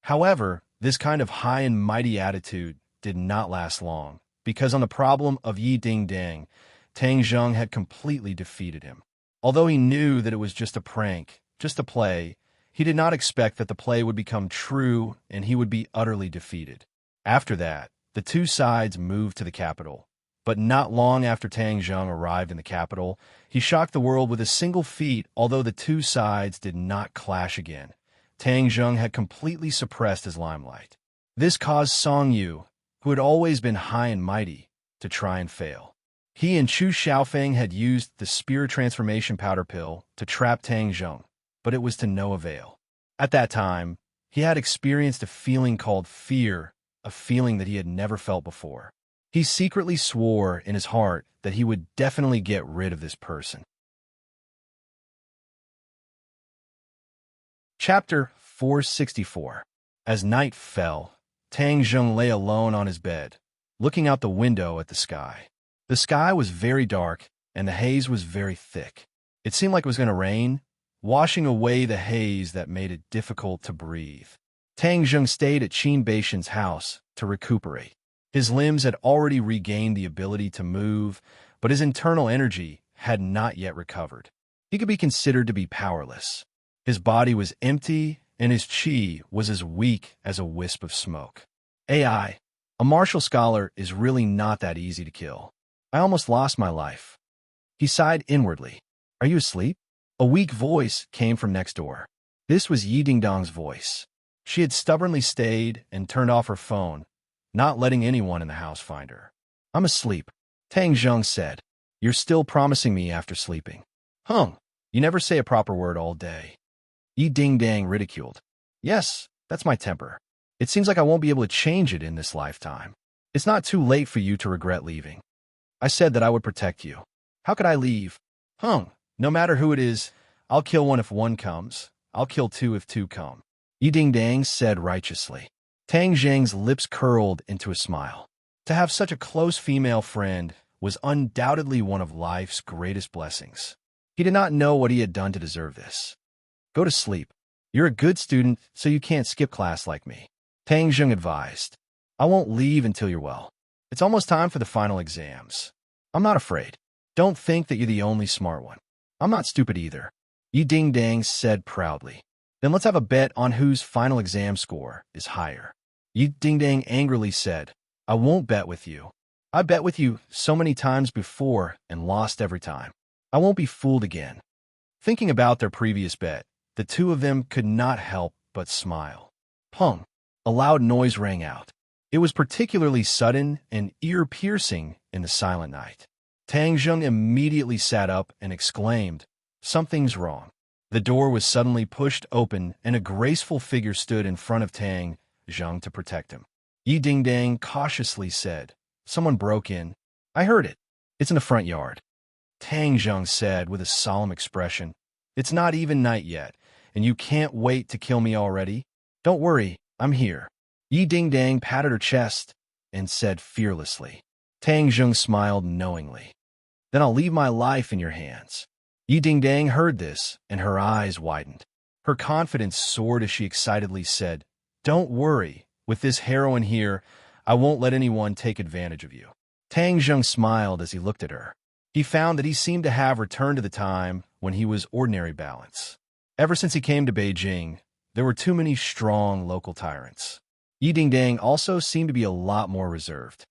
However, this kind of high and mighty attitude did not last long, because on the problem of Yi Ding Ding, Tang Zheng had completely defeated him. Although he knew that it was just a prank, just a play, he did not expect that the play would become true and he would be utterly defeated. After that, the two sides moved to the capital. But not long after Tang Zheng arrived in the capital, he shocked the world with a single feat. Although the two sides did not clash again, Tang Zheng had completely suppressed his limelight. This caused Song Yu, who had always been high and mighty, to try and fail. He and Chu Xiaofeng had used the Spirit Transformation Powder Pill to trap Tang Zheng, but it was to no avail. At that time, he had experienced a feeling called fear, a feeling that he had never felt before. He secretly swore in his heart that he would definitely get rid of this person. Chapter 464. As night fell, Tang Zheng lay alone on his bed, looking out the window at the sky. The sky was very dark, and the haze was very thick. It seemed like it was going to rain, washing away the haze that made it difficult to breathe. Tang Zheng stayed at Qin Beishan's house to recuperate. His limbs had already regained the ability to move, but his internal energy had not yet recovered. He could be considered to be powerless. His body was empty, and his qi was as weak as a wisp of smoke. AI, a martial scholar, is really not that easy to kill. I almost lost my life. He sighed inwardly. Are you asleep? A weak voice came from next door. This was Yi Dingdong's voice. She had stubbornly stayed and turned off her phone, not letting anyone in the house find her. I'm asleep, Tang Zheng said. You're still promising me after sleeping. Hung, you never say a proper word all day. Yi Dingdang ridiculed. Yes, that's my temper. It seems like I won't be able to change it in this lifetime. It's not too late for you to regret leaving. I said that I would protect you. How could I leave? Hung, no matter who it is, I'll kill one if one comes. I'll kill two if two come. Yi Dingdang said righteously. Tang Zheng's lips curled into a smile. To have such a close female friend was undoubtedly one of life's greatest blessings. He did not know what he had done to deserve this. Go to sleep. You're a good student, so you can't skip class like me, Tang Zheng advised. I won't leave until you're well. It's almost time for the final exams. I'm not afraid. Don't think that you're the only smart one. I'm not stupid either, Yi Dingdang said proudly. Then let's have a bet on whose final exam score is higher. Yi Dingdang angrily said, I won't bet with you. I bet with you so many times before and lost every time. I won't be fooled again. Thinking about their previous bet, the two of them could not help but smile. Pung! A loud noise rang out. It was particularly sudden and ear-piercing in the silent night. Tang Zheng immediately sat up and exclaimed, Something's wrong. The door was suddenly pushed open and a graceful figure stood in front of Tang Zheng to protect him. Yi Dingdang cautiously said, Someone broke in. I heard it. It's in the front yard. Tang Zheng said with a solemn expression, It's not even night yet, and you can't wait to kill me already? Don't worry, I'm here. Yi Dingdang patted her chest and said fearlessly. Tang Zheng smiled knowingly. Then I'll leave my life in your hands. Yi Dingdang heard this, and her eyes widened. Her confidence soared as she excitedly said, Don't worry, with this heroine here, I won't let anyone take advantage of you. Tang Zheng smiled as he looked at her. He found that he seemed to have returned to the time when he was ordinary balance. Ever since he came to Beijing, there were too many strong local tyrants. Yi Dingdang also seemed to be a lot more reserved.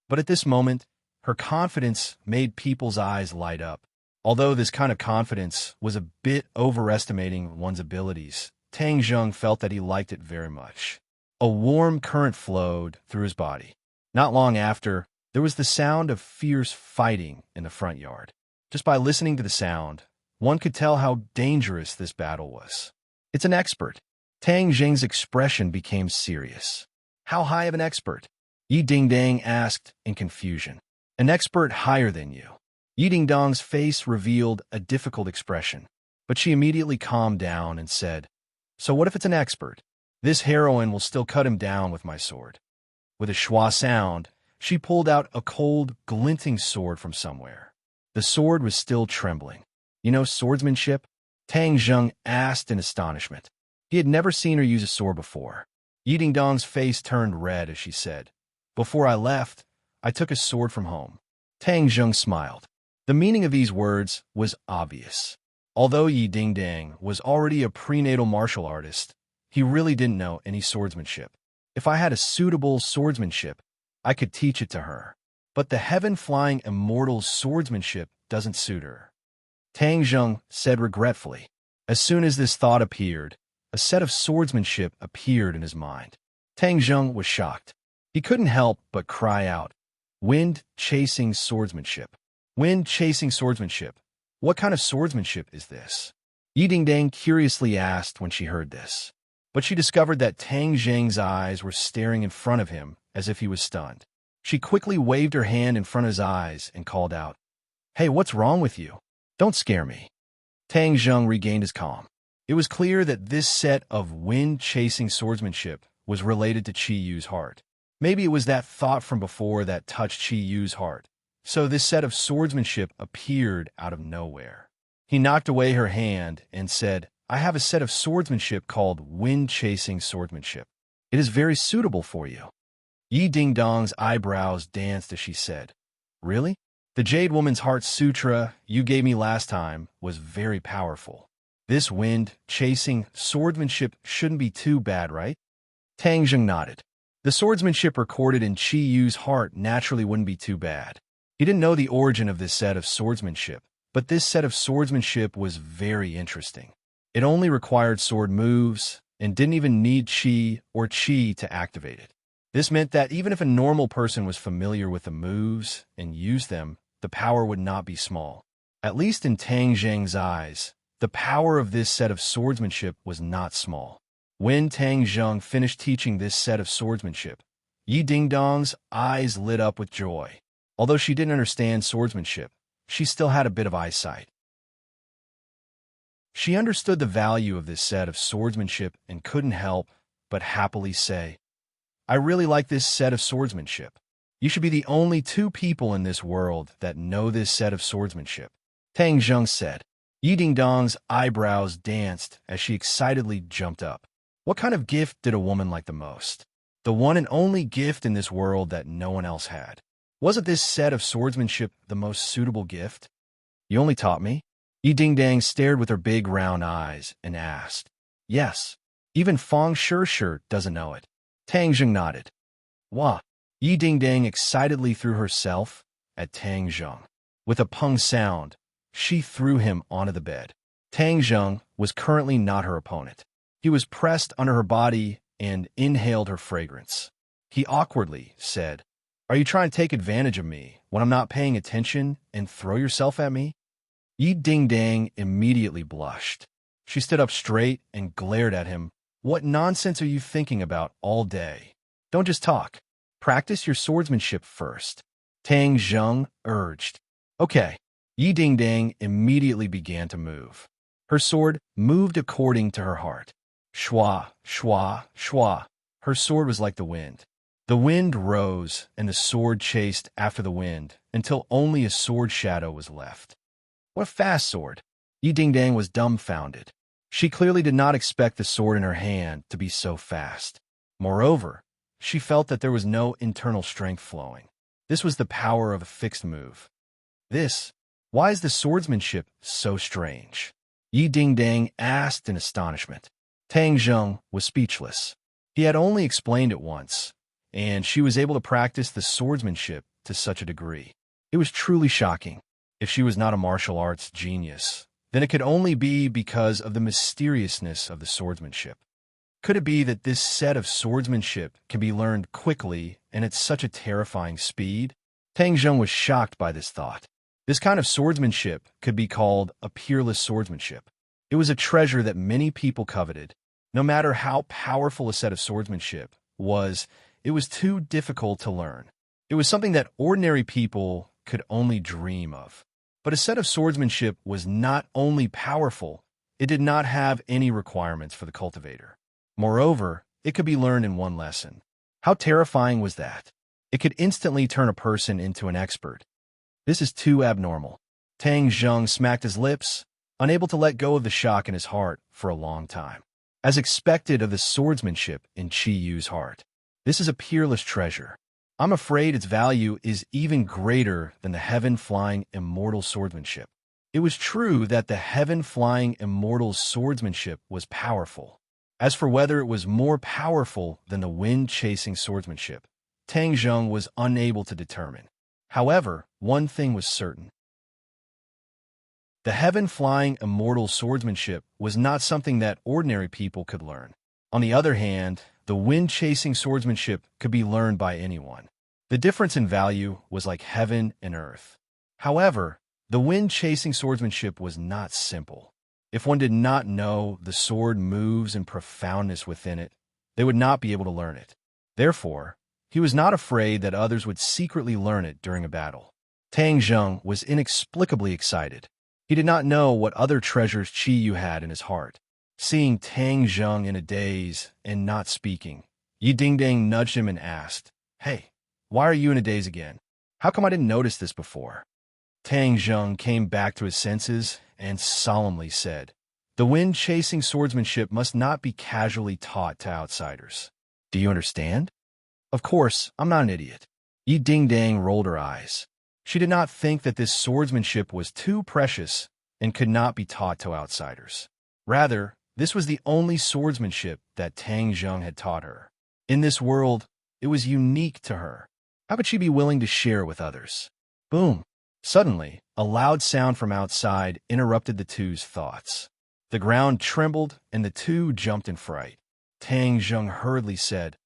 But at this moment, her confidence made people's eyes light up. Although this kind of confidence was a bit overestimating one's abilities, Tang Zheng felt that he liked it very much. A warm current flowed through his body. Not long after, there was the sound of fierce fighting in the front yard. Just by listening to the sound, one could tell how dangerous this battle was. It's an expert. Tang Zheng's expression became serious. How high of an expert? Yi Dingdang asked in confusion. An expert higher than you. Yi Dingdang's face revealed a difficult expression, but she immediately calmed down and said, So what if it's an expert? This heroine will still cut him down with my sword. With a schwa sound, she pulled out a cold, glinting sword from somewhere. The sword was still trembling. You know swordsmanship? Tang Zheng asked in astonishment. He had never seen her use a sword before. Yi Dingdang's face turned red as she said, Before I left, I took a sword from home. Tang Zheng smiled. The meaning of these words was obvious. Although Yi Dingdang was already a prenatal martial artist, he really didn't know any swordsmanship. If I had a suitable swordsmanship, I could teach it to her. But the heaven-flying immortal's swordsmanship doesn't suit her. Tang Zheng said regretfully. As soon as this thought appeared, a set of swordsmanship appeared in his mind. Tang Zheng was shocked. He couldn't help but cry out, Wind-chasing swordsmanship. Wind-chasing swordsmanship. What kind of swordsmanship is this? Yi Dingdang curiously asked when she heard this. But she discovered that Tang Zheng's eyes were staring in front of him as if he was stunned. She quickly waved her hand in front of his eyes and called out, Hey, what's wrong with you? Don't scare me. Tang Zheng regained his calm. It was clear that this set of wind-chasing swordsmanship was related to Qi Yu's heart. Maybe it was that thought from before that touched Qi Yu's heart, So this set of swordsmanship appeared out of nowhere. He knocked away her hand and said, I have a set of swordsmanship called wind-chasing swordsmanship. It is very suitable for you. Yi Ding-dong's eyebrows danced as she said, Really? The Jade Woman's Heart Sutra you gave me last time was very powerful. This wind-chasing swordsmanship shouldn't be too bad, right? Tang Zheng nodded. The swordsmanship recorded in Qi Yu's heart naturally wouldn't be too bad. He didn't know the origin of this set of swordsmanship, but this set of swordsmanship was very interesting. It only required sword moves and didn't even need Qi or Qi to activate it. This meant that even if a normal person was familiar with the moves and used them, the power would not be small. At least in Tang Zheng's eyes, the power of this set of swordsmanship was not small. When Tang Zheng finished teaching this set of swordsmanship, Yi Ding-dong's eyes lit up with joy. Although she didn't understand swordsmanship, she still had a bit of eyesight. She understood the value of this set of swordsmanship and couldn't help but happily say, I really like this set of swordsmanship. You should be the only two people in this world that know this set of swordsmanship. Tang Zheng said. Yi Ding-dong's eyebrows danced as she excitedly jumped up. What kind of gift did a woman like the most? The one and only gift in this world that no one else had. Wasn't this set of swordsmanship the most suitable gift? You only taught me? Yi Ding-dong stared with her big round eyes and asked. Yes. Even Feng Shishir doesn't know it. Tang Zheng nodded. Wah! Yi Ding-dong excitedly threw herself at Tang Zheng. With a pung sound, she threw him onto the bed. Tang Zheng was currently not her opponent. He was pressed under her body and inhaled her fragrance. He awkwardly said, Are you trying to take advantage of me when I'm not paying attention and throw yourself at me? Yi Ding-dong immediately blushed. She stood up straight and glared at him. What nonsense are you thinking about all day? Don't just talk. Practice your swordsmanship first. Tang Zheng urged. Okay. Yi Ding-dong immediately began to move. Her sword moved according to her heart. Shwa, shwa, shwa. Her sword was like the wind. The wind rose, and the sword chased after the wind until only a sword shadow was left. What a fast sword! Yi Ding-dong was dumbfounded. She clearly did not expect the sword in her hand to be so fast. Moreover, she felt that there was no internal strength flowing. This was the power of a fixed move. Why is the swordsmanship so strange? Yi Ding-dong asked in astonishment. Tang Zheng was speechless. He had only explained it once, and she was able to practice the swordsmanship to such a degree. It was truly shocking. If she was not a martial arts genius, then it could only be because of the mysteriousness of the swordsmanship. Could it be that this set of swordsmanship can be learned quickly and at such a terrifying speed? Tang Zheng was shocked by this thought. This kind of swordsmanship could be called a peerless swordsmanship. It was a treasure that many people coveted. No matter how powerful a set of swordsmanship was, it was too difficult to learn. It was something that ordinary people could only dream of. But a set of swordsmanship was not only powerful, it did not have any requirements for the cultivator. Moreover, it could be learned in one lesson. How terrifying was that? It could instantly turn a person into an expert. This is too abnormal. Tang Zheng smacked his lips, unable to let go of the shock in his heart for a long time. As expected of the swordsmanship in Qi Yu's heart. This is a peerless treasure. I'm afraid its value is even greater than the heaven-flying immortal swordsmanship. It was true that the heaven-flying immortal swordsmanship was powerful. As for whether it was more powerful than the wind-chasing swordsmanship, Tang Zheng was unable to determine. However, one thing was certain. The heaven-flying immortal swordsmanship was not something that ordinary people could learn. On the other hand, the wind-chasing swordsmanship could be learned by anyone. The difference in value was like heaven and earth. However, the wind-chasing swordsmanship was not simple. If one did not know the sword moves and profoundness within it, they would not be able to learn it. Therefore, he was not afraid that others would secretly learn it during a battle. Tang Zheng was inexplicably excited. He did not know what other treasures Qi Yu had in his heart. Seeing Tang Zheng in a daze and not speaking, Yi Ding-dong nudged him and asked, Hey, why are you in a daze again? How come I didn't notice this before? Tang Zheng came back to his senses and solemnly said, "The wind-chasing swordsmanship must not be casually taught to outsiders. Do you understand?" Of course, I'm not an idiot. Yi Ding-Dang rolled her eyes. She did not think that this swordsmanship was too precious and could not be taught to outsiders. Rather, this was the only swordsmanship that Tang Zheng had taught her. In this world, it was unique to her. How could she be willing to share it with others? Boom! Suddenly, a loud sound from outside interrupted the two's thoughts. The ground trembled, and the two jumped in fright. Tang Zheng hurriedly said,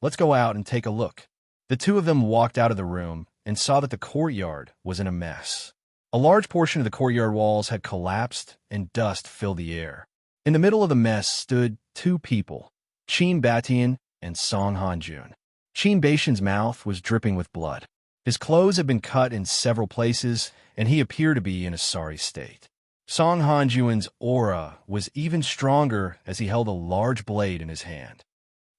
"Let's go out and take a look." The two of them walked out of the room and saw that the courtyard was in a mess. A large portion of the courtyard walls had collapsed, and dust filled the air. In the middle of the mess stood two people, Qin Batian and Song Hanjun. Qin Batian's mouth was dripping with blood. His clothes had been cut in several places, and he appeared to be in a sorry state. Song Hanjun's aura was even stronger as he held a large blade in his hand.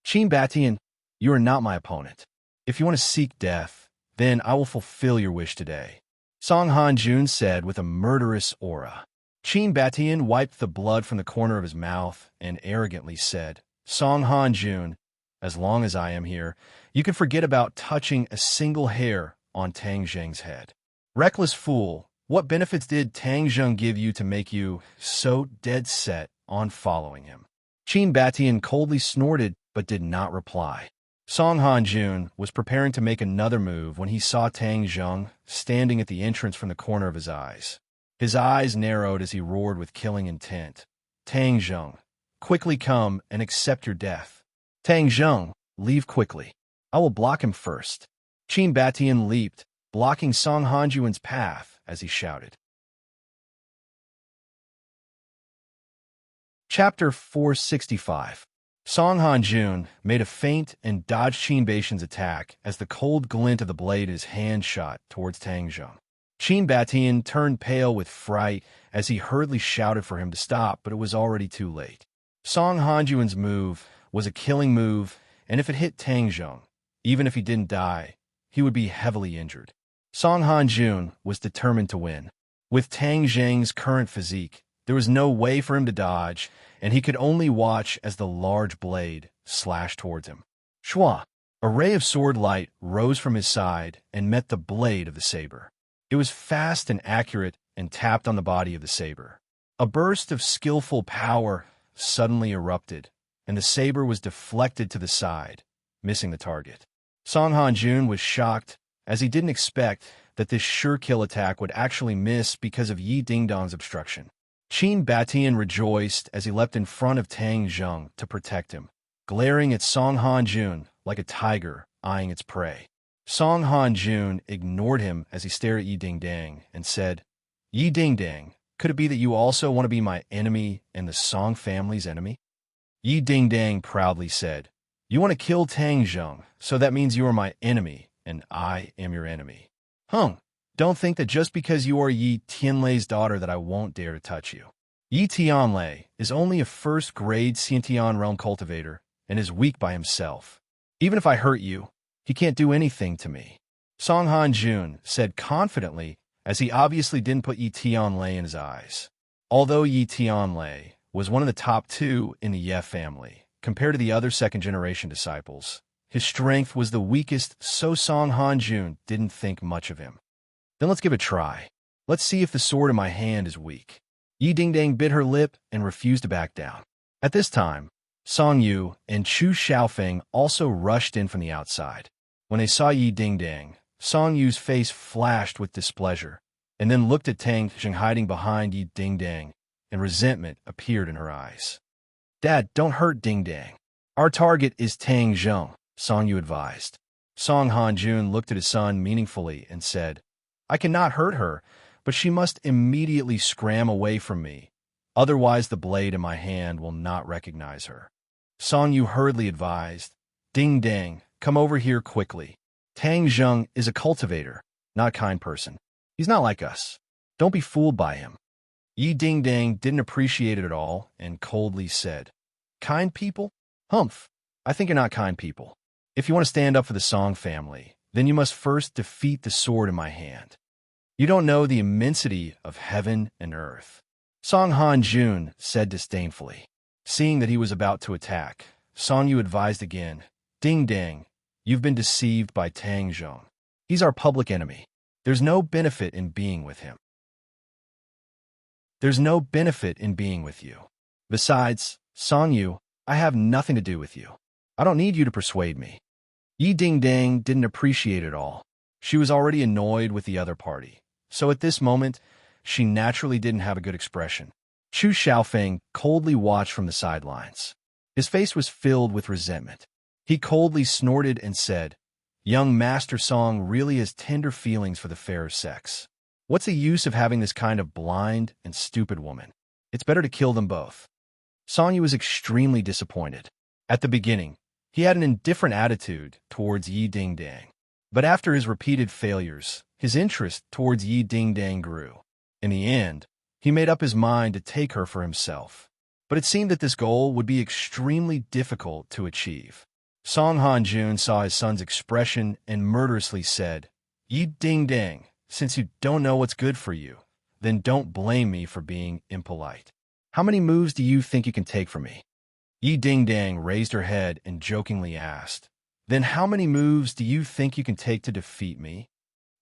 "Qin Batian, you are not my opponent. If you want to seek death, then I will fulfill your wish today," Song Hanjun said with a murderous aura. Qin Batian wiped the blood from the corner of his mouth and arrogantly said, "Song Hanjun, as long as I am here, you can forget about touching a single hair on Tang Zheng's head." Reckless fool, what benefits did Tang Zheng give you to make you so dead set on following him? Qin Batian coldly snorted but did not reply. Song Hanjun was preparing to make another move when he saw Tang Zheng standing at the entrance from the corner of his eyes. His eyes narrowed as he roared with killing intent. "Tang Zheng, quickly come and accept your death. Tang Zheng, leave quickly. I will block him first." Qin Batian leaped, blocking Song Hanjun's path as he shouted. Chapter 465. Song Hanjun made a feint and dodged Qin Batian's attack as the cold glint of the blade in his hand shot towards Tang Zheng. Qin Batian turned pale with fright as he hurriedly shouted for him to stop, but it was already too late. Song Hanjun's move was a killing move, and if it hit Tang Zheng, even if he didn't die, he would be heavily injured. Song Hanjun was determined to win. With Tang Zheng's current physique, there was no way for him to dodge, and he could only watch as the large blade slashed towards him. Shua! A ray of sword light rose from his side and met the blade of the saber. It was fast and accurate and tapped on the body of the saber. A burst of skillful power suddenly erupted, and the saber was deflected to the side, missing the target. Song Hanjun was shocked, as he didn't expect that this sure kill attack would actually miss because of Yi Ding-Dong's obstruction. Qin Batian rejoiced as he leapt in front of Tang Zheng to protect him, glaring at Song Hanjun like a tiger eyeing its prey. Song Hanjun ignored him as he stared at Yi Ding-Dang and said, "Yi Ding-Dang, could it be that you also want to be my enemy and the Song family's enemy?" Yi Ding-Dang proudly said, "You want to kill Tang Zheng, so that means you are my enemy, and I am your enemy. Don't think that just because you are Yi Tianlei's daughter that I won't dare to touch you. Yi Tianlei is only a first-grade Xiantian realm cultivator and is weak by himself. Even if I hurt you, he can't do anything to me," Song Hanjun said confidently, as he obviously didn't put Yi Tianlei in his eyes. Although Yi Tianlei was one of the top two in the Ye family, compared to the other second-generation disciples, his strength was the weakest, so Song Hanjun didn't think much of him. "Then let's give it a try. Let's see if the sword in my hand is weak." Yi Ding-Dang bit her lip and refused to back down. At this time, Song Yu and Chu Xiaofeng also rushed in from the outside. When they saw Yi Ding-Dang, Song Yu's face flashed with displeasure, and then looked at Tang Zheng hiding behind Yi Ding-Dang, and resentment appeared in her eyes. "Dad, don't hurt Ding-Dang. Our target is Tang Zheng," Song Yu advised. Song Hanjun looked at his son meaningfully and said, "I cannot hurt her, but she must immediately scram away from me. Otherwise the blade in my hand will not recognize her." Song Yu hurriedly advised, "Ding-Dang, come over here quickly. Tang Zheng is a cultivator, not a kind person. He's not like us. Don't be fooled by him." Yi Ding-Dang didn't appreciate it at all and coldly said, "Kind people? Humph, I think you're not kind people. If you want to stand up for the Song family, then you must first defeat the sword in my hand. You don't know the immensity of heaven and earth. Song Han-jun said disdainfully. Seeing that he was about to attack, Song Yu advised again, Ding Dang, you've been deceived by Tang Zhong. He's our public enemy. There's no benefit in being with him. There's no benefit in being with you. Besides, Song Yu, I have nothing to do with you. I don't need you to persuade me. Yi Ding Dang didn't appreciate it all. She was already annoyed with the other party. So at this moment, she naturally didn't have a good expression. Chu Xiaofeng coldly watched from the sidelines. His face was filled with resentment. He coldly snorted and said, Young Master Song really has tender feelings for the fairer sex. What's the use of having this kind of blind and stupid woman? It's better to kill them both. Song Yu was extremely disappointed. At the beginning, he had an indifferent attitude towards Yi Ding Dang. But after his repeated failures, his interest towards Yi Ding Dang grew. In the end, he made up his mind to take her for himself. But it seemed that this goal would be extremely difficult to achieve. Song Han-jun saw his son's expression and murderously said, Yi Ding Dang, since you don't know what's good for you, then don't blame me for being impolite. How many moves do you think you can take from me? Yi Ding Dang raised her head and jokingly asked, Then how many moves do you think you can take to defeat me?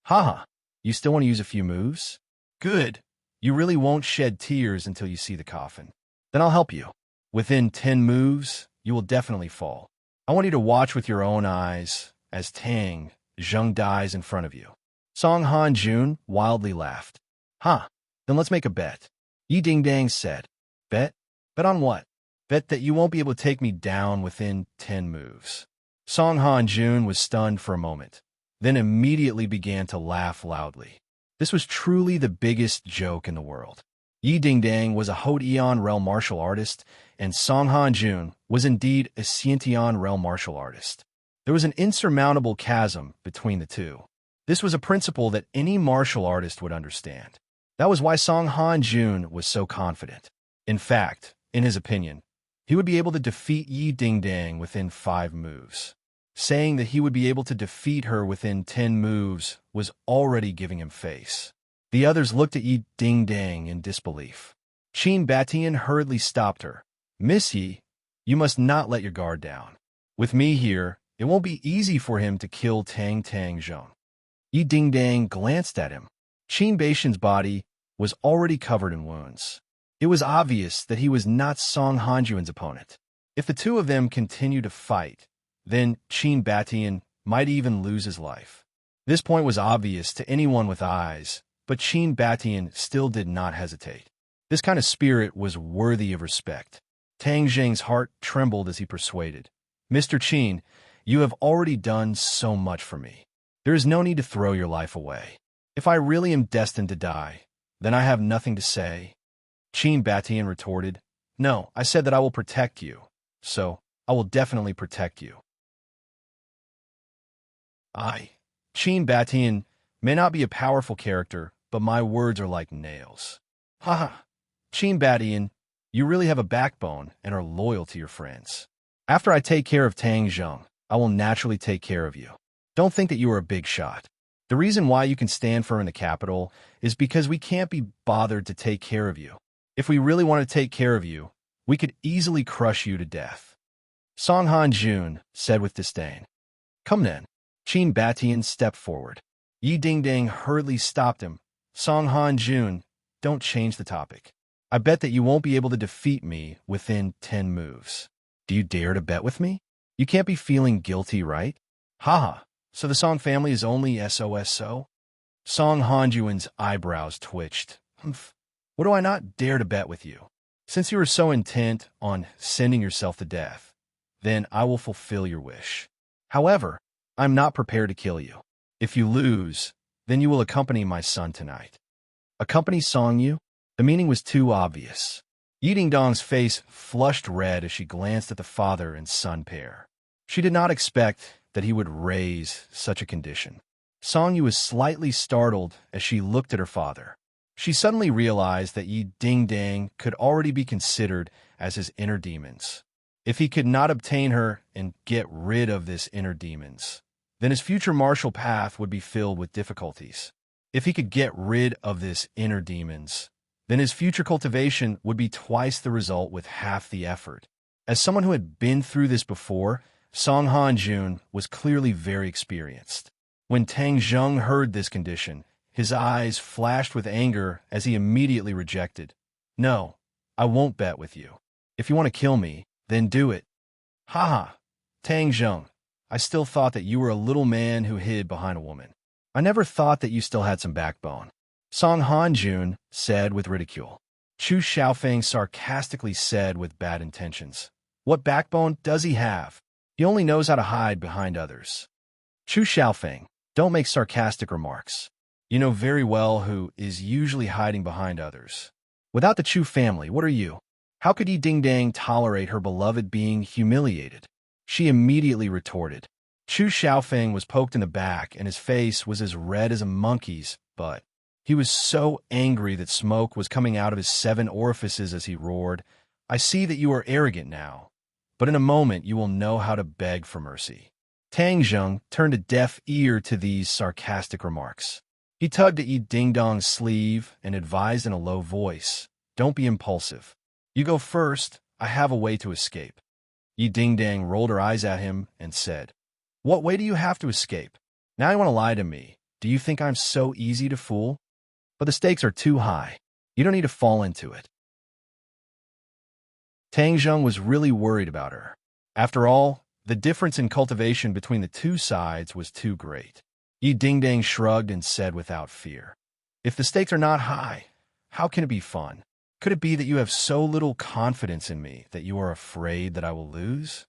Haha, you still want to use a few moves? Good. You really won't shed tears until you see the coffin. Then I'll help you. Within 10 moves, you will definitely fall. I want you to watch with your own eyes as Tang Zhong dies in front of you. Song Han-jun wildly laughed. Huh, then let's make a bet. Yi Ding Dang said. Bet? Bet on what? Bet that you won't be able to take me down within 10 moves. Song Han-jun was stunned for a moment, then immediately began to laugh loudly. This was truly the biggest joke in the world. Yi Ding Dang was a Haute Eon realm martial artist, and Song Han-jun was indeed a Xiantian realm martial artist. There was an insurmountable chasm between the two. This was a principle that any martial artist would understand. That was why Song Han-jun was so confident. In fact, in his opinion, he would be able to defeat Yi Ding Dang within 5 moves. Saying that he would be able to defeat her within 10 moves was already giving him face. The others looked at Yi Ding Dang in disbelief. Qin Batian hurriedly stopped her. Miss Yi, you must not let your guard down. With me here, it won't be easy for him to kill Tang Zhong. Yi Ding Dang glanced at him. Qin Batian's body was already covered in wounds. It was obvious that he was not Song Han-jun's opponent. If the two of them continued to fight, then Qin Batian might even lose his life. This point was obvious to anyone with eyes, but Qin Batian still did not hesitate. This kind of spirit was worthy of respect. Tang Zheng's heart trembled as he persuaded. Mr. Qin, you have already done so much for me. There is no need to throw your life away. If I really am destined to die, then I have nothing to say. Qin Batian retorted, No, I said that I will protect you, so I will definitely protect you. Qin Batian may not be a powerful character, but my words are like nails. Haha, Qin Batian, you really have a backbone and are loyal to your friends. After I take care of Tang Zhong, I will naturally take care of you. Don't think that you are a big shot. The reason why you can stand firm in the capital is because we can't be bothered to take care of you. If we really want to take care of you, we could easily crush you to death. Song Han-jun said with disdain. Come then. Qin Batian stepped forward. Yi Ding Dang hurriedly stopped him. Song Han-jun, don't change the topic. I bet that you won't be able to defeat me within 10 moves. Do you dare to bet with me? You can't be feeling guilty, right? Haha, so the Song family is only SOSO? Song Han-jun's eyebrows twitched. Humph. What do I not dare to bet with you? Since you are so intent on sending yourself to death, then I will fulfill your wish. However, I'm not prepared to kill you. If you lose, then you will accompany my son tonight. Accompany Song Yu? The meaning was too obvious. Yi Ding Dong's face flushed red as she glanced at the father and son pair. She did not expect that he would raise such a condition. Song Yu was slightly startled as she looked at her father. She suddenly realized that Yi Ding Dang could already be considered as his inner demons. If he could not obtain her and get rid of this inner demons, then his future martial path would be filled with difficulties. If he could get rid of this inner demons, then his future cultivation would be twice the result with half the effort. As someone who had been through this before, Song Han-jun was clearly very experienced. When Tang Zheng heard this condition, his eyes flashed with anger as he immediately rejected. No, I won't bet with you. If you want to kill me, then do it. Haha, Tang Zheng, I still thought that you were a little man who hid behind a woman. I never thought that you still had some backbone. Song Han-jun said with ridicule. Chu Xiaofeng sarcastically said with bad intentions. What backbone does he have? He only knows how to hide behind others. Chu Xiaofeng, don't make sarcastic remarks. You know very well who is usually hiding behind others. Without the Chu family, what are you? How could Yi Dingdang tolerate her beloved being humiliated? She immediately retorted. Chu Xiaofeng was poked in the back, and his face was as red as a monkey's, but he was so angry that smoke was coming out of his 7 orifices as he roared, I see that you are arrogant now, but in a moment you will know how to beg for mercy. Tang Zheng turned a deaf ear to these sarcastic remarks. He tugged at Yi Dingdong's sleeve and advised in a low voice, Don't be impulsive. You go first, I have a way to escape. Yi Dingdang rolled her eyes at him and said, What way do you have to escape? Now you want to lie to me. Do you think I'm so easy to fool? But the stakes are too high. You don't need to fall into it. Tang Zheng was really worried about her. After all, the difference in cultivation between the two sides was too great. Yi Dingdang shrugged and said without fear, If the stakes are not high, how can it be fun? Could it be that you have so little confidence in me that you are afraid that I will lose?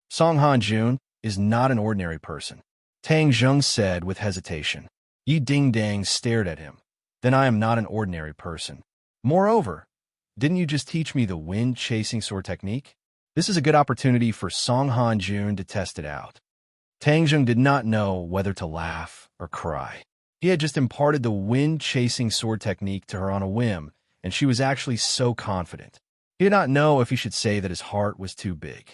Song Han-jun is not an ordinary person, Tang Zheng said with hesitation. Yi Dingdang stared at him. Then I am not an ordinary person. Moreover, didn't you just teach me the wind-chasing sword technique? This is a good opportunity for Song Han-jun to test it out. Tang Zheng did not know whether to laugh or cry. He had just imparted the wind-chasing sword technique to her on a whim, and she was actually so confident. He did not know if he should say that his heart was too big.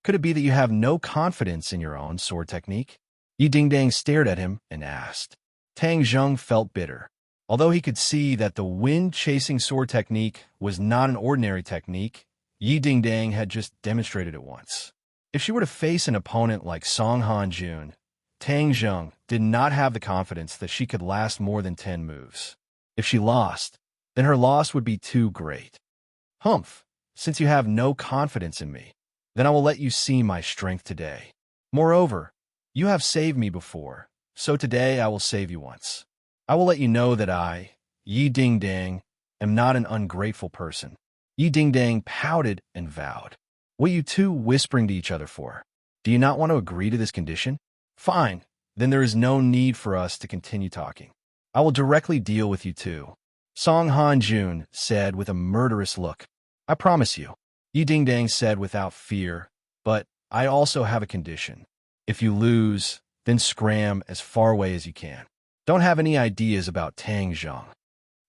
Could it be that you have no confidence in your own sword technique? Yi Dingdang stared at him and asked. Tang Zheng felt bitter. Although he could see that the wind-chasing sword technique was not an ordinary technique, Yi Dingdang had just demonstrated it once. If she were to face an opponent like Song Han-jun, Tang Zheng did not have the confidence that she could last more than 10 moves. If she lost, then her loss would be too great. Humph, since you have no confidence in me, then I will let you see my strength today. Moreover, you have saved me before, so today I will save you once. I will let you know that I, Yi Dingdang, am not an ungrateful person. Yi Dingdang pouted and vowed. What are you two whispering to each other for? Do you not want to agree to this condition? Fine, then there is no need for us to continue talking. I will directly deal with you two. Song Han-jun said with a murderous look. I promise you. Yi Dingdang said without fear, but I also have a condition. If you lose, then scram as far away as you can. Don't have any ideas about Tang Zheng.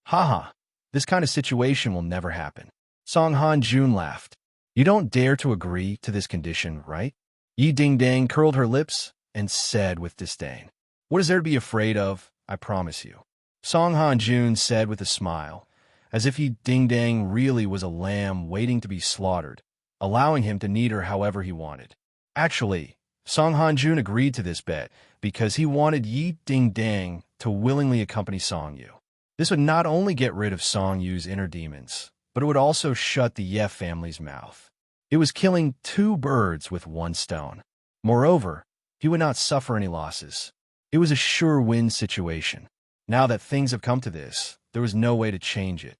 Haha, this kind of situation will never happen. Song Han-jun laughed. You don't dare to agree to this condition, right? Yi Dingdang curled her lips and said with disdain. What is there to be afraid of, I promise you? Song Han-jun said with a smile, as if Yi Dingdang really was a lamb waiting to be slaughtered, allowing him to knead her however he wanted. Actually, Song Han-jun agreed to this bet because he wanted Yi Dingdang to willingly accompany Song Yu. This would not only get rid of Song Yu's inner demons, but it would also shut the Ye family's mouth. It was killing 2 birds with 1 stone. Moreover, he would not suffer any losses. It was a sure win situation. Now that things have come to this, there was no way to change it.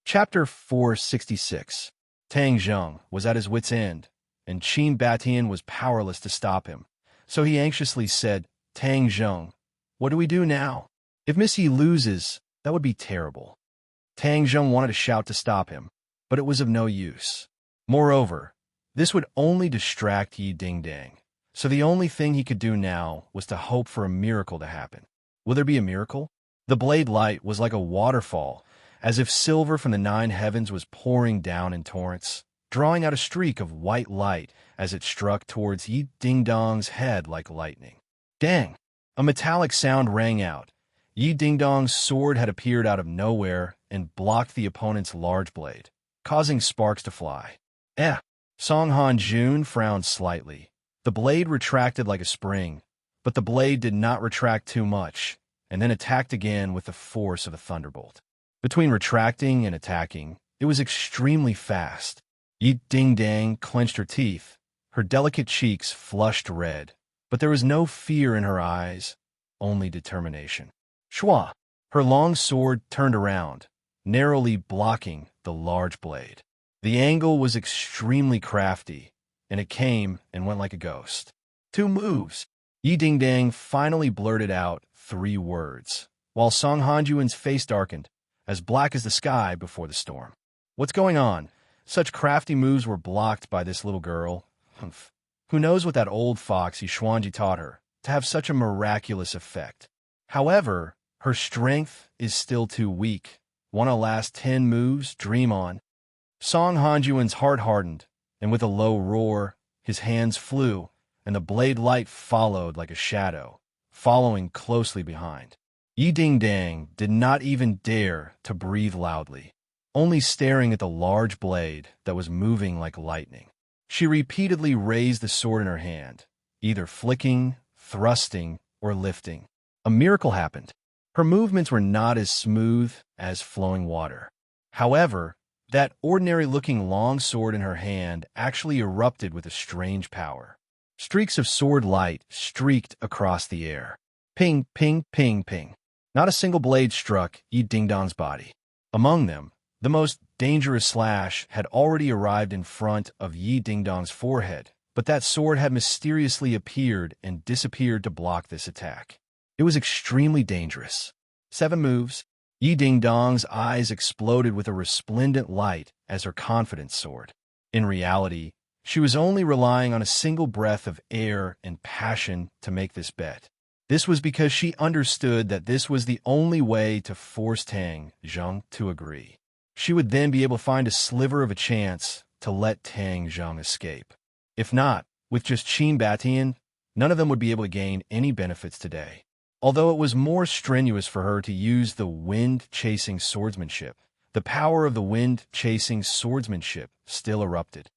Chapter 466. Tang Zheng was at his wit's end, and Qin Batian was powerless to stop him. So he anxiously said, Tang Zheng, what do we do now? If Miss Yi loses, that would be terrible. Tang Zheng wanted to shout to stop him, but it was of no use. Moreover, this would only distract Yi Dingdang, so the only thing he could do now was to hope for a miracle to happen. Will there be a miracle? The blade light was like a waterfall, as if silver from the 9 heavens was pouring down in torrents. drawing out a streak of white light as it struck towards Yi Ding-dong's head like lightning. Dang! A metallic sound rang out. Yi Ding-dong's sword had appeared out of nowhere and blocked the opponent's large blade, causing sparks to fly. Song Han-jun frowned slightly. The blade retracted like a spring, but the blade did not retract too much, and then attacked again with the force of a thunderbolt. Between retracting and attacking, it was extremely fast. Yi Ding-dang clenched her teeth, her delicate cheeks flushed red, but there was no fear in her eyes, only determination. Shua! Her long sword turned around, narrowly blocking the large blade. The angle was extremely crafty, and it came and went like a ghost. 2 moves. Yi Ding-dang finally blurted out 3 words, while Song Han-jun's face darkened, as black as the sky before the storm. What's going on? Such crafty moves were blocked by this little girl. Humph. Who knows what that old fox Yishuanji taught her to have such a miraculous effect. However, her strength is still too weak. Wanna last 10 moves? Dream on. Song Han-jun's heart hardened, and with a low roar, his hands flew, and the blade light followed like a shadow, following closely behind. Yi Ding-dang did not even dare to breathe loudly, only staring at the large blade that was moving like lightning. She repeatedly raised the sword in her hand, either flicking, thrusting, or lifting. A miracle happened. Her movements were not as smooth as flowing water. However, that ordinary-looking long sword in her hand actually erupted with a strange power. Streaks of sword light streaked across the air. Ping, ping, ping, ping. Not a single blade struck Yi Ding-dong's body. Among them, the most dangerous slash had already arrived in front of Yi Ding-dong's forehead, but that sword had mysteriously appeared and disappeared to block this attack. It was extremely dangerous. 7 moves. Yi Ding-dong's eyes exploded with a resplendent light as her confidence soared. In reality, she was only relying on a single breath of air and passion to make this bet. This was because she understood that this was the only way to force Tang Zheng to agree. She would then be able to find a sliver of a chance to let Tang Zheng escape. If not, with just Qin Batian, none of them would be able to gain any benefits today. Although it was more strenuous for her to use the wind-chasing swordsmanship, the power of the wind-chasing swordsmanship still erupted.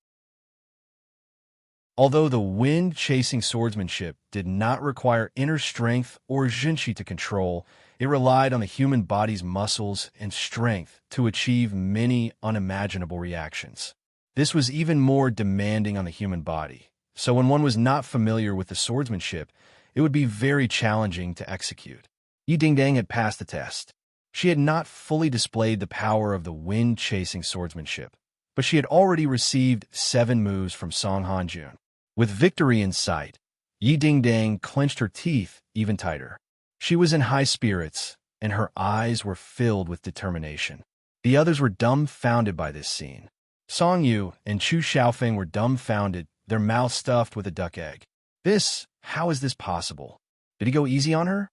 Although the wind-chasing swordsmanship did not require inner strength or jinshi to control, it relied on the human body's muscles and strength to achieve many unimaginable reactions. This was even more demanding on the human body, so when one was not familiar with the swordsmanship, it would be very challenging to execute. Yi Ding-dang had passed the test. She had not fully displayed the power of the wind-chasing swordsmanship, but she had already received 7 moves from Song Han-jun. With victory in sight, Yi Ding-dang clenched her teeth even tighter. She was in high spirits, and her eyes were filled with determination. The others were dumbfounded by this scene. Song Yu and Chu Xiaofeng were dumbfounded, their mouths stuffed with a duck egg. How is this possible? Did he go easy on her?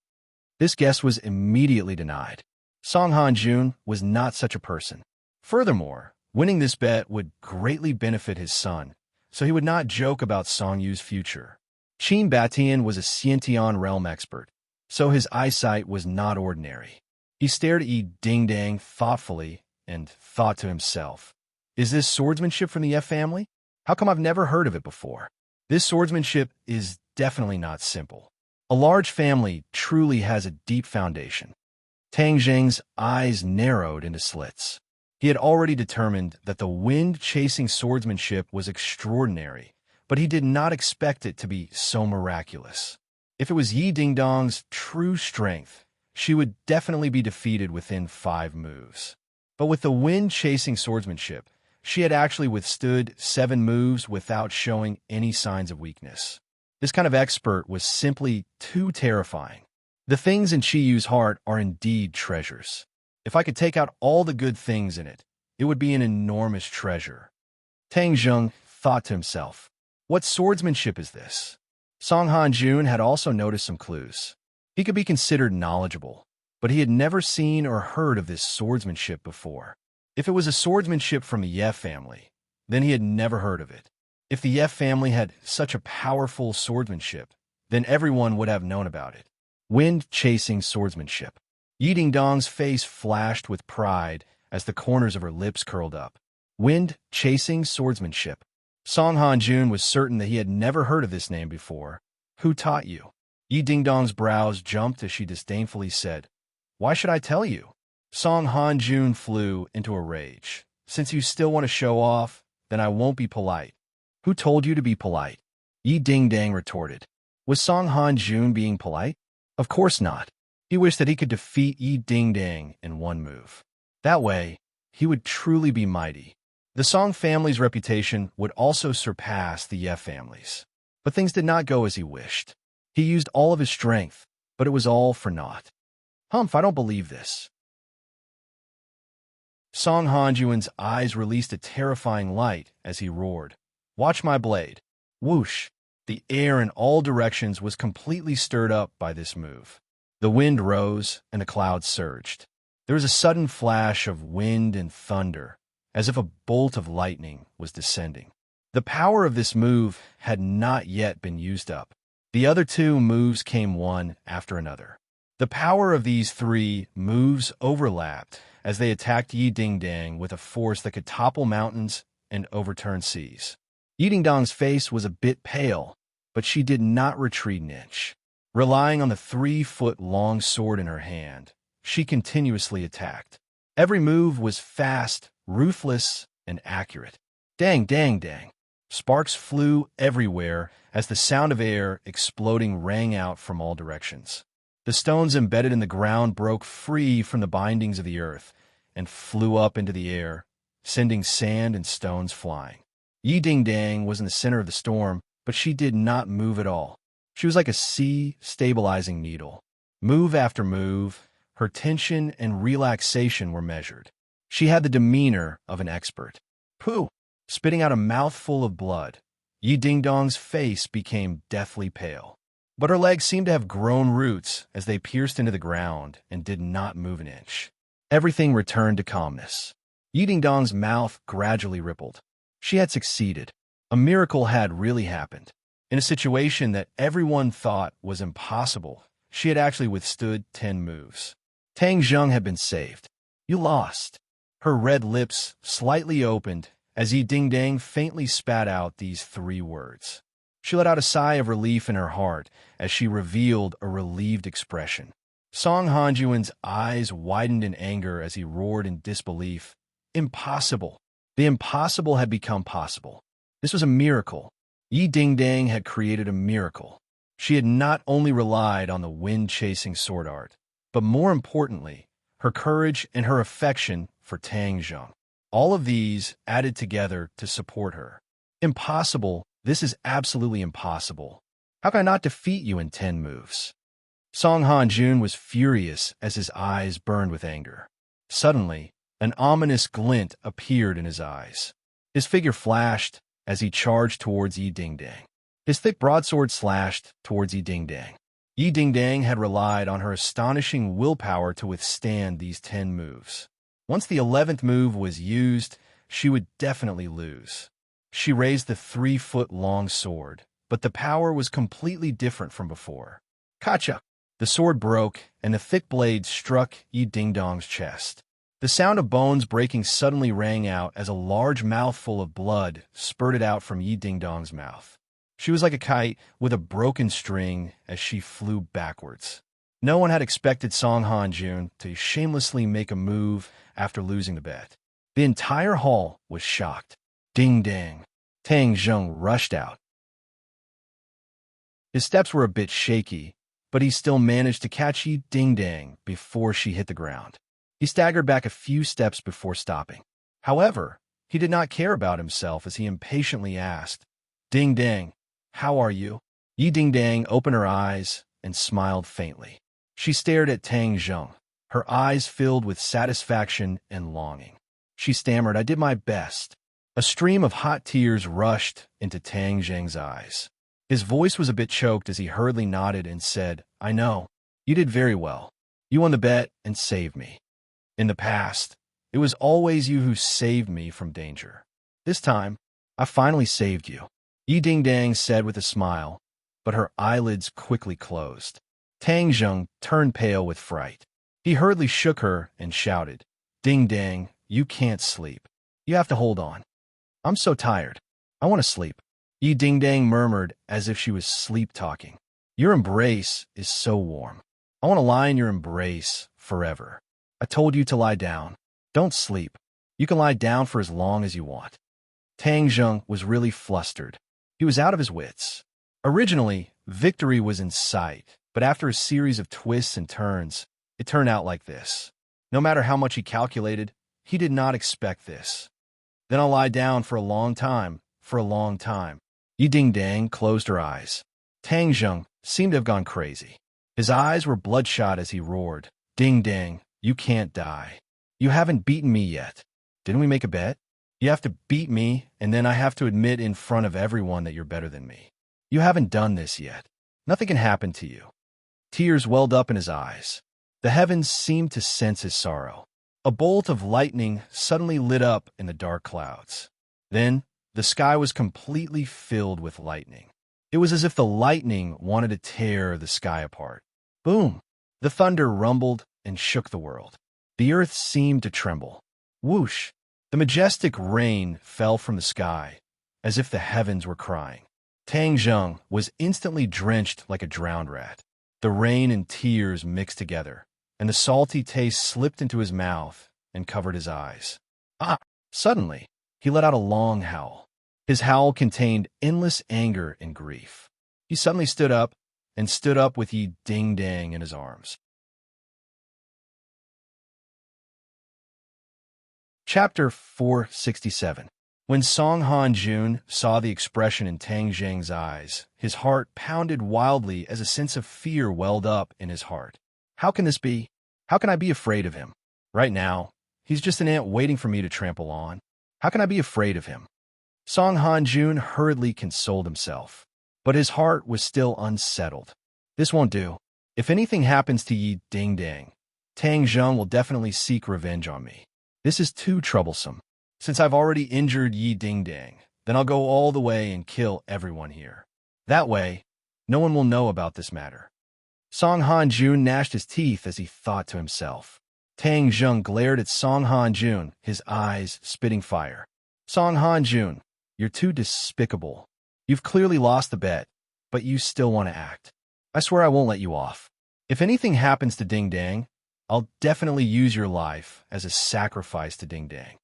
This guess was immediately denied. Song Han-jun was not such a person. Furthermore, winning this bet would greatly benefit his son, so he would not joke about Song Yu's future. Qin Batian was a Xiantian realm expert, so his eyesight was not ordinary. He stared at Yi Ding-dang thoughtfully and thought to himself, is this swordsmanship from the F family? How come I've never heard of it before? This swordsmanship is definitely not simple. A large family truly has a deep foundation. Tang Zheng's eyes narrowed into slits. He had already determined that the wind-chasing swordsmanship was extraordinary, but he did not expect it to be so miraculous. If it was Yi Ding-dong's true strength, she would definitely be defeated within 5 moves. But with the wind-chasing swordsmanship, she had actually withstood 7 moves without showing any signs of weakness. This kind of expert was simply too terrifying. The things in Qi Yu's heart are indeed treasures. If I could take out all the good things in it, it would be an enormous treasure. Tang Zheng thought to himself, what swordsmanship is this? Song Han-jun had also noticed some clues. He could be considered knowledgeable, but he had never seen or heard of this swordsmanship before. If it was a swordsmanship from the Ye family, then he had never heard of it. If the Yef family had such a powerful swordsmanship, then everyone would have known about it. Wind-chasing swordsmanship. Yi Dingdong's face flashed with pride as the corners of her lips curled up. Wind-chasing swordsmanship. Song Hanjun was certain that he had never heard of this name before. Who taught you? Yi Dingdong's brows jumped as she disdainfully said, Why should I tell you? Song Hanjun flew into a rage. Since you still want to show off, then I won't be polite. Who told you to be polite? Yi Dingdang retorted. Was Song Hanjun being polite? Of course not. He wished that he could defeat Yi Dingdang in one move. That way, he would truly be mighty. The Song family's reputation would also surpass the Ye family's. But things did not go as he wished. He used all of his strength, but it was all for naught. Humph, I don't believe this. Song Hanjuan's eyes released a terrifying light as he roared. Watch my blade. Whoosh! The air in all directions was completely stirred up by this move. The wind rose and the clouds surged. There was a sudden flash of wind and thunder, as if a bolt of lightning was descending. The power of this move had not yet been used up. The other two moves came one after another. The power of these three moves overlapped as they attacked Yi Dingdang with a force that could topple mountains and overturn seas. Yi Dingdang's face was a bit pale, but she did not retreat an inch. Relying on the 3-foot-long sword in her hand, she continuously attacked. Every move was fast, ruthless, and accurate. Dang, dang, dang. Sparks flew everywhere as the sound of air exploding rang out from all directions. The stones embedded in the ground broke free from the bindings of the earth and flew up into the air, sending sand and stones flying. Yi Dingdang was in the center of the storm, but she did not move at all. She was like a sea-stabilizing needle. Move after move, her tension and relaxation were measured. She had the demeanor of an expert. Pooh! Spitting out a mouthful of blood, Yi Dingdong's face became deathly pale. But her legs seemed to have grown roots as they pierced into the ground and did not move an inch. Everything returned to calmness. Yi Dingdong's mouth gradually rippled. She had succeeded. A miracle had really happened. In a situation that everyone thought was impossible, she had actually withstood 10 moves. Tang Zheng had been saved. You lost. Her red lips slightly opened as Yi Dingdang faintly spat out these 3 words. She let out a sigh of relief in her heart as she revealed a relieved expression. Song Hanjuan's eyes widened in anger as he roared in disbelief. Impossible. The impossible had become possible. This was a miracle. Yi Dingdang had created a miracle. She had not only relied on the wind-chasing sword art, but more importantly, her courage and her affection for Tang Zheng. All of these added together to support her. Impossible. This is absolutely impossible. How can I not defeat you in 10 moves? Song Hanjun was furious as his eyes burned with anger. Suddenly, an ominous glint appeared in his eyes. His figure flashed as he charged towards Yi Dingdang. His thick broadsword slashed towards Yi Dingdang. Yi Dingdang had relied on her astonishing willpower to withstand these 10 moves. Once the 11th move was used, she would definitely lose. She raised the 3-foot-long sword, but the power was completely different from before. Kacha! The sword broke, and the thick blade struck Yi Dingdong's chest. The sound of bones breaking suddenly rang out as a large mouthful of blood spurted out from Yi Dingdong's mouth. She was like a kite with a broken string as she flew backwards. No one had expected Song Hanjun to shamelessly make a move after losing the bet. The entire hall was shocked. Ding dang. Tang Zheng rushed out. His steps were a bit shaky, but he still managed to catch Yi Dingdang before she hit the ground. He staggered back a few steps before stopping. However, he did not care about himself as he impatiently asked, Ding Dang, how are you? Yi Dingdang opened her eyes and smiled faintly. She stared at Tang Zheng, her eyes filled with satisfaction and longing. She stammered, I did my best. A stream of hot tears rushed into Tang Zheng's eyes. His voice was a bit choked as he hurriedly nodded and said, I know. You did very well. You won the bet and saved me. In the past, it was always you who saved me from danger. This time, I finally saved you, Yi Dingdang said with a smile, but her eyelids quickly closed. Tang Zheng turned pale with fright. He hurriedly shook her and shouted, Ding Dang, you can't sleep. You have to hold on. I'm so tired. I want to sleep. Yi Dingdang murmured as if she was sleep-talking. Your embrace is so warm. I want to lie in your embrace forever. I told you to lie down. Don't sleep. You can lie down for as long as you want. Tang Zheng was really flustered. He was out of his wits. Originally, victory was in sight, but after a series of twists and turns, it turned out like this. No matter how much he calculated, he did not expect this. Then I'll lie down for a long time, for a long time. Yi Dingdang closed her eyes. Tang Zheng seemed to have gone crazy. His eyes were bloodshot as he roared, Ding Dang, you can't die. You haven't beaten me yet. Didn't we make a bet? You have to beat me, and then I have to admit in front of everyone that you're better than me. You haven't done this yet. Nothing can happen to you. Tears welled up in his eyes. The heavens seemed to sense his sorrow. A bolt of lightning suddenly lit up in the dark clouds. Then, the sky was completely filled with lightning. It was as if the lightning wanted to tear the sky apart. Boom! The thunder rumbled and shook the world. The earth seemed to tremble. Whoosh! The majestic rain fell from the sky, as if the heavens were crying. Tang Zheng was instantly drenched like a drowned rat. The rain and tears mixed together, and the salty taste slipped into his mouth and covered his eyes. Ah! Suddenly, he let out a long howl. His howl contained endless anger and grief. He suddenly stood up with Yi Dingdang in his arms. Chapter 467. When Song Han-jun saw the expression in Tang Zheng's eyes, his heart pounded wildly as a sense of fear welled up in his heart. How can this be? How can I be afraid of him? Right now, he's just an ant waiting for me to trample on. How can I be afraid of him? Song Han-jun hurriedly consoled himself, but his heart was still unsettled. This won't do. If anything happens to Yi Dingdang, Tang Zheng will definitely seek revenge on me. This is too troublesome. Since I've already injured Yi Dingdang, then I'll go all the way and kill everyone here. That way, no one will know about this matter. Song Han-jun gnashed his teeth as he thought to himself. Tang Zheng glared at Song Han-jun, his eyes spitting fire. Song Han-jun, you're too despicable. You've clearly lost the bet, but you still want to act. I swear I won't let you off. If anything happens to Ding Dang, I'll definitely use your life as a sacrifice to Ding Dang.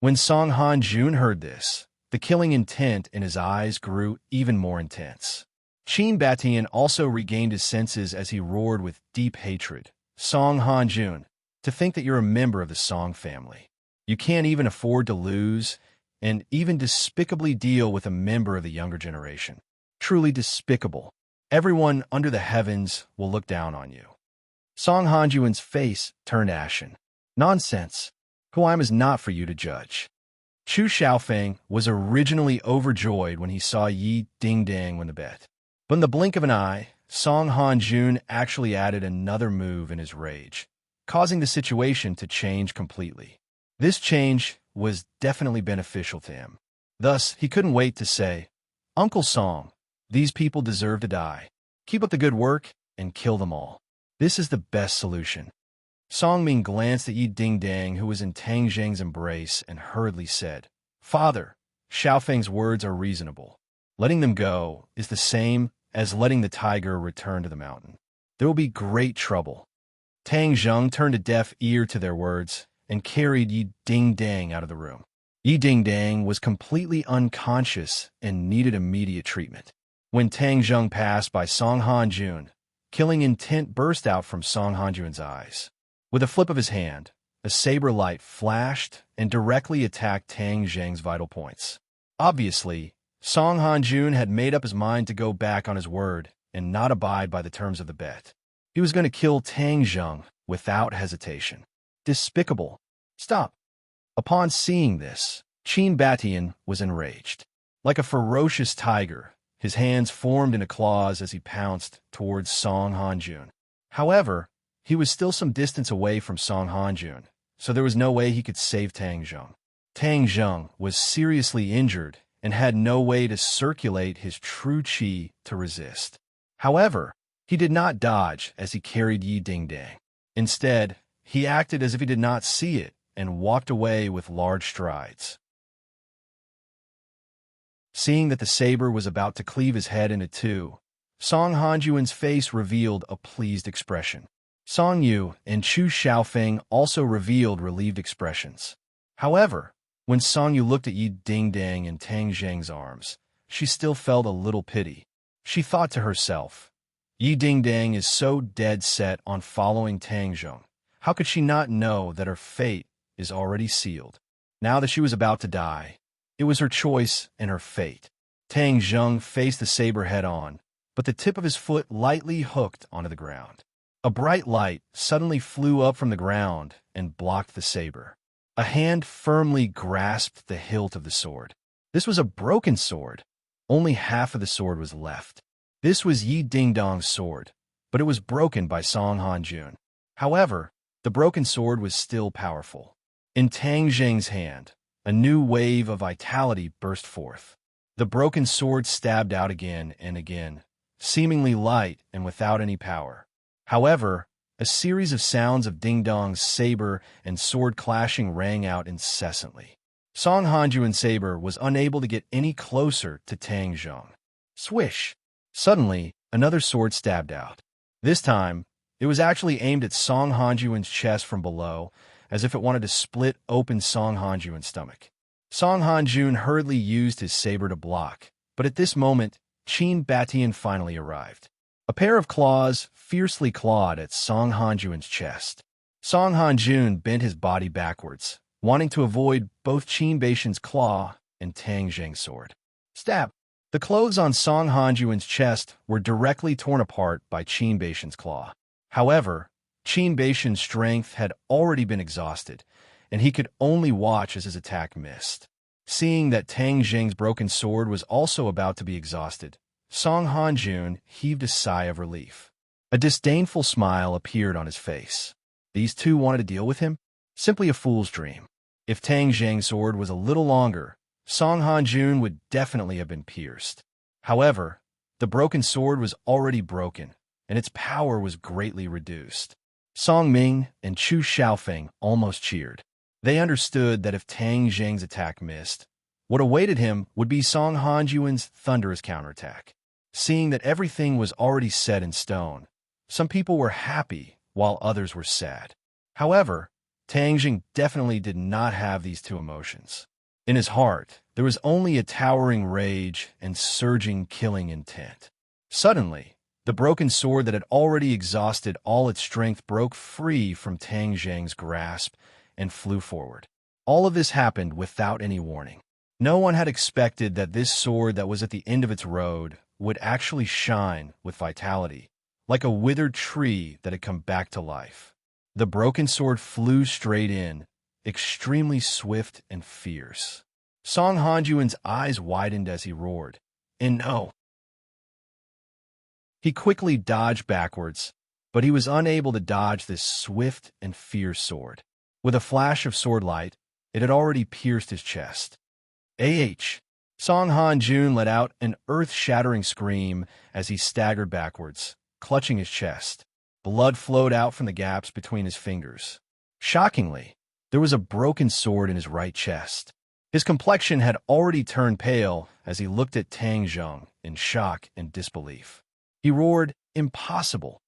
When Song Han-jun heard this, the killing intent in his eyes grew even more intense. Qin Batian also regained his senses as he roared with deep hatred. Song Han-jun, to think that you're a member of the Song family. You can't even afford to lose, and even despicably deal with a member of the younger generation. Truly despicable. Everyone under the heavens will look down on you. Song Han-jun's face turned ashen. Nonsense. Who I am is not for you to judge. Chu Xiaofeng was originally overjoyed when he saw Yi Dingdang win the bet. But in the blink of an eye, Song Han-jun actually added another move in his rage, causing the situation to change completely. This change was definitely beneficial to him. Thus, he couldn't wait to say, Uncle Song, these people deserve to die. Keep up the good work and kill them all. This is the best solution. Song Ming glanced at Yi Dingdang, who was in Tang Zheng's embrace, and hurriedly said, Father, Xiaofeng's words are reasonable. Letting them go is the same as letting the tiger return to the mountain. There will be great trouble. Tang Zheng turned a deaf ear to their words and carried Yi Dingdang out of the room. Yi Dingdang was completely unconscious and needed immediate treatment. When Tang Zheng passed by Song Han-jun, killing intent burst out from Song Han-jun's eyes. With a flip of his hand, a saber light flashed and directly attacked Tang Zheng's vital points. Obviously, Song Han-jun had made up his mind to go back on his word and not abide by the terms of the bet. He was going to kill Tang Zheng without hesitation. Despicable. Stop. Upon seeing this, Qin Batian was enraged. Like a ferocious tiger, his hands formed into claws as he pounced towards Song Han-jun. However, he was still some distance away from Song Han-jun, so there was no way he could save Tang Zheng. Tang Zheng was seriously injured and had no way to circulate his true qi to resist. However, he did not dodge as he carried Yi Dingdang. Instead, he acted as if he did not see it and walked away with large strides. Seeing that the saber was about to cleave his head into two, Song Hanjuan's face revealed a pleased expression. Song Yu and Chu Xiaofeng also revealed relieved expressions. However, when Song Yu looked at Yi Dingdang in Tang Zheng's arms, she still felt a little pity. She thought to herself, Yi Dingdang is so dead set on following Tang Zheng. How could she not know that her fate is already sealed? Now that she was about to die, it was her choice and her fate. Tang Zheng faced the saber head-on, but the tip of his foot lightly hooked onto the ground. A bright light suddenly flew up from the ground and blocked the saber. A hand firmly grasped the hilt of the sword. This was a broken sword. Only half of the sword was left. This was Yi Dingdang's sword, but it was broken by Song Hanjun. However, the broken sword was still powerful. In Tang Zheng's hand, a new wave of vitality burst forth. The broken sword stabbed out again and again, seemingly light and without any power. However, a series of sounds of Dingdong's saber and sword clashing rang out incessantly. Song Hanjuan's saber was unable to get any closer to Tang Zheng. Swish! Suddenly, another sword stabbed out. This time, it was actually aimed at Song Hanjuan's chest from below, as if it wanted to split open Song Hanjuan's stomach. Song Hanjun hurriedly used his saber to block, but at this moment, Qin Batian finally arrived. A pair of claws fiercely clawed at Song Hanjuan's chest. Song Hanjun bent his body backwards, wanting to avoid both Qin Batian's claw and Tang Zheng's sword. Stab! The clothes on Song Hanjuan's chest were directly torn apart by Qin Batian's claw. However, Qin Batian's strength had already been exhausted, and he could only watch as his attack missed. Seeing that Tang Zheng's broken sword was also about to be exhausted, Song Hanjun heaved a sigh of relief. A disdainful smile appeared on his face. These two wanted to deal with him? Simply a fool's dream. If Tang Zheng's sword was a little longer, Song Hanjun would definitely have been pierced. However, the broken sword was already broken, and its power was greatly reduced. Song Ming and Chu Xiaofeng almost cheered. They understood that if Tang Zheng's attack missed, what awaited him would be Song Hanjuan's thunderous counterattack. Seeing that everything was already set in stone, some people were happy while others were sad. However, Tang Zheng definitely did not have these two emotions. In his heart, there was only a towering rage and surging killing intent. Suddenly, the broken sword that had already exhausted all its strength broke free from Tang Zheng's grasp and flew forward. All of this happened without any warning. No one had expected that this sword that was at the end of its road would actually shine with vitality, like a withered tree that had come back to life. The broken sword flew straight in, extremely swift and fierce. Song Hanjuan's eyes widened as he roared, "And no!" He quickly dodged backwards, but he was unable to dodge this swift and fierce sword. With a flash of sword light, it had already pierced his chest. Song Hanjun let out an earth-shattering scream as he staggered backwards, clutching his chest. Blood flowed out from the gaps between his fingers. Shockingly, there was a broken sword in his right chest. His complexion had already turned pale as he looked at Tang Zheng in shock and disbelief. He roared, "Impossible!"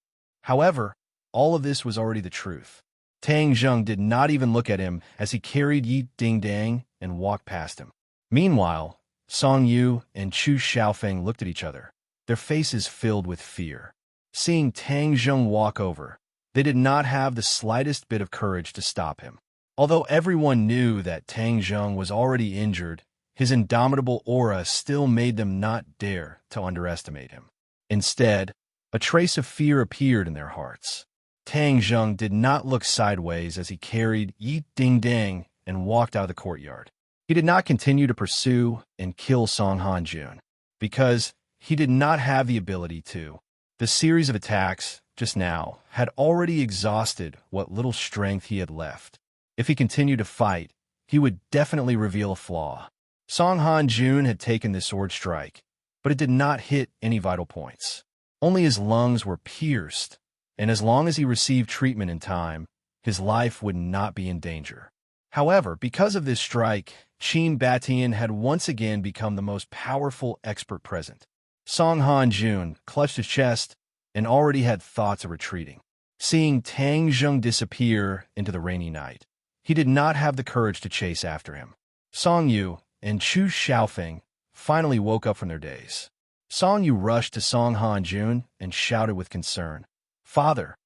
However, all of this was already the truth. Tang Zheng did not even look at him as he carried Yi Dingdang and walked past him. Meanwhile, Song Yu and Chu Xiaofeng looked at each other, their faces filled with fear. Seeing Tang Zheng walk over, they did not have the slightest bit of courage to stop him. Although everyone knew that Tang Zheng was already injured, his indomitable aura still made them not dare to underestimate him. Instead, a trace of fear appeared in their hearts. Tang Zheng did not look sideways as he carried Yi Dingdang and walked out of the courtyard. He did not continue to pursue and kill Song Hanjun, because he did not have the ability to. The series of attacks, just now, had already exhausted what little strength he had left. If he continued to fight, he would definitely reveal a flaw. Song Han-jun had taken this sword strike, but it did not hit any vital points. Only his lungs were pierced, and as long as he received treatment in time, his life would not be in danger. However, because of this strike, Qin Batian had once again become the most powerful expert present. Song Han-jun clutched his chest and already had thoughts of retreating. Seeing Tang Zheng disappear into the rainy night, he did not have the courage to chase after him. Song Yu and Chu Xiaofeng finally woke up from their daze. Song Yu rushed to Song Han-jun and shouted with concern, "Father,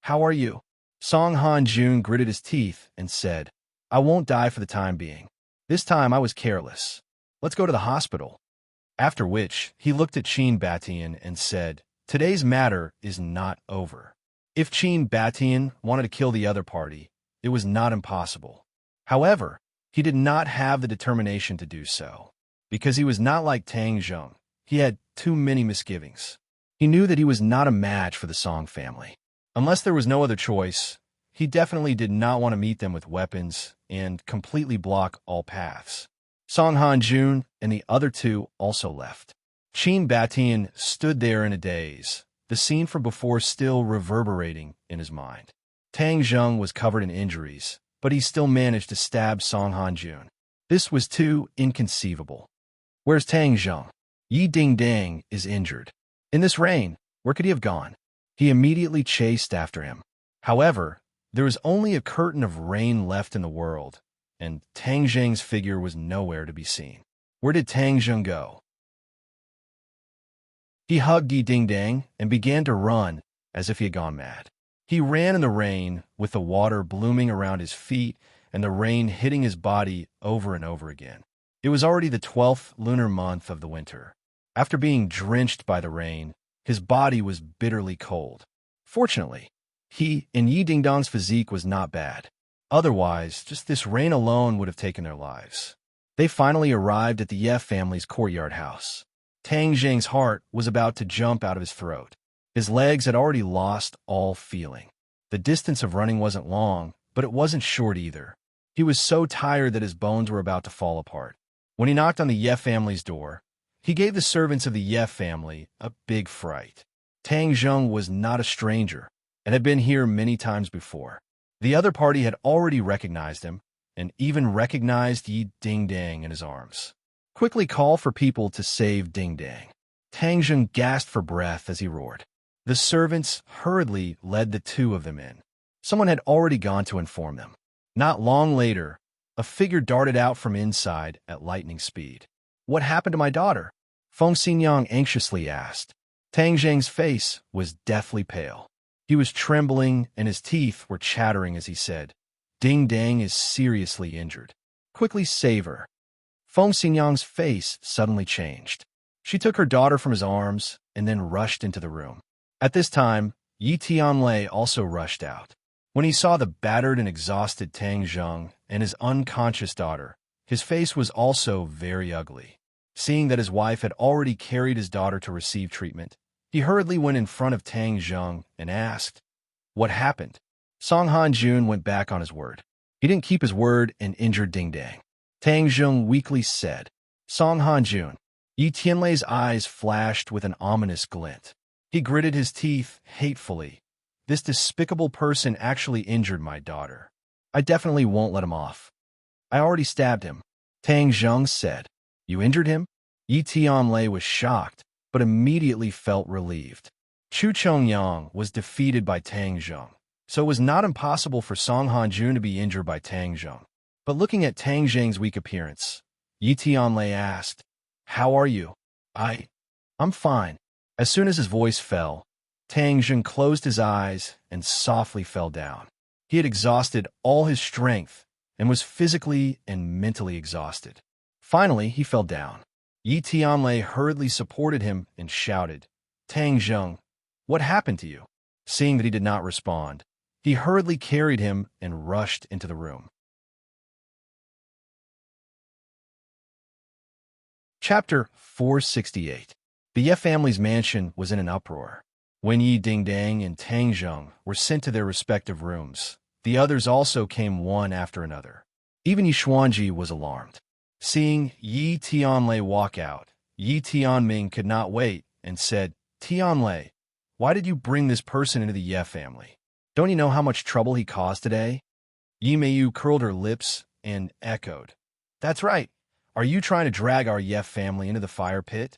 how are you?" Song Han-jun gritted his teeth and said, "I won't die for the time being. This time I was careless. Let's go to the hospital." After which, he looked at Qin Batian and said, "Today's matter is not over." If Qin Batian wanted to kill the other party, it was not impossible. However, he did not have the determination to do so. Because he was not like Tang Zheng, he had too many misgivings. He knew that he was not a match for the Song family. Unless there was no other choice, he definitely did not want to meet them with weapons and completely block all paths. Song Han-jun and the other two also left. Qin Batian stood there in a daze, the scene from before still reverberating in his mind. Tang Zheng was covered in injuries, but he still managed to stab Song Han-jun. This was too inconceivable. Where's Tang Zheng? Yi Dingdang is injured. In this rain, where could he have gone? He immediately chased after him. However, there was only a curtain of rain left in the world, and Tang Zheng's figure was nowhere to be seen. Where did Tang Zheng go? He hugged Yi Dingdang and began to run as if he had gone mad. He ran in the rain with the water blooming around his feet and the rain hitting his body over and over again. It was already the 12th lunar month of the winter. After being drenched by the rain, his body was bitterly cold. Fortunately, he and Yi Dingdang's physique was not bad. Otherwise, just this rain alone would have taken their lives. They finally arrived at the Ye family's courtyard house. Tang Zheng's heart was about to jump out of his throat. His legs had already lost all feeling. The distance of running wasn't long, but it wasn't short either. He was so tired that his bones were about to fall apart. When he knocked on the Ye family's door, he gave the servants of the Ye family a big fright. Tang Zheng was not a stranger and had been here many times before. The other party had already recognized him and even recognized Yi Dingdang in his arms. "Quickly call for people to save Dingdang." Tang Zheng gasped for breath as he roared. The servants hurriedly led the two of them in. Someone had already gone to inform them. Not long later, a figure darted out from inside at lightning speed. "What happened to my daughter?" Feng Xinyang anxiously asked. Tang Zheng's face was deathly pale. He was trembling and his teeth were chattering as he said, "Dingdang is seriously injured. Quickly save her." Feng Xinyang's face suddenly changed. She took her daughter from his arms and then rushed into the room. At this time, Yi Tianlei also rushed out. When he saw the battered and exhausted Tang Zheng and his unconscious daughter, his face was also very ugly. Seeing that his wife had already carried his daughter to receive treatment, he hurriedly went in front of Tang Zheng and asked, "What happened?" Song Han-jun went back on his word. He didn't keep his word and injured Dingdang. Tang Zheng weakly said, "Song Han-jun." Yi Tianlei's eyes flashed with an ominous glint. He gritted his teeth hatefully. "This despicable person actually injured my daughter. I definitely won't let him off. I already stabbed him." Tang Zheng said, "You injured him?" Yi Tianlei was shocked, but immediately felt relieved. Chu Chongyang was defeated by Tang Zheng, so it was not impossible for Song Han-jun to be injured by Tang Zheng. But looking at Tang Zheng's weak appearance, Yi Tianlei asked, "How are you?" I'm fine." As soon as his voice fell, Tang Zheng closed his eyes and softly fell down. He had exhausted all his strength and was physically and mentally exhausted. Finally, he fell down. Yi Tianlei hurriedly supported him and shouted, "Tang Zheng, what happened to you?" Seeing that he did not respond, he hurriedly carried him and rushed into the room. Chapter 468. The Ye family's mansion was in an uproar. When Yi Dingdang and Tang Zheng were sent to their respective rooms, the others also came one after another. Even Yi Xuanji was alarmed. Seeing Yi Tianlei walk out, Yi Tianming could not wait and said, Tianlei, why did you bring this person into the Ye family? Don't you know how much trouble he caused today? Yi Meiyu curled her lips and echoed, That's right. Are you trying to drag our Ye family into the fire pit?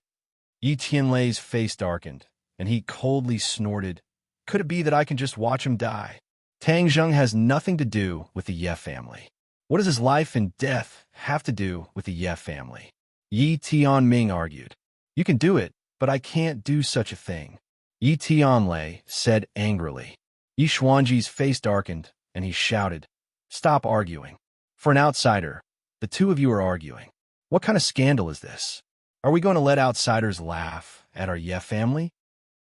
Yi Tianlei's face darkened, and he coldly snorted, Could it be that I can just watch him die? Tang Zheng has nothing to do with the Ye family. What does his life and death have to do with the Ye family? Yi Tianming argued. You can do it, but I can't do such a thing. Yi Tianlei said angrily. Yi Xuanji's face darkened, and he shouted, Stop arguing. For an outsider, the two of you are arguing. What kind of scandal is this? Are we going to let outsiders laugh at our Ye family?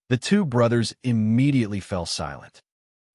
The two brothers immediately fell silent.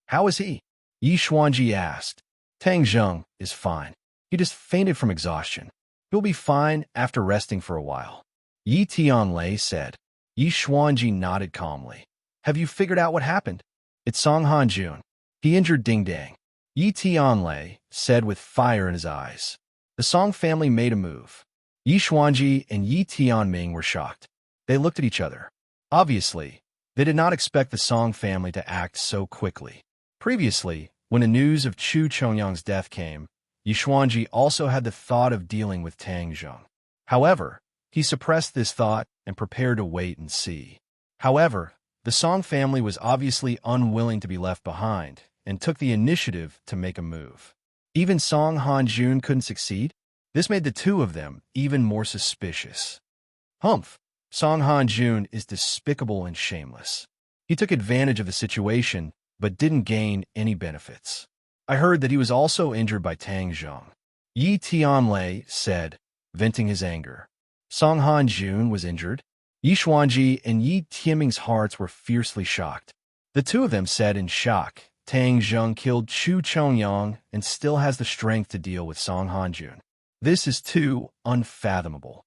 How is he? Yi Xuanji asked. Tang Zheng is fine. He just fainted from exhaustion. He'll be fine after resting for a while. Yi Tianlei said. Yi Xuanji nodded calmly. Have you figured out what happened? It's Song Hanjun. He injured Ding Dang. Yi Tianlei said with fire in his eyes. The Song family made a move. Yi Xuanji and Yi Tianming were shocked. They looked at each other. Obviously, they did not expect the Song family to act so quickly. Previously, when the news of Chu Chongyang's death came, Yi Xuanji also had the thought of dealing with Tang Zheng. However, he suppressed this thought and prepared to wait and see. However, the Song family was obviously unwilling to be left behind and took the initiative to make a move. Even Song Hanjun couldn't succeed? This made the two of them even more suspicious. Humph! Song Hanjun is despicable and shameless. He took advantage of the situation, but didn't gain any benefits. I heard that he was also injured by Tang Zheng. Yi Tianlei said, venting his anger. Song Hanjun was injured? Yi Xuanji and Yi Tianming's hearts were fiercely shocked. The two of them said in shock, Tang Zheng killed Chu Chongyang and still has the strength to deal with Song Hanjun. This is too unfathomable.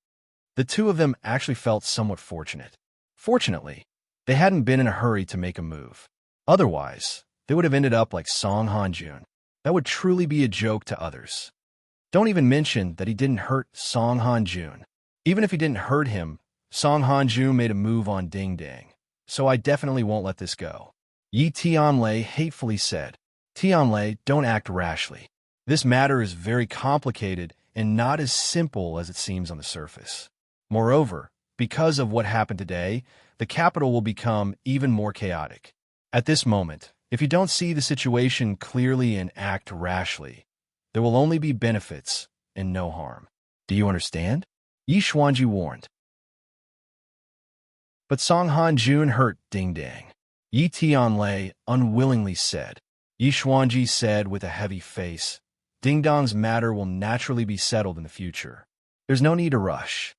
The two of them actually felt somewhat fortunate. Fortunately, they hadn't been in a hurry to make a move. Otherwise, they would have ended up like Song Hanjun. That would truly be a joke to others. Don't even mention that he didn't hurt Song Hanjun. Even if he didn't hurt him, Song Hanjun made a move on Ding Dang, so I definitely won't let this go. Yi Tianlei hatefully said, Tianlei, don't act rashly. This matter is very complicated and not as simple as it seems on the surface. Moreover, because of what happened today, the capital will become even more chaotic. At this moment, if you don't see the situation clearly and act rashly, there will only be benefits and no harm. Do you understand? Yi Xuanji warned. But Song Hanjun hurt Ding Dang. Yi Tianlei unwillingly said. Yi Xuanji said with a heavy face, Ding Dong's matter will naturally be settled in the future. There's no need to rush.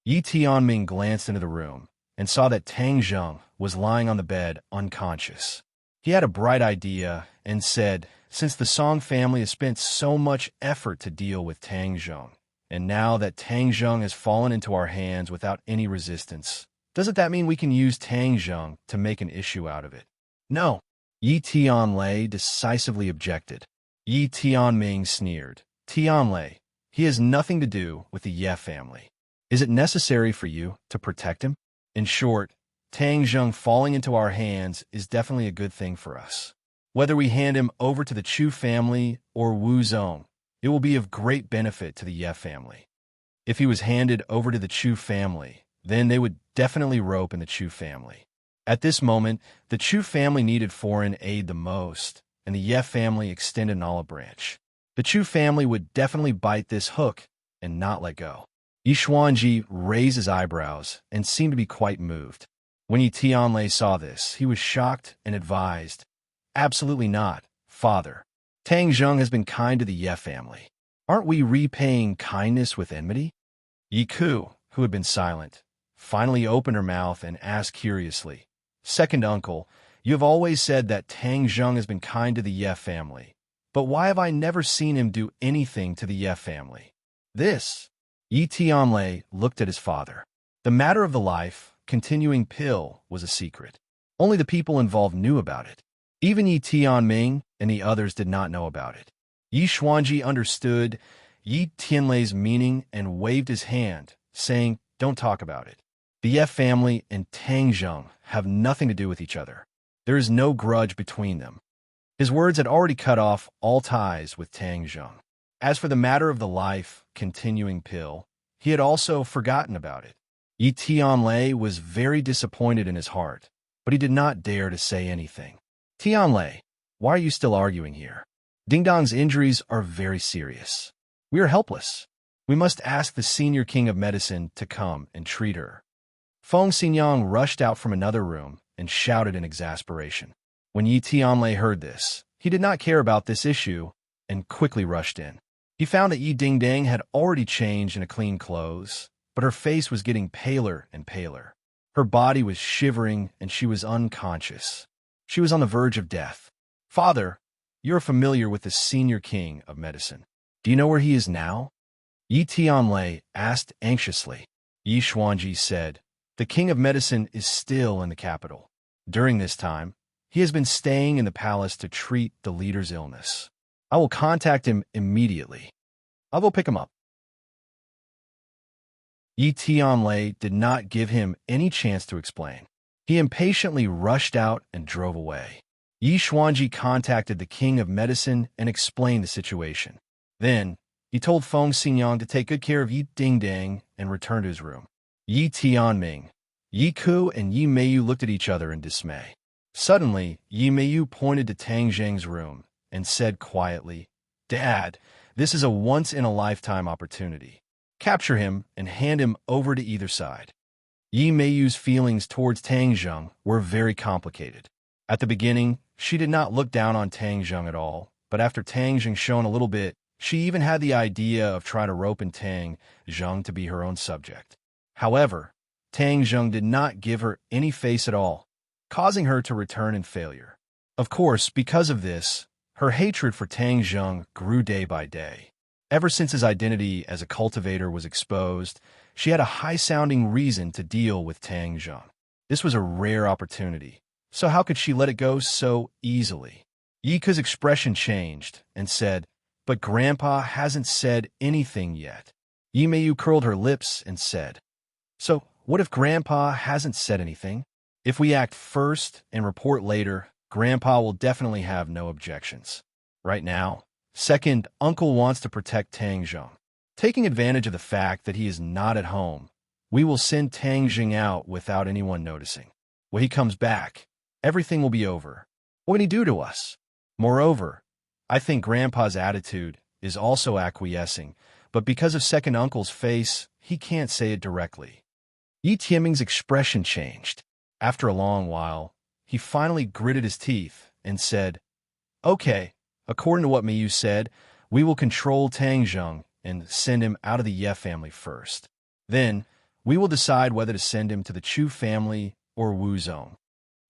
Yi Tianming glanced into the room and saw that Tang Zheng was lying on the bed unconscious. He had a bright idea and said, since the Song family has spent so much effort to deal with Tang Zheng, and now that Tang Zheng has fallen into our hands without any resistance, doesn't that mean we can use Tang Zheng to make an issue out of it? No. Yi Tianlei decisively objected. Yi Tianming sneered. Tianlei, he has nothing to do with the Ye family. Is it necessary for you to protect him? In short, Tang Zheng falling into our hands is definitely a good thing for us. Whether we hand him over to the Chu family or Wu Zong, it will be of great benefit to the Ye family. If he was handed over to the Chu family, then they would definitely rope in the Chu family. At this moment, the Chu family needed foreign aid the most, and the Ye family extended an olive branch. The Chu family would definitely bite this hook and not let go. Yi Xuanji raised his eyebrows and seemed to be quite moved. When Yi Tianlei saw this, he was shocked and advised, Absolutely not, father. Tang Zheng has been kind to the Ye family. Aren't we repaying kindness with enmity? Yi Ku, who had been silent, finally opened her mouth and asked curiously, Second uncle, you have always said that Tang Zheng has been kind to the Ye family, but why have I never seen him do anything to the Ye family? This. Yi Tianlei looked at his father. The matter of the life-continuing pill was a secret. Only the people involved knew about it. Even Yi Tianming and the others did not know about it. Yi Xuanji understood Yi Tianlei's meaning and waved his hand, saying, "Don't talk about it. The Ye family and Tang Zheng have nothing to do with each other. There is no grudge between them." His words had already cut off all ties with Tang Zheng. As for the matter of the life-continuing pill, he had also forgotten about it. Yi Tianlei was very disappointed in his heart, but he did not dare to say anything. "Tianlei, why are you still arguing here? Ding Dong's injuries are very serious. We are helpless. We must ask the senior king of medicine to come and treat her." Feng Xinyang rushed out from another room and shouted in exasperation. When Yi Tianlei heard this, he did not care about this issue and quickly rushed in. He found that Yi Dingdang had already changed into clean clothes, but her face was getting paler and paler. Her body was shivering and she was unconscious. She was on the verge of death. "Father, you're familiar with the senior king of medicine. Do you know where he is now?" Yi Tianlei asked anxiously. Yi Xuanji said, "The king of medicine is still in the capital. During this time, he has been staying in the palace to treat the leader's illness. I will contact him immediately. I'll go pick him up." Yi Tianlei did not give him any chance to explain. He impatiently rushed out and drove away. Yi Xuanji contacted the king of medicine and explained the situation. Then, he told Feng Xinyang to take good care of Yi Dingdang and return to his room. Yi Tianming, Yi Ku, and Yi Meiyu looked at each other in dismay. Suddenly, Yi Meiyu pointed to Tang Zheng's room and said quietly, "Dad, this is a once-in-a-lifetime opportunity. Capture him and hand him over to either side." Yi Meiyu's feelings towards Tang Zheng were very complicated. At the beginning, she did not look down on Tang Zheng at all, but after Tang Zheng shone a little bit, she even had the idea of trying to rope in Tang Zheng to be her own subject. However, Tang Zheng did not give her any face at all, causing her to return in failure. Of course, because of this, her hatred for Tang Zheng grew day by day. Ever since his identity as a cultivator was exposed, she had a high-sounding reason to deal with Tang Zheng. This was a rare opportunity, so how could she let it go so easily? Yi Ke's expression changed and said, "But Grandpa hasn't said anything yet." Yi Meiyu curled her lips and said, "So, what if Grandpa hasn't said anything? If we act first and report later, Grandpa will definitely have no objections. Right now, second uncle wants to protect Tang Zheng. Taking advantage of the fact that he is not at home, we will send Tang Zheng out without anyone noticing. When he comes back, everything will be over. What can he do to us? Moreover, I think Grandpa's attitude is also acquiescing, but because of second uncle's face, he can't say it directly." Yi Tianming's expression changed. After a long while, he finally gritted his teeth and said, "Okay, according to what Meiyu said, we will control Tang Zheng and send him out of the Ye family first. Then, we will decide whether to send him to the Chu family or Wu Zone."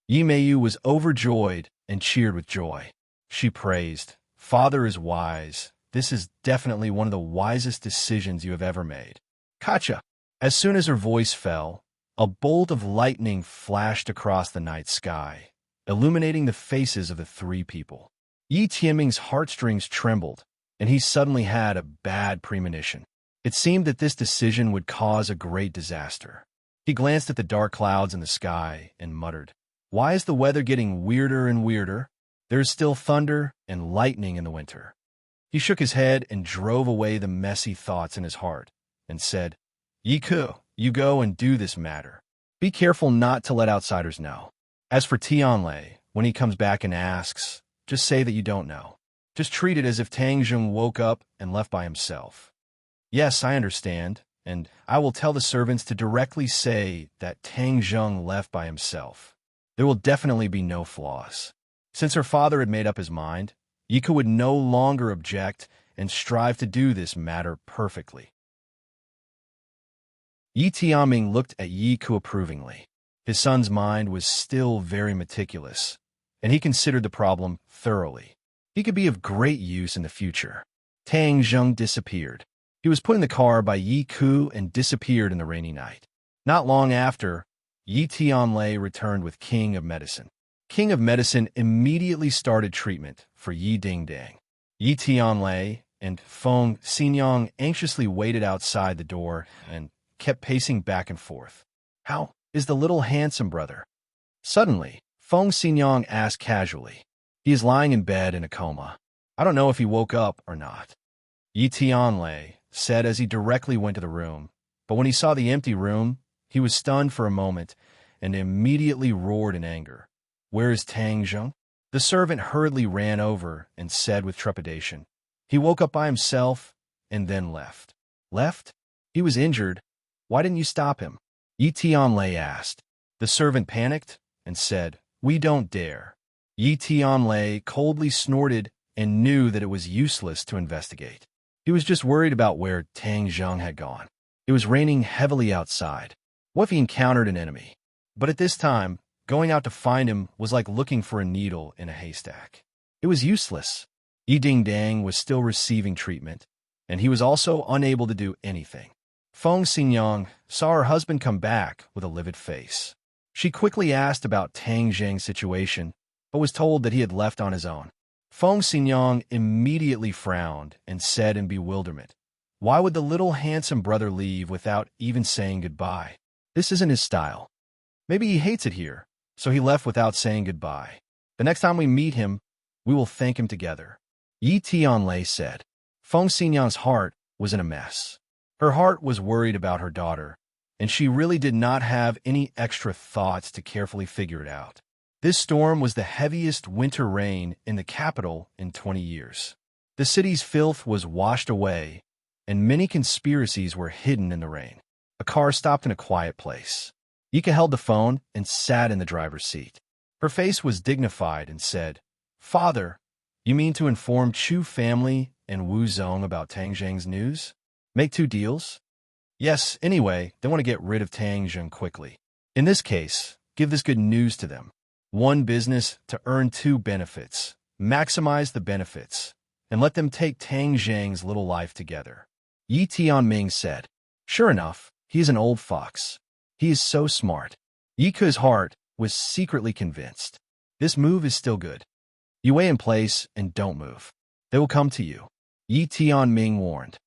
Yi Meiyu was overjoyed and cheered with joy. She praised, "Father is wise. This is definitely one of the wisest decisions you have ever made." Kacha! As soon as her voice fell, a bolt of lightning flashed across the night sky, illuminating the faces of the three people. Yi Tianming's heartstrings trembled, and he suddenly had a bad premonition. It seemed that this decision would cause a great disaster. He glanced at the dark clouds in the sky and muttered, "Why is the weather getting weirder and weirder? There is still thunder and lightning in the winter." He shook his head and drove away the messy thoughts in his heart, and said, "Yi Ku, you go and do this matter. Be careful not to let outsiders know. As for Tianlei, when he comes back and asks, just say that you don't know. Just treat it as if Tang Zheng woke up and left by himself." "Yes, I understand, and I will tell the servants to directly say that Tang Zheng left by himself. There will definitely be no flaws." Since her father had made up his mind, Yi Ku would no longer object and strive to do this matter perfectly. Yi Tianming looked at Yi Ku approvingly. His son's mind was still very meticulous, and he considered the problem thoroughly. He could be of great use in the future. Tang Zheng disappeared. He was put in the car by Yi Ku and disappeared in the rainy night. Not long after, Yi Tianlei returned with King of Medicine. King of Medicine immediately started treatment for Yi Dingdang. Yi Tianlei and Feng Xinyang anxiously waited outside the door and kept pacing back and forth. "How is the little handsome brother?" Suddenly, Feng Xinyang asked casually. "He is lying in bed in a coma. I don't know if he woke up or not," Yi Tianlei said as he directly went to the room. But when he saw the empty room, he was stunned for a moment and immediately roared in anger. "Where is Tang Zheng?" The servant hurriedly ran over and said with trepidation, "He woke up by himself and then left." "Left? He was injured. Why didn't you stop him?" Yi Tianlei asked. The servant panicked and said, "We don't dare." Yi Tianlei coldly snorted and knew that it was useless to investigate. He was just worried about where Tang Zheng had gone. It was raining heavily outside. What if he encountered an enemy? But at this time, going out to find him was like looking for a needle in a haystack. It was useless. Yi Dingdang was still receiving treatment, and he was also unable to do anything. Feng Xinyang saw her husband come back with a livid face. She quickly asked about Tang Zheng's situation, but was told that he had left on his own. Feng Xinyang immediately frowned and said in bewilderment, "Why would the little handsome brother leave without even saying goodbye? This isn't his style. Maybe he hates it here, so he left without saying goodbye. The next time we meet him, we will thank him together," Yi Tianlei said. Feng Xinyang's heart was in a mess. Her heart was worried about her daughter, and she really did not have any extra thoughts to carefully figure it out. This storm was the heaviest winter rain in the capital in 20 years. The city's filth was washed away, and many conspiracies were hidden in the rain. A car stopped in a quiet place. Yika held the phone and sat in the driver's seat. Her face was dignified and said, "Father, you mean to inform Chu family and Wu Zong about Tang Zheng's news? Make 2 deals?" "Yes, anyway, they want to get rid of Tang Zheng quickly. In this case, give this good news to them. 1 business to earn 2 benefits. Maximize the benefits, and let them take Tang Zheng's little life together," Yi Tianming said. Sure enough, he is an old fox. He is so smart. Yika's heart was secretly convinced. This move is still good. You wait in place and don't move. They will come to you, Yi Tianming warned.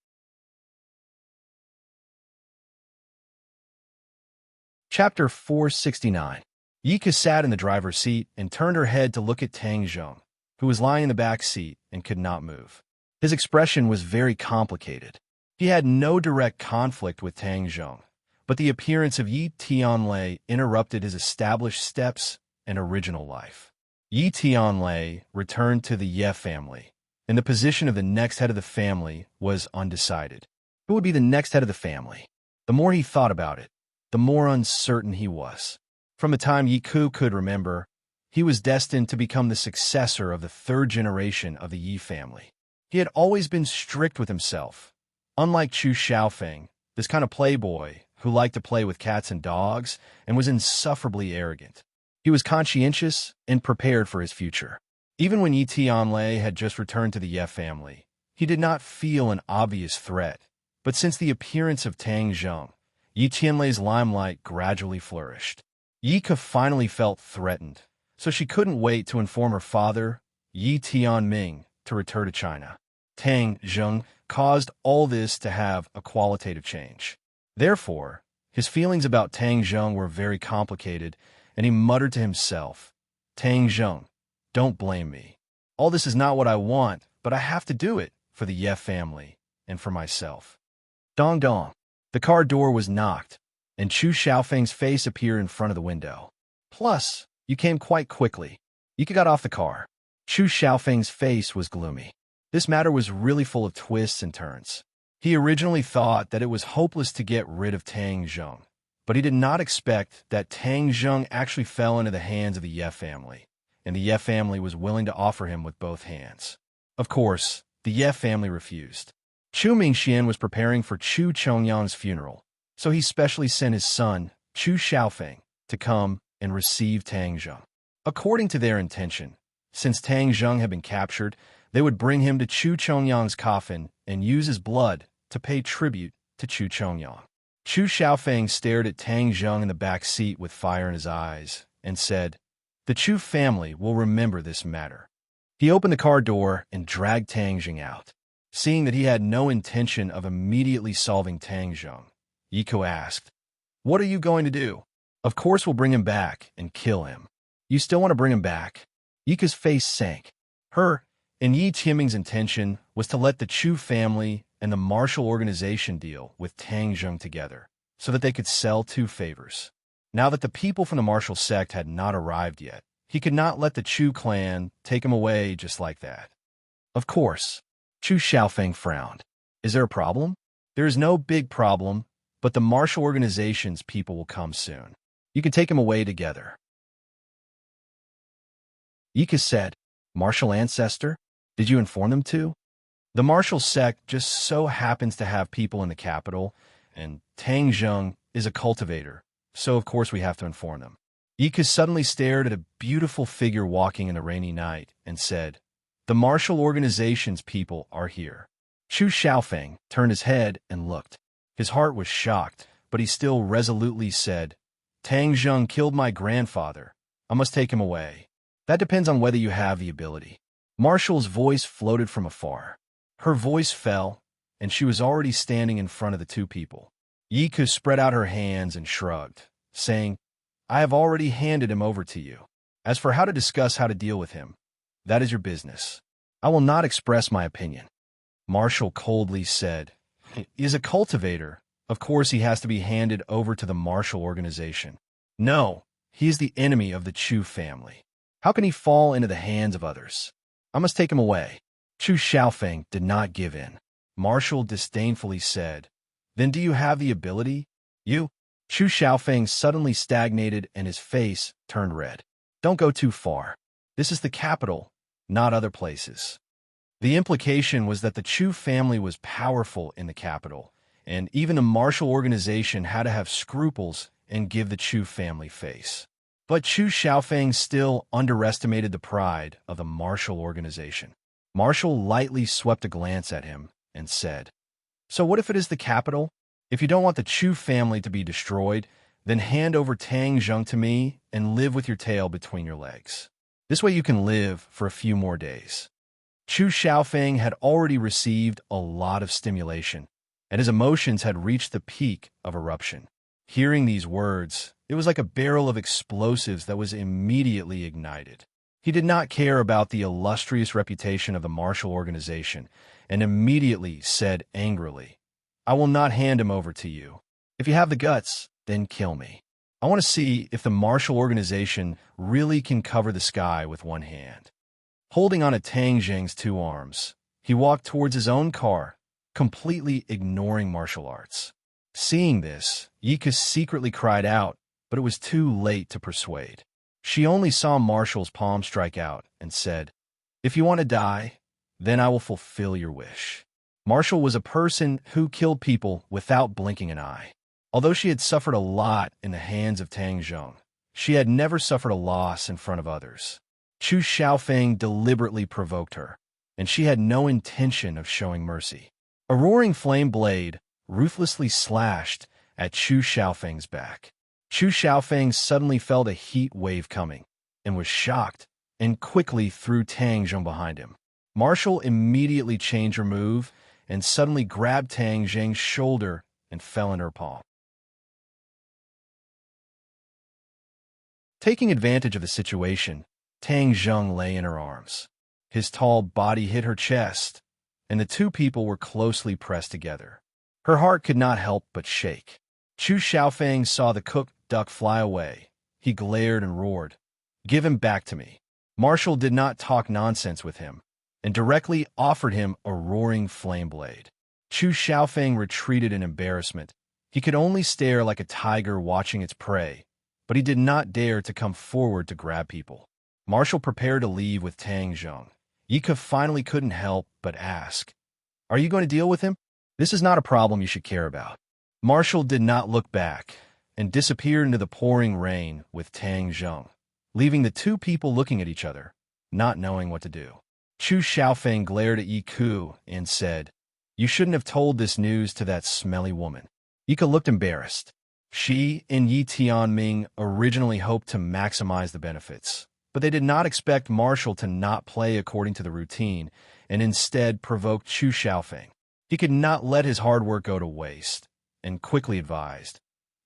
Chapter 469. Yika sat in the driver's seat and turned her head to look at Tang Zheng, who was lying in the back seat and could not move. His expression was very complicated. He had no direct conflict with Tang Zheng, but the appearance of Yi Tianlei interrupted his established steps and original life. Yi Tianlei returned to the Ye family, and the position of the next head of the family was undecided. Who would be the next head of the family? The more he thought about it, the more uncertain he was. From the time Yi Ku could remember, he was destined to become the successor of the 3rd generation of the Yi family. He had always been strict with himself. Unlike Chu Xiaofeng, this kind of playboy who liked to play with cats and dogs and was insufferably arrogant. He was conscientious and prepared for his future. Even when Yi Tianlei had just returned to the Ye family, he did not feel an obvious threat. But since the appearance of Tang Zheng, Yi Tianlei's limelight gradually flourished. Yika finally felt threatened, so she couldn't wait to inform her father, Yi Tianming, to return to China. Tang Zheng caused all this to have a qualitative change. Therefore, his feelings about Tang Zheng were very complicated, and he muttered to himself, "Tang Zheng, don't blame me. All this is not what I want, but I have to do it for the Ye family and for myself." Dong dong. The car door was knocked, and Chu Xiaofeng's face appeared in front of the window. "Plus, you came quite quickly." Yika got off the car. Chu Xiaofeng's face was gloomy. This matter was really full of twists and turns. He originally thought that it was hopeless to get rid of Tang Zheng, but he did not expect that Tang Zheng actually fell into the hands of the Ye family, and the Ye family was willing to offer him with both hands. Of course, the Ye family refused. Chu Mingxian was preparing for Chu Chongyang's funeral, so he specially sent his son, Chu Xiaofeng, to come and receive Tang Zheng. According to their intention, since Tang Zheng had been captured, they would bring him to Chu Chongyang's coffin and use his blood to pay tribute to Chu Chongyang. Chu Xiaofeng stared at Tang Zheng in the back seat with fire in his eyes and said, "The Chu family will remember this matter." He opened the car door and dragged Tang Zheng out. Seeing that he had no intention of immediately solving Tang Zheng, Yiku asked, "What are you going to do?" "Of course we'll bring him back and kill him." "You still want to bring him back?" Yiku's face sank. Her and Yi Tianming's intention was to let the Chu family and the martial organization deal with Tang Zheng together, so that they could sell two favors. Now that the people from the martial sect had not arrived yet, he could not let the Chu clan take him away just like that. "Of course." Chu Xiaofeng frowned. "Is there a problem?" "There is no big problem, but the martial organization's people will come soon. You can take him away together." Yika said, "Martial ancestor? Did you inform them too?" "The martial sect just so happens to have people in the capital, and Tang Zheng is a cultivator, so of course we have to inform them." Yika suddenly stared at a beautiful figure walking in the rainy night and said, "The martial organization's people are here." Chu Xiaofeng turned his head and looked. His heart was shocked, but he still resolutely said, "Tang Zheng killed my grandfather. I must take him away." "That depends on whether you have the ability." Marshall's voice floated from afar. Her voice fell, and she was already standing in front of the two people. Yiku spread out her hands and shrugged, saying, "I have already handed him over to you. As for how to discuss how to deal with him, that is your business. I will not express my opinion." Marshall coldly said, "He is a cultivator. Of course he has to be handed over to the martial organization. No, he is the enemy of the Chu family. How can he fall into the hands of others? I must take him away." Chu Xiaofeng did not give in. Marshall disdainfully said, "Then do you have the ability?" "You?" Chu Xiaofeng suddenly stagnated and his face turned red. "Don't go too far. This is the capital, not other places." The implication was that the Chu family was powerful in the capital, and even the martial organization had to have scruples and give the Chu family face. But Chu Xiaofeng still underestimated the pride of the martial organization. Marshall lightly swept a glance at him and said, "So what if it is the capital? If you don't want the Chu family to be destroyed, then hand over Tang Zheng to me and live with your tail between your legs. This way you can live for a few more days." Chu Xiaofeng had already received a lot of stimulation, and his emotions had reached the peak of eruption. Hearing these words, it was like a barrel of explosives that was immediately ignited. He did not care about the illustrious reputation of the martial organization, and immediately said angrily, "I will not hand him over to you. If you have the guts, then kill me. I want to see if the martial organization really can cover the sky with one hand." Holding on to Tang Zheng's two arms, he walked towards his own car, completely ignoring martial arts. Seeing this, Yika secretly cried out, but it was too late to persuade. She only saw Marshall's palm strike out and said, "If you want to die, then I will fulfill your wish." Marshall was a person who killed people without blinking an eye. Although she had suffered a lot in the hands of Tang Zheng, she had never suffered a loss in front of others. Chu Xiaofeng deliberately provoked her, and she had no intention of showing mercy. A roaring flame blade ruthlessly slashed at Chu Xiaofeng's back. Chu Xiaofeng suddenly felt a heat wave coming, and was shocked, and quickly threw Tang Zheng behind him. Marshall immediately changed her move, and suddenly grabbed Tang Zheng's shoulder and fell in her palm. Taking advantage of the situation, Tang Zheng lay in her arms. His tall body hit her chest, and the two people were closely pressed together. Her heart could not help but shake. Chu Xiaofeng saw the cooked duck fly away. He glared and roared, "Give him back to me." Marshall did not talk nonsense with him, and directly offered him a roaring flame blade. Chu Xiaofeng retreated in embarrassment. He could only stare like a tiger watching its prey, but he did not dare to come forward to grab people. Marshall prepared to leave with Tang Zheng. Yika finally couldn't help but ask, "Are you going to deal with him? This is not a problem you should care about." Marshall did not look back, and disappeared into the pouring rain with Tang Zheng, leaving the two people looking at each other, not knowing what to do. Chu Xiaofeng glared at Yiku and said, "You shouldn't have told this news to that smelly woman." Yika looked embarrassed. She and Yi Tianming originally hoped to maximize the benefits, But they did not expect Marshall to not play according to the routine, and instead provoked Chu Xiaofeng. He could not let his hard work go to waste, and quickly advised,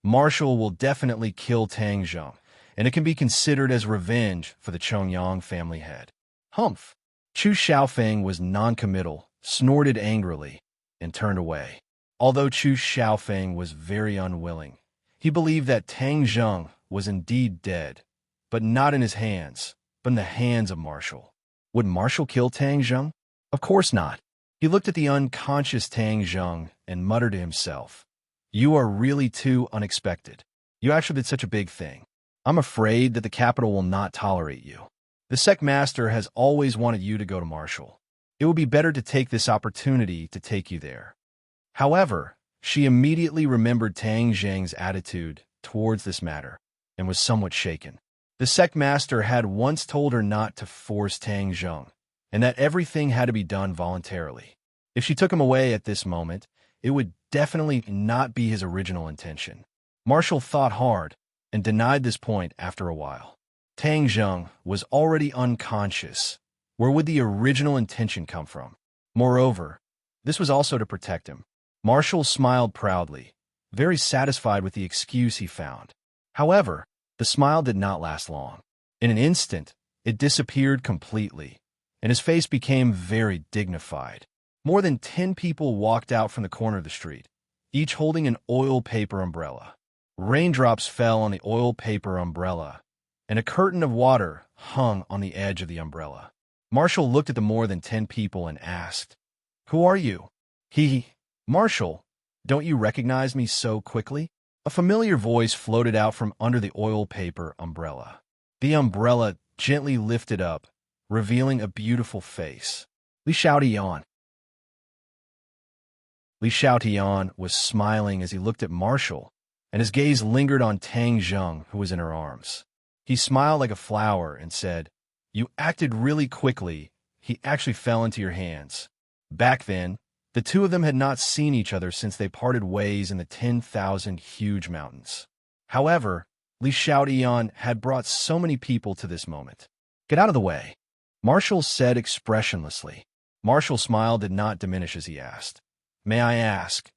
Marshall will definitely kill Tang Zheng, and it can be considered as revenge for the Chongyang family head. Humph! Chu Xiaofeng was noncommittal, snorted angrily, and turned away. Although Chu Xiaofeng was very unwilling, he believed that Tang Zheng was indeed dead, but not in his hands, but in the hands of Marshall. Would Marshall kill Tang Zheng? Of course not. He looked at the unconscious Tang Zheng and muttered to himself, You are really too unexpected. You actually did such a big thing. I'm afraid that the capital will not tolerate you. The sect master has always wanted you to go to Marshall. It would be better to take this opportunity to take you there. However, she immediately remembered Tang Zheng's attitude towards this matter and was somewhat shaken. The sect master had once told her not to force Tang Zheng, and that everything had to be done voluntarily. If she took him away at this moment, it would definitely not be his original intention. Marshall thought hard and denied this point after a while. Tang Zheng was already unconscious. Where would the original intention come from? Moreover, this was also to protect him. Marshall smiled proudly, very satisfied with the excuse he found. However, the smile did not last long. In an instant, it disappeared completely, and his face became very dignified. More than 10 people walked out from the corner of the street, each holding an oil paper umbrella. Raindrops fell on the oil paper umbrella, and a curtain of water hung on the edge of the umbrella. Marshall looked at the more than 10 people and asked, Who are you? Marshall, don't you recognize me so quickly? A familiar voice floated out from under the oil paper umbrella. The umbrella gently lifted up, revealing a beautiful face. Li Xiaotian. Li Xiaotian was smiling as he looked at Marshall, and his gaze lingered on Tang Zheng, who was in her arms. He smiled like a flower and said, You acted really quickly. He actually fell into your hands. Back then, the two of them had not seen each other since they parted ways in the 10,000 huge mountains. However, Li Xiaotian had brought so many people to this moment. Get out of the way, Marshall said expressionlessly. Marshall's smile did not diminish as he asked, May I ask,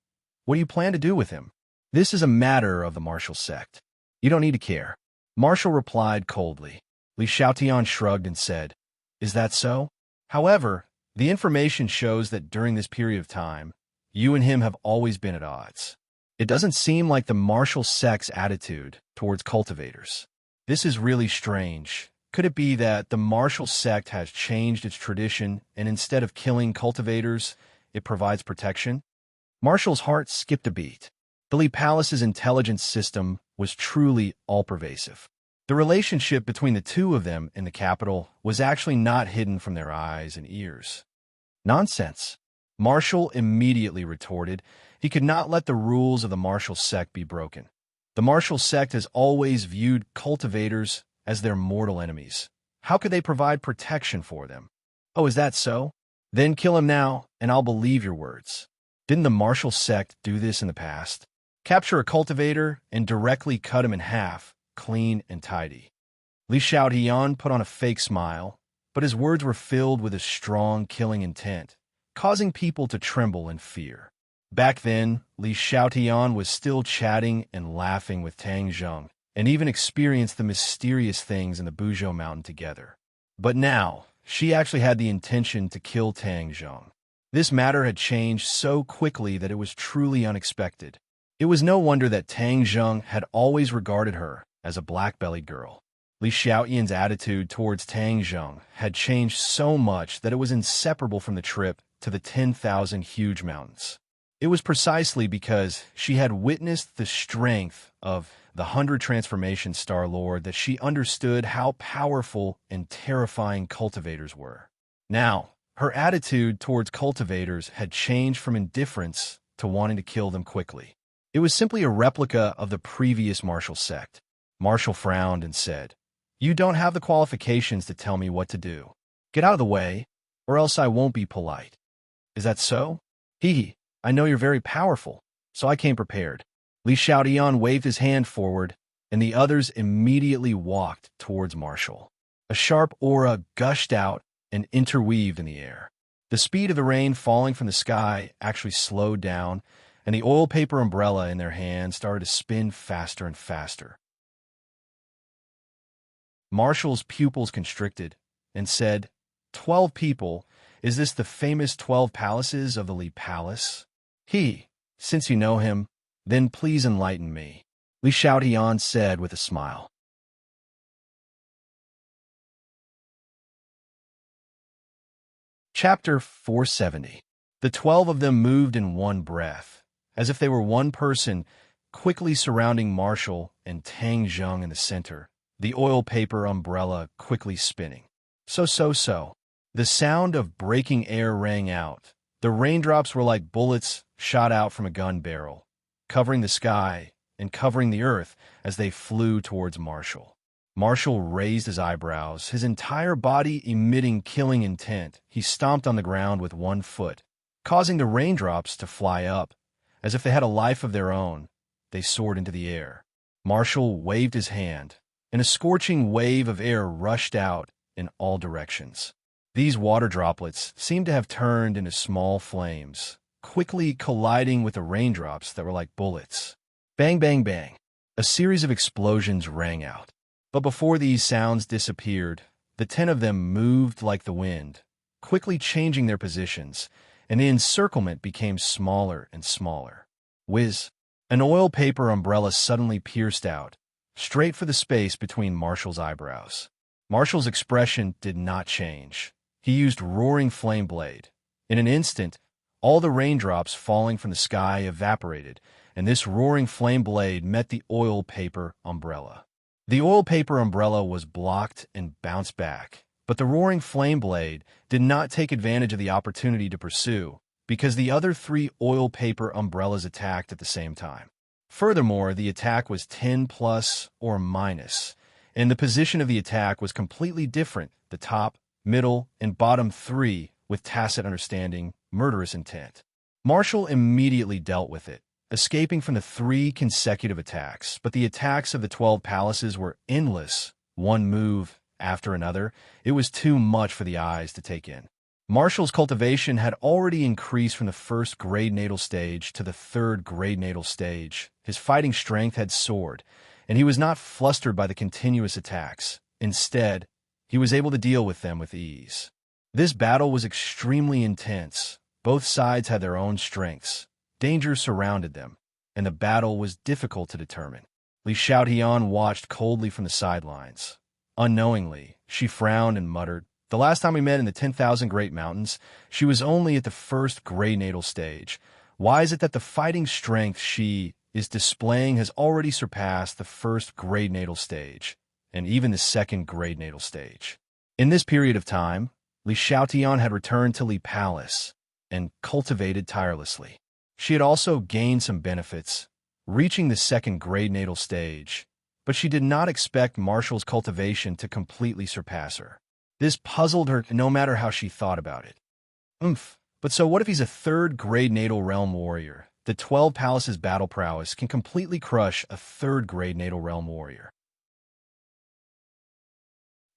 what do you plan to do with him? This is a matter of the Marshall sect. You don't need to care. Marshall replied coldly. Li Xiaotian shrugged and said, Is that so? However, the information shows that during this period of time, you and him have always been at odds. It doesn't seem like the Marshall sect's attitude towards cultivators. This is really strange. Could it be that the Marshall sect has changed its tradition and instead of killing cultivators, it provides protection? Marshall's heart skipped a beat. The Li Palace's intelligence system was truly all-pervasive. The relationship between the two of them in the capital was actually not hidden from their eyes and ears. Nonsense. Marshall immediately retorted. He could not let the rules of the Marshall sect be broken. The Marshall sect has always viewed cultivators as their mortal enemies. How could they provide protection for them? Oh, is that so? Then kill him now, and I'll believe your words. Didn't the Marshall sect do this in the past? Capture a cultivator and directly cut him in half, clean and tidy. Li Xiaotian put on a fake smile, but his words were filled with a strong killing intent, causing people to tremble in fear. Back then, Li Xiaotian was still chatting and laughing with Tang Zheng, and even experienced the mysterious things in the Buzhou Mountain together. But now, she actually had the intention to kill Tang Zheng. This matter had changed so quickly that it was truly unexpected. It was no wonder that Tang Zheng had always regarded her as a black-bellied girl. Li Xiaotian's attitude towards Tang Zheng had changed so much that it was inseparable from the trip to the 10,000 huge mountains. It was precisely because she had witnessed the strength of the 100 Transformation Star Lord that she understood how powerful and terrifying cultivators were. Now, her attitude towards cultivators had changed from indifference to wanting to kill them quickly. It was simply a replica of the previous Marshall sect. Marshall frowned and said, You don't have the qualifications to tell me what to do. Get out of the way, or else I won't be polite. Is that so? I know you're very powerful, so I came prepared. Li Xiaotian waved his hand forward, and the others immediately walked towards Marshall. A sharp aura gushed out and interweaved in the air. The speed of the rain falling from the sky actually slowed down, and the oil paper umbrella in their hand started to spin faster and faster. Marshall's pupils constricted and said, 12 people, is this the famous 12 palaces of the Li Palace? Since you know him, then please enlighten me, Li Xiaotian said with a smile. Chapter 470. The 12 of them moved in one breath, as if they were one person, quickly surrounding Marshall and Tang Zheng in the center, the oil paper umbrella quickly spinning. So. The sound of breaking air rang out. The raindrops were like bullets shot out from a gun barrel, covering the sky and covering the earth as they flew towards Marshall. Marshall raised his eyebrows, his entire body emitting killing intent. He stomped on the ground with one foot, causing the raindrops to fly up. As if they had a life of their own, they soared into the air. Marshall waved his hand, and a scorching wave of air rushed out in all directions. These water droplets seemed to have turned into small flames, quickly colliding with the raindrops that were like bullets. Bang, bang, bang. A series of explosions rang out. But before these sounds disappeared, the 10 of them moved like the wind, quickly changing their positions, and the encirclement became smaller and smaller. Whiz! An oil paper umbrella suddenly pierced out, straight for the space between Marshall's eyebrows. Marshall's expression did not change. He used roaring flame blade. In an instant, all the raindrops falling from the sky evaporated, and this roaring flame blade met the oil paper umbrella. The oil paper umbrella was blocked and bounced back, but the roaring flame blade did not take advantage of the opportunity to pursue, because the other 3 oil paper umbrellas attacked at the same time. Furthermore, the attack was 10 plus or minus, and the position of the attack was completely different. The top, middle, and bottom 3 with tacit understanding, murderous intent. Marshall immediately dealt with it, escaping from the 3 consecutive attacks, but the attacks of the 12 palaces were endless, one move after another. It was too much for the eyes to take in. Marshall's cultivation had already increased from the 1st grade natal stage to the 3rd grade natal stage. His fighting strength had soared, and he was not flustered by the continuous attacks. Instead, he was able to deal with them with ease. This battle was extremely intense. Both sides had their own strengths. Danger surrounded them, and the battle was difficult to determine. Li Xiaotian watched coldly from the sidelines. Unknowingly, she frowned and muttered, "The last time we met in the 10,000 Great Mountains, she was only at the 1st grade natal stage. Why is it that the fighting strength she is displaying has already surpassed the 1st grade natal stage, and even the 2nd grade natal stage?" In this period of time, Li Xiaotian had returned to Li Palace and cultivated tirelessly. She had also gained some benefits, reaching the 2nd grade natal stage, but she did not expect Marshall's cultivation to completely surpass her. This puzzled her no matter how she thought about it. But so what if he's a 3rd grade natal realm warrior? The 12 palaces' battle prowess can completely crush a 3rd grade natal realm warrior.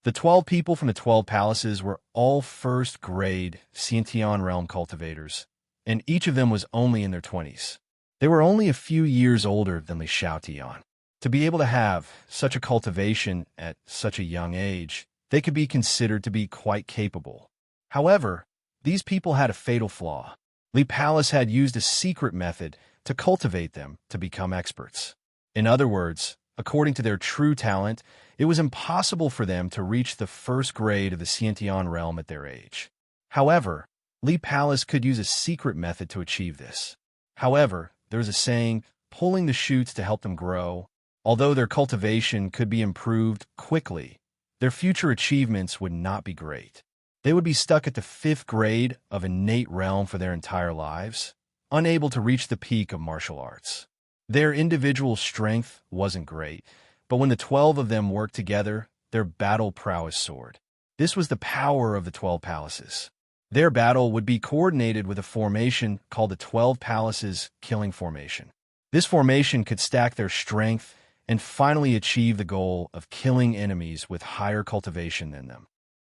The 12 people from the 12 palaces were all 1st grade Xiantian realm cultivators, and each of them was only in their 20s. They were only a few years older than Li Xiaotian. To be able to have such a cultivation at such a young age, they could be considered to be quite capable. However, these people had a fatal flaw. Li Palace had used a secret method to cultivate them to become experts. In other words, according to their true talent, it was impossible for them to reach the 1st grade of the Xiantian realm at their age. However, Li Palace could use a secret method to achieve this. However, there is a saying, pulling the shoots to help them grow. Although their cultivation could be improved quickly, their future achievements would not be great. They would be stuck at the 5th grade of innate realm for their entire lives, unable to reach the peak of martial arts. Their individual strength wasn't great, but when the 12 of them worked together, their battle prowess soared. This was the power of the 12 palaces. Their battle would be coordinated with a formation called the 12 Palaces Killing Formation. This formation could stack their strength and finally achieve the goal of killing enemies with higher cultivation than them.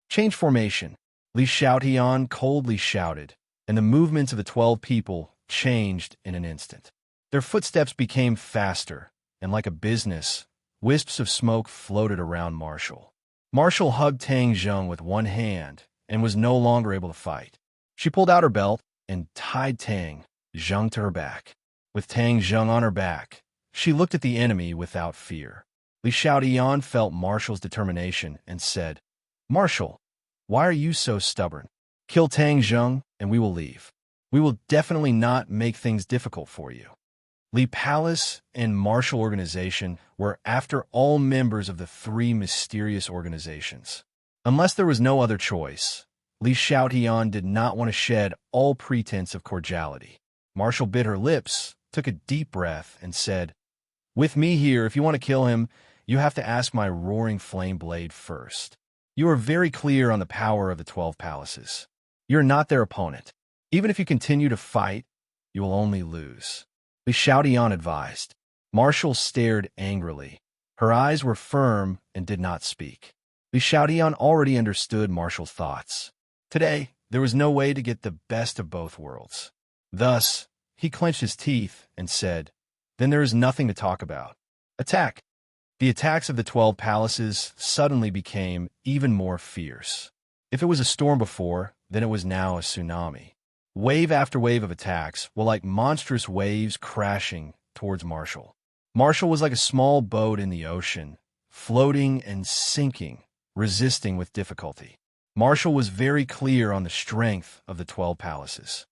Change formation. Li Xiaotian coldly shouted, and the movements of the 12 people changed in an instant. Their footsteps became faster, and like a business, wisps of smoke floated around Marshall. Marshall hugged Tang Zheng with one hand and was no longer able to fight. She pulled out her belt and tied Tang Zheng to her back. With Tang Zheng on her back, she looked at the enemy without fear. Li Xiaotian felt Marshall's determination and said, "Marshall, why are you so stubborn? Kill Tang Zheng and we will leave. We will definitely not make things difficult for you." Li Palace and Marshall Organization were, after all, members of the three mysterious organizations. Unless there was no other choice, Li Xiaotian did not want to shed all pretense of cordiality. Marshall bit her lips, took a deep breath, and said, "With me here, if you want to kill him, you have to ask my roaring flame blade first. You are very clear on the power of the 12 palaces. You're not their opponent. Even if you continue to fight, you will only lose." Li Xiaotian advised. Marshall stared angrily. Her eyes were firm and did not speak. Li Xiaotian already understood Marshall's thoughts. Today, there was no way to get the best of both worlds. Thus, he clenched his teeth and said, "Then there is nothing to talk about. Attack." The attacks of the 12 palaces suddenly became even more fierce. If it was a storm before, then it was now a tsunami. Wave after wave of attacks were like monstrous waves crashing towards Marshall. Marshall was like a small boat in the ocean, floating and sinking, resisting with difficulty. Marshall was very clear on the strength of the 12 palaces.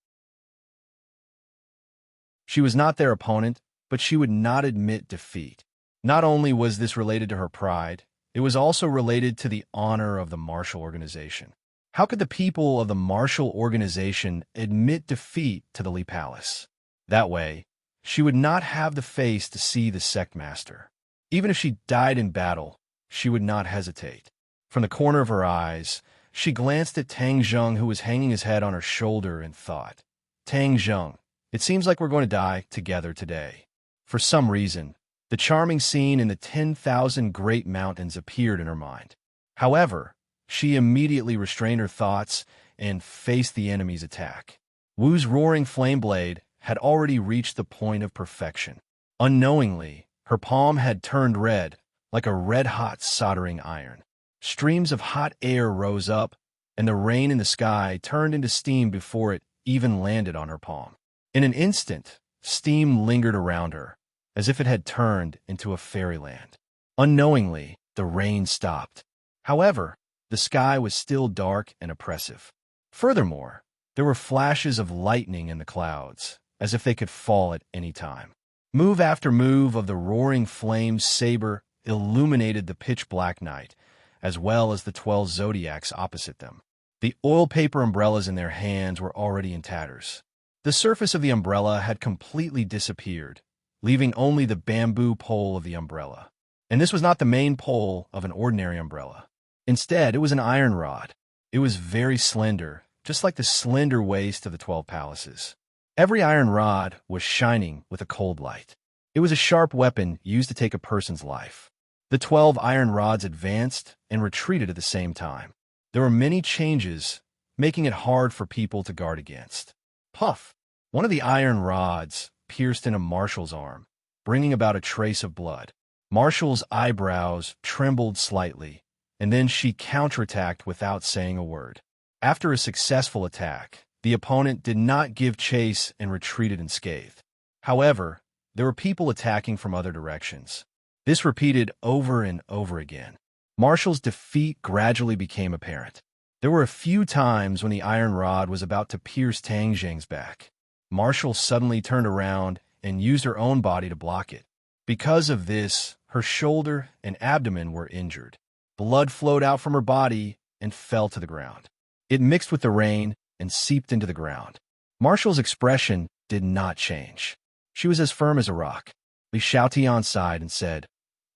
She was not their opponent, but she would not admit defeat. Not only was this related to her pride, it was also related to the honor of the Marshall Organization. How could the people of the Marshall Organization admit defeat to the Li Palace? That way, she would not have the face to see the sect master. Even if she died in battle, she would not hesitate. From the corner of her eyes, she glanced at Tang Zheng, who was hanging his head on her shoulder, and thought, "Tang Zheng, it seems like we're going to die together today." For some reason, the charming scene in the 10,000 Great Mountains appeared in her mind. However, she immediately restrained her thoughts and faced the enemy's attack. Wu's roaring flame blade had already reached the point of perfection. Unknowingly, her palm had turned red, like a red-hot soldering iron. Streams of hot air rose up, and the rain in the sky turned into steam before it even landed on her palm. In an instant, steam lingered around her, as if it had turned into a fairyland. Unknowingly, the rain stopped. However, the sky was still dark and oppressive. Furthermore, there were flashes of lightning in the clouds, as if they could fall at any time. Move after move of the roaring flame saber illuminated the pitch-black night, as well as the 12 zodiacs opposite them. The oil paper umbrellas in their hands were already in tatters. The surface of the umbrella had completely disappeared, leaving only the bamboo pole of the umbrella. And this was not the main pole of an ordinary umbrella. Instead, it was an iron rod. It was very slender, just like the slender waist of the 12 palaces. Every iron rod was shining with a cold light. It was a sharp weapon used to take a person's life. The 12 iron rods advanced and retreated at the same time. There were many changes, making it hard for people to guard against. Puff! One of the iron rods pierced into Marshall's arm, bringing about a trace of blood. Marshall's eyebrows trembled slightly, and then she counterattacked without saying a word. After a successful attack, the opponent did not give chase and retreated unscathed. However, there were people attacking from other directions. This repeated over and over again. Marshall's defeat gradually became apparent. There were a few times when the iron rod was about to pierce Tang Zheng's back. Marshall suddenly turned around and used her own body to block it. Because of this, her shoulder and abdomen were injured. Blood flowed out from her body and fell to the ground. It mixed with the rain and seeped into the ground. Marshall's expression did not change. She was as firm as a rock. Li Xiaotian sighed and said,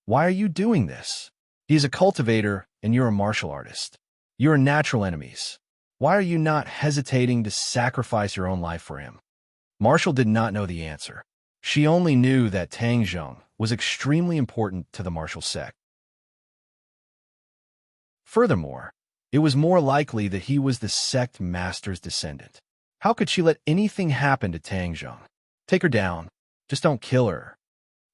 "Why are you doing this? He is a cultivator and you're a martial artist. You are natural enemies. Why are you not hesitating to sacrifice your own life for him?" Marshall did not know the answer. She only knew that Tang Zheng was extremely important to the martial sect. Furthermore, it was more likely that he was the sect master's descendant. How could she let anything happen to Tang Zheng? Take her down. Just don't kill her.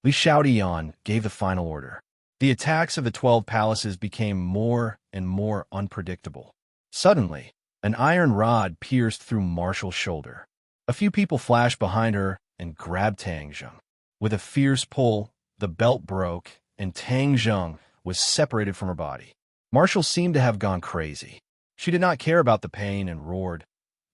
Li Xiaodian gave the final order. The attacks of the 12 palaces became more and more unpredictable. Suddenly, an iron rod pierced through Marshall's shoulder. A few people flashed behind her and grabbed Tang Zheng. With a fierce pull, the belt broke, and Tang Zheng was separated from her body. Marshall seemed to have gone crazy. She did not care about the pain and roared,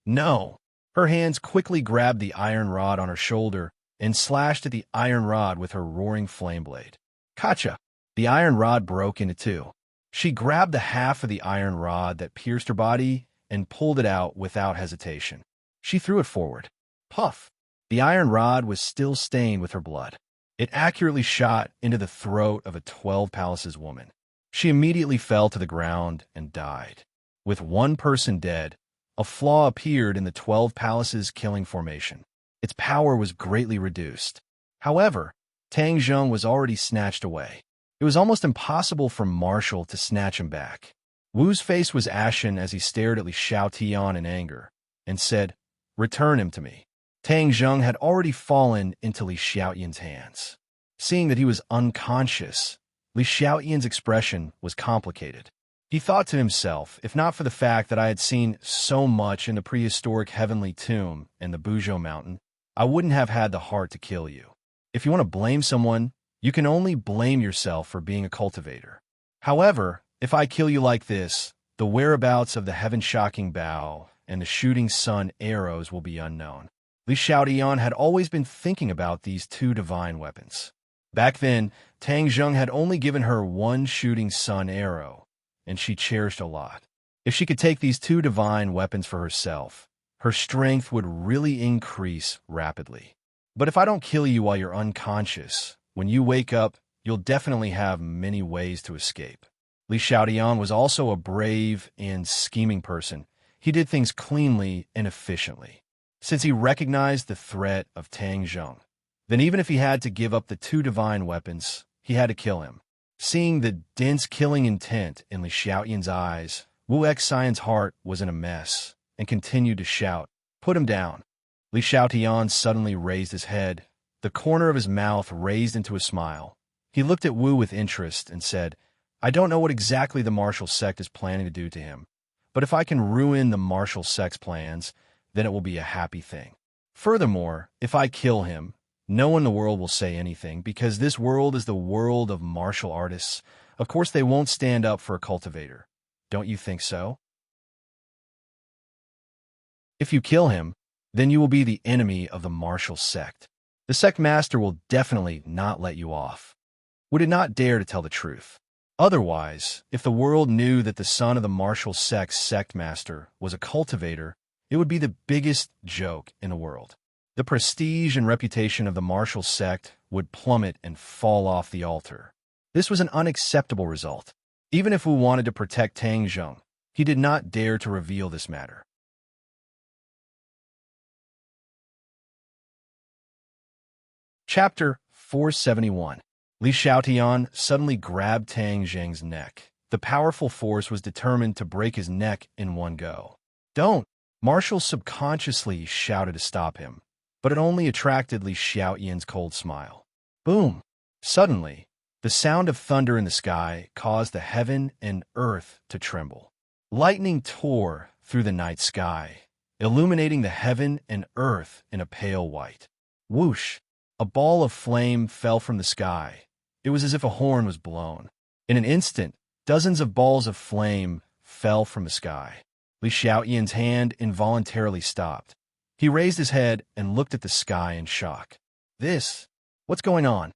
"No!" Her hands quickly grabbed the iron rod on her shoulder and slashed at the iron rod with her roaring flame blade. Kacha! The iron rod broke into two. She grabbed the half of the iron rod that pierced her body and pulled it out without hesitation. She threw it forward. Puff! The iron rod was still stained with her blood. It accurately shot into the throat of a 12 palaces woman. She immediately fell to the ground and died. With one person dead, a flaw appeared in the 12 palaces killing formation. Its power was greatly reduced. However, Tang Zheng was already snatched away. It was almost impossible for Marshall to snatch him back. Wu's face was ashen as he stared at Li Xiaotian in anger and said, "Return him to me." Tang Zheng had already fallen into Li Xiaotian's hands. Seeing that he was unconscious, Li Xiaotian's expression was complicated. He thought to himself, if not for the fact that I had seen so much in the prehistoric heavenly tomb and the Buzhou mountain, I wouldn't have had the heart to kill you. If you want to blame someone, you can only blame yourself for being a cultivator. However, if I kill you like this, the whereabouts of the heaven-shocking bow and the shooting sun arrows will be unknown. Li Xiaodian had always been thinking about these two divine weapons. Back then, Tang Zheng had only given her one shooting sun arrow, and she cherished a lot. If she could take these two divine weapons for herself, her strength would really increase rapidly. But if I don't kill you while you're unconscious, when you wake up, you'll definitely have many ways to escape. Li Xiaodian was also a brave and scheming person. He did things cleanly and efficiently. Since he recognized the threat of Tang Zheng, then even if he had to give up the two divine weapons, he had to kill him. Seeing the dense killing intent in Li Xiaotian's eyes, Wu Xian's heart was in a mess and continued to shout, "Put him down." Li Xiaotian suddenly raised his head. The corner of his mouth raised into a smile. He looked at Wu with interest and said, "I don't know what exactly the martial sect is planning to do to him, but if I can ruin the martial sect's plans, then it will be a happy thing. Furthermore, if I kill him, no one in the world will say anything, because this world is the world of martial artists. Of course, they won't stand up for a cultivator. Don't you think so? If you kill him, then you will be the enemy of the martial sect. The sect master will definitely not let you off. Would it not dare to tell the truth? Otherwise, if the world knew that the son of the martial sect's sect master was a cultivator, it would be the biggest joke in the world. The prestige and reputation of the martial sect would plummet and fall off the altar. This was an unacceptable result. Even if Wu wanted to protect Tang Zheng, he did not dare to reveal this matter. Chapter 471. Li Xiaotian suddenly grabbed Tang Zheng's neck. The powerful force was determined to break his neck in one go. "Don't!" Marshall subconsciously shouted to stop him, but it only attracted Li Xiaotian's cold smile. Boom! Suddenly, the sound of thunder in the sky caused the heaven and earth to tremble. Lightning tore through the night sky, illuminating the heaven and earth in a pale white. Whoosh! A ball of flame fell from the sky. It was as if a horn was blown. In an instant, dozens of balls of flame fell from the sky. Li Xiaotian's hand involuntarily stopped. He raised his head and looked at the sky in shock. What's going on?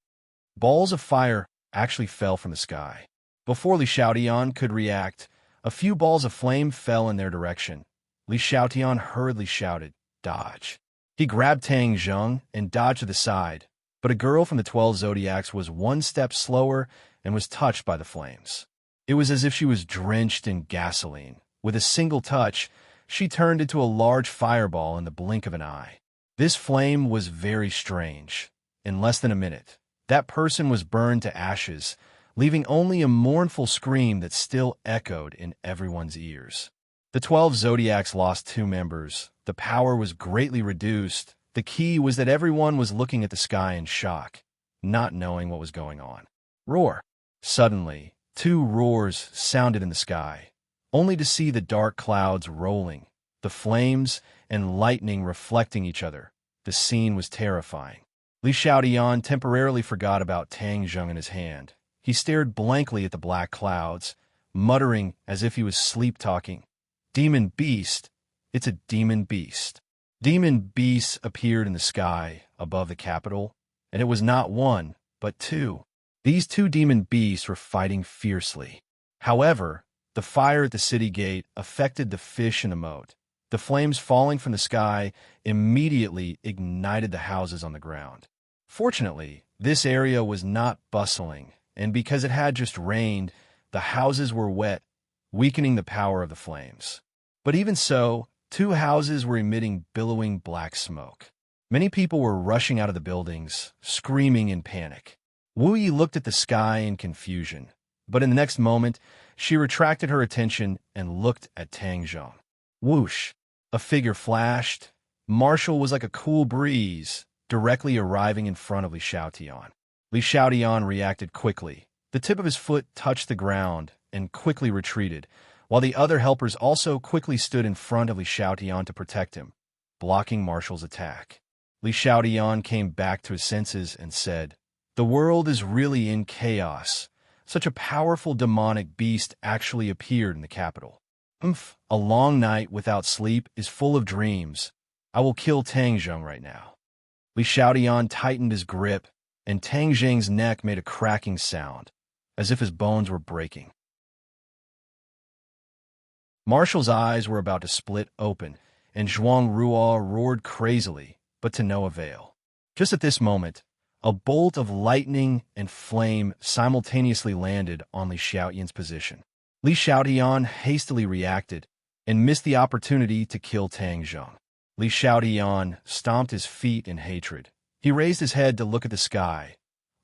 Balls of fire actually fell from the sky. Before Li Xiaotian could react, a few balls of flame fell in their direction. Li Xiaotian hurriedly shouted, "Dodge!" He grabbed Tang Zheng and dodged to the side, but a girl from the 12 zodiacs was one step slower and was touched by the flames. It was as if she was drenched in gasoline. With a single touch, she turned into a large fireball in the blink of an eye. This flame was very strange. In less than a minute, That person was burned to ashes, leaving only a mournful scream that still echoed in everyone's ears. The 12 Zodiacs lost 2 members. The power was greatly reduced. The key was that everyone was looking at the sky in shock, not knowing what was going on. Roar! Suddenly, 2 roars sounded in the sky, only to see the dark clouds rolling, the flames and lightning reflecting each other. The scene was terrifying. Li Xiaotian temporarily forgot about Tang Zheng in his hand. He stared blankly at the black clouds, muttering as if he was sleep-talking. Demon beast! It's a demon beast. Demon beasts appeared in the sky above the capital, and it was not 1, but 2. These 2 demon beasts were fighting fiercely. However, the fire at the city gate affected the fish in the moat. The flames falling from the sky immediately ignited the houses on the ground. Fortunately, this area was not bustling, and because it had just rained, the houses were wet, weakening the power of the flames. But even so, 2 houses were emitting billowing black smoke. Many people were rushing out of the buildings, screaming in panic. Wu Yi looked at the sky in confusion, but in the next moment, she retracted her attention and looked at Tang Zheng. Whoosh! A figure flashed. Marshall was like a cool breeze, directly arriving in front of Li Xiaotian. Li Xiaotian reacted quickly. The tip of his foot touched the ground and quickly retreated, while the other helpers also quickly stood in front of Li Xiaotian to protect him, blocking Marshall's attack. Li Xiaotian came back to his senses and said, "The world is really in chaos. Such a powerful demonic beast actually appeared in the capital. A long night without sleep is full of dreams. I will kill Tang Zheng right now." Li Xiaotian tightened his grip, and Tang Zheng's neck made a cracking sound, as if his bones were breaking. Marshall's eyes were about to split open, and Zhuang Ruo roared crazily, but to no avail. Just at this moment, a bolt of lightning and flame simultaneously landed on Li Xiaotian's position. Li Xiaotian hastily reacted and missed the opportunity to kill Tang Zheng. Li Xiaotian stomped his feet in hatred. He raised his head to look at the sky,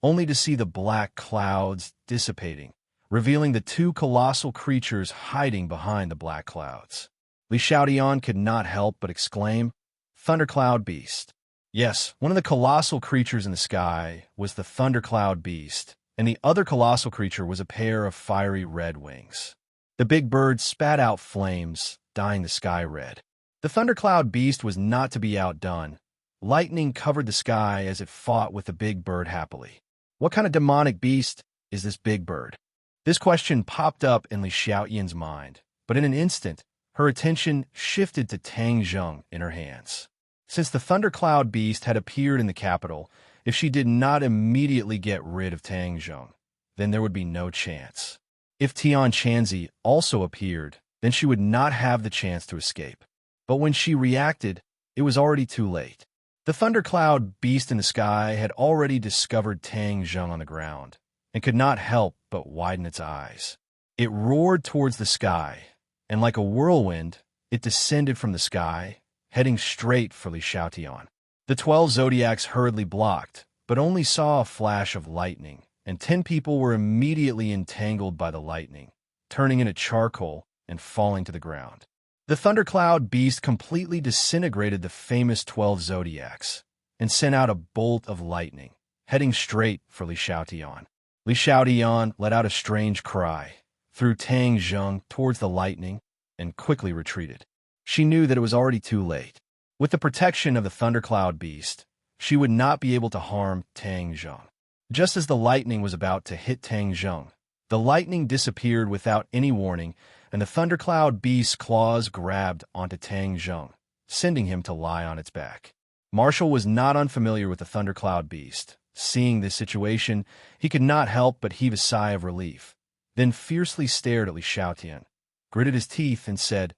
only to see the black clouds dissipating, revealing the 2 colossal creatures hiding behind the black clouds. Li Xiaotian could not help but exclaim, "Thundercloud Beast." Yes, one of the colossal creatures in the sky was the Thundercloud Beast, and the other colossal creature was a pair of fiery red wings. The big bird spat out flames, dyeing the sky red. The Thundercloud Beast was not to be outdone. Lightning covered the sky as it fought with the big bird happily. What kind of demonic beast is this big bird? This question popped up in Li Xiaotian's mind, but in an instant, her attention shifted to Tang Zheng in her hands. Since the Thundercloud Beast had appeared in the capital, if she did not immediately get rid of Tang Zheng, then there would be no chance. If Tian Chanzi also appeared, then she would not have the chance to escape. But when she reacted, it was already too late. The Thundercloud Beast in the sky had already discovered Tang Zheng on the ground, and could not help but widen its eyes. It roared towards the sky, and like a whirlwind, it descended from the sky, heading straight for Li Xiaotian. The 12 Zodiacs hurriedly blocked, but only saw a flash of lightning, and 10 people were immediately entangled by the lightning, turning into charcoal and falling to the ground. The Thundercloud Beast completely disintegrated the famous 12 Zodiacs, and sent out a bolt of lightning, heading straight for Li Xiaotian. Li Xiaotian let out a strange cry, threw Tang Zheng towards the lightning, and quickly retreated. She knew that it was already too late. With the protection of the Thundercloud Beast, she would not be able to harm Tang Zheng. Just as the lightning was about to hit Tang Zheng, the lightning disappeared without any warning, and the Thundercloud Beast's claws grabbed onto Tang Zheng, sending him to lie on its back. Marshall was not unfamiliar with the Thundercloud Beast. Seeing this situation, he could not help but heave a sigh of relief, then fiercely stared at Li Xiaotian, gritted his teeth, and said,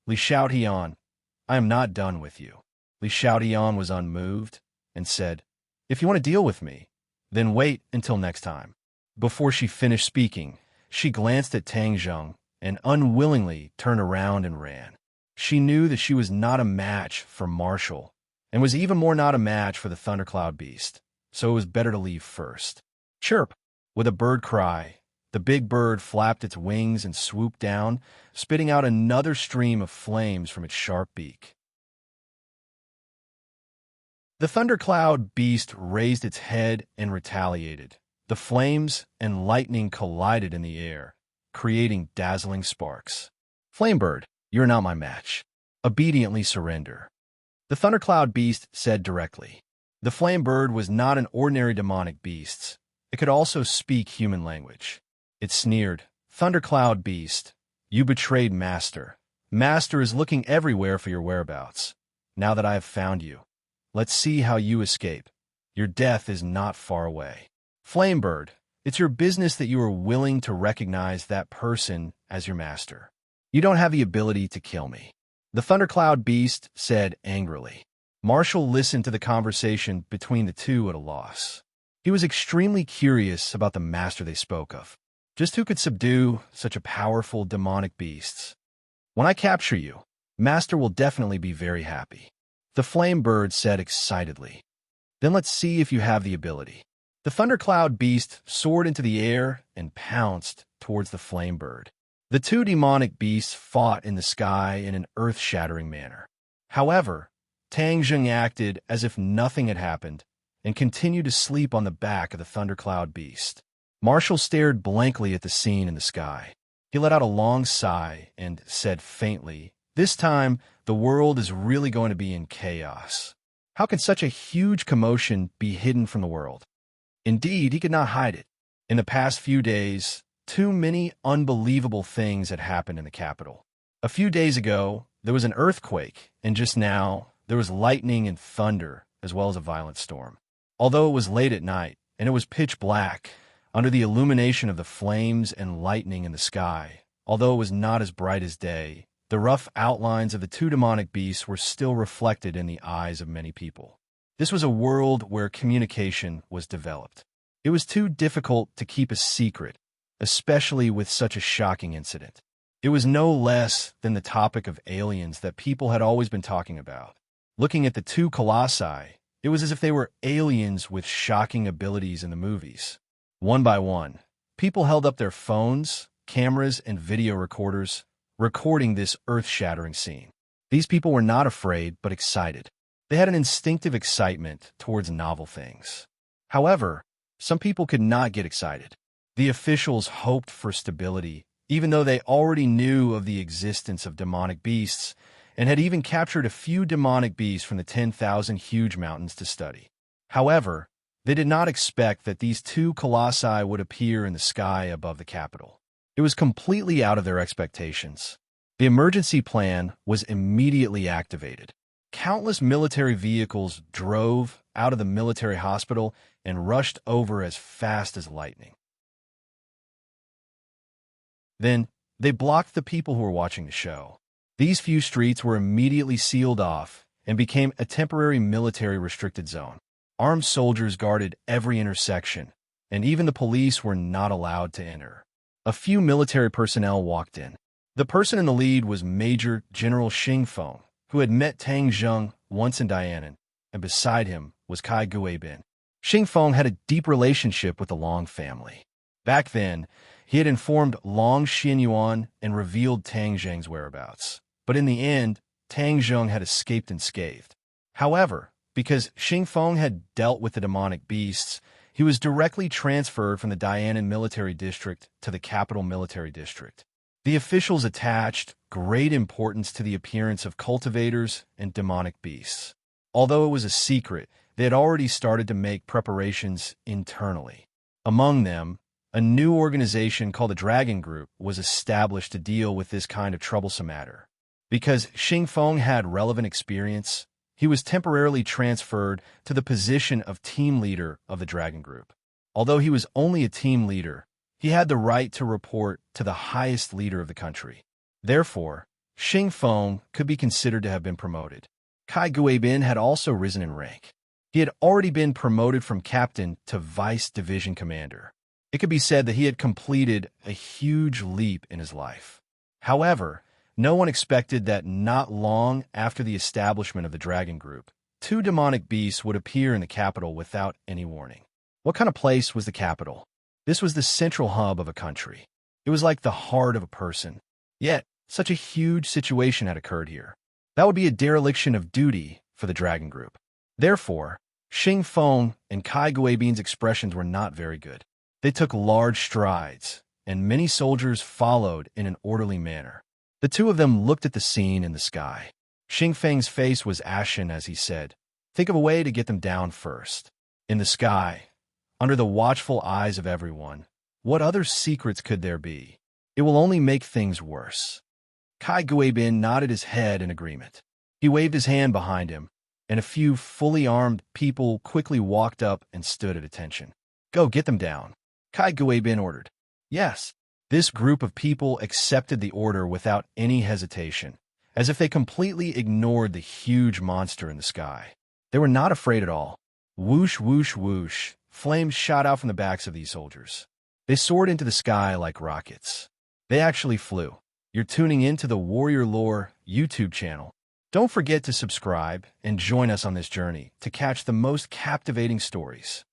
"Li Xiaotian, I am not done with you." Li Xiaotian was unmoved and said, "If you want to deal with me, then wait until next time." Before she finished speaking, she glanced at Tang Zheng and unwillingly turned around and ran. She knew that she was not a match for Marshall, and was even more not a match for the Thundercloud Beast. so it was better to leave first. Chirp! With a bird cry, the big bird flapped its wings and swooped down, spitting out another stream of flames from its sharp beak. The thundercloud beast raised its head and retaliated. The flames and lightning collided in the air, creating dazzling sparks. Flamebird, you are not my match. Obediently surrender. The thundercloud beast said directly. The flamebird was not an ordinary demonic beast. It could also speak human language. It sneered, Thundercloud beast, you betrayed Master. Master is looking everywhere for your whereabouts. Now that I have found you, let's see how you escape. Your death is not far away. Flamebird, it's your business that you are willing to recognize that person as your master. You don't have the ability to kill me. The Thundercloud beast said angrily. Marshall listened to the conversation between the two at a loss. He was extremely curious about the master they spoke of. Just who could subdue such a powerful demonic beast? When I capture you, Master will definitely be very happy. The Flamebird said excitedly. Then let's see if you have the ability. The Thundercloud beast soared into the air and pounced towards the Flamebird. The two demonic beasts fought in the sky in an earth-shattering manner. However, Tang Zheng acted as if nothing had happened and continued to sleep on the back of the Thundercloud beast. Marshall stared blankly at the scene in the sky. He let out a long sigh and said faintly, "This time, the world is really going to be in chaos. How can such a huge commotion be hidden from the world?" Indeed, he could not hide it. In the past few days, too many unbelievable things had happened in the capital. A few days ago, there was an earthquake, and just now, there was lightning and thunder, as well as a violent storm. Although it was late at night, and it was pitch black, under the illumination of the flames and lightning in the sky, although it was not as bright as day, the rough outlines of the two demonic beasts were still reflected in the eyes of many people. This was a world where communication was developed. It was too difficult to keep a secret, especially with such a shocking incident. It was no less than the topic of aliens that people had always been talking about. Looking at the two colossi, it was as if they were aliens with shocking abilities in the movies. One by one, people held up their phones, cameras, and video recorders, recording this earth-shattering scene. These people were not afraid, but excited. They had an instinctive excitement towards novel things. However, some people could not get excited. The officials hoped for stability, even though they already knew of the existence of demonic beasts and had even captured a few demonic beasts from the 10,000 huge mountains to study. However, they did not expect that these two colossi would appear in the sky above the capital. It was completely out of their expectations. The emergency plan was immediately activated. Countless military vehicles drove out of the military hospital and rushed over as fast as lightning. Then, they blocked the people who were watching the show. These few streets were immediately sealed off and became a temporary military restricted zone. Armed soldiers guarded every intersection, and even the police were not allowed to enter. A few military personnel walked in. The person in the lead was Major General Xingfeng, who had met Tang Zheng once in Dianan, and beside him was Kai Guibin. Xingfeng had a deep relationship with the Long family. Back then, he had informed Long Xinyuan and revealed Tang Zheng's whereabouts. But in the end, Tang Zheng had escaped unscathed. However, because Xingfeng had dealt with the demonic beasts, he was directly transferred from the Dianan military district to the capital military district. The officials attached great importance to the appearance of cultivators and demonic beasts. Although it was a secret, they had already started to make preparations internally. Among them, a new organization called the Dragon Group was established to deal with this kind of troublesome matter. Because Xingfeng had relevant experience, he was temporarily transferred to the position of team leader of the Dragon Group. Although he was only a team leader, he had the right to report to the highest leader of the country. Therefore, Xingfeng could be considered to have been promoted. Kai Guibin had also risen in rank. He had already been promoted from captain to vice division commander. It could be said that he had completed a huge leap in his life. However, no one expected that not long after the establishment of the Dragon Group, two demonic beasts would appear in the capital without any warning. What kind of place was the capital? This was the central hub of a country. It was like the heart of a person. Yet, such a huge situation had occurred here. That would be a dereliction of duty for the dragon group. Therefore, Xing Feng and Kai Guibin's expressions were not very good. They took large strides, and many soldiers followed in an orderly manner. The two of them looked at the scene in the sky. Xing Feng's face was ashen as he said, "Think of a way to get them down first." In the sky, under the watchful eyes of everyone, what other secrets could there be? It will only make things worse. Kai Guibin nodded his head in agreement. He waved his hand behind him, and a few fully armed people quickly walked up and stood at attention. "Go get them down," Kai Guibin ordered. Yes, this group of people accepted the order without any hesitation, as if they completely ignored the huge monster in the sky. They were not afraid at all. Whoosh, whoosh, whoosh, flames shot out from the backs of these soldiers. They soared into the sky like rockets. They actually flew. You're tuning into the Warrior Lore YouTube channel. Don't forget to subscribe and join us on this journey to catch the most captivating stories.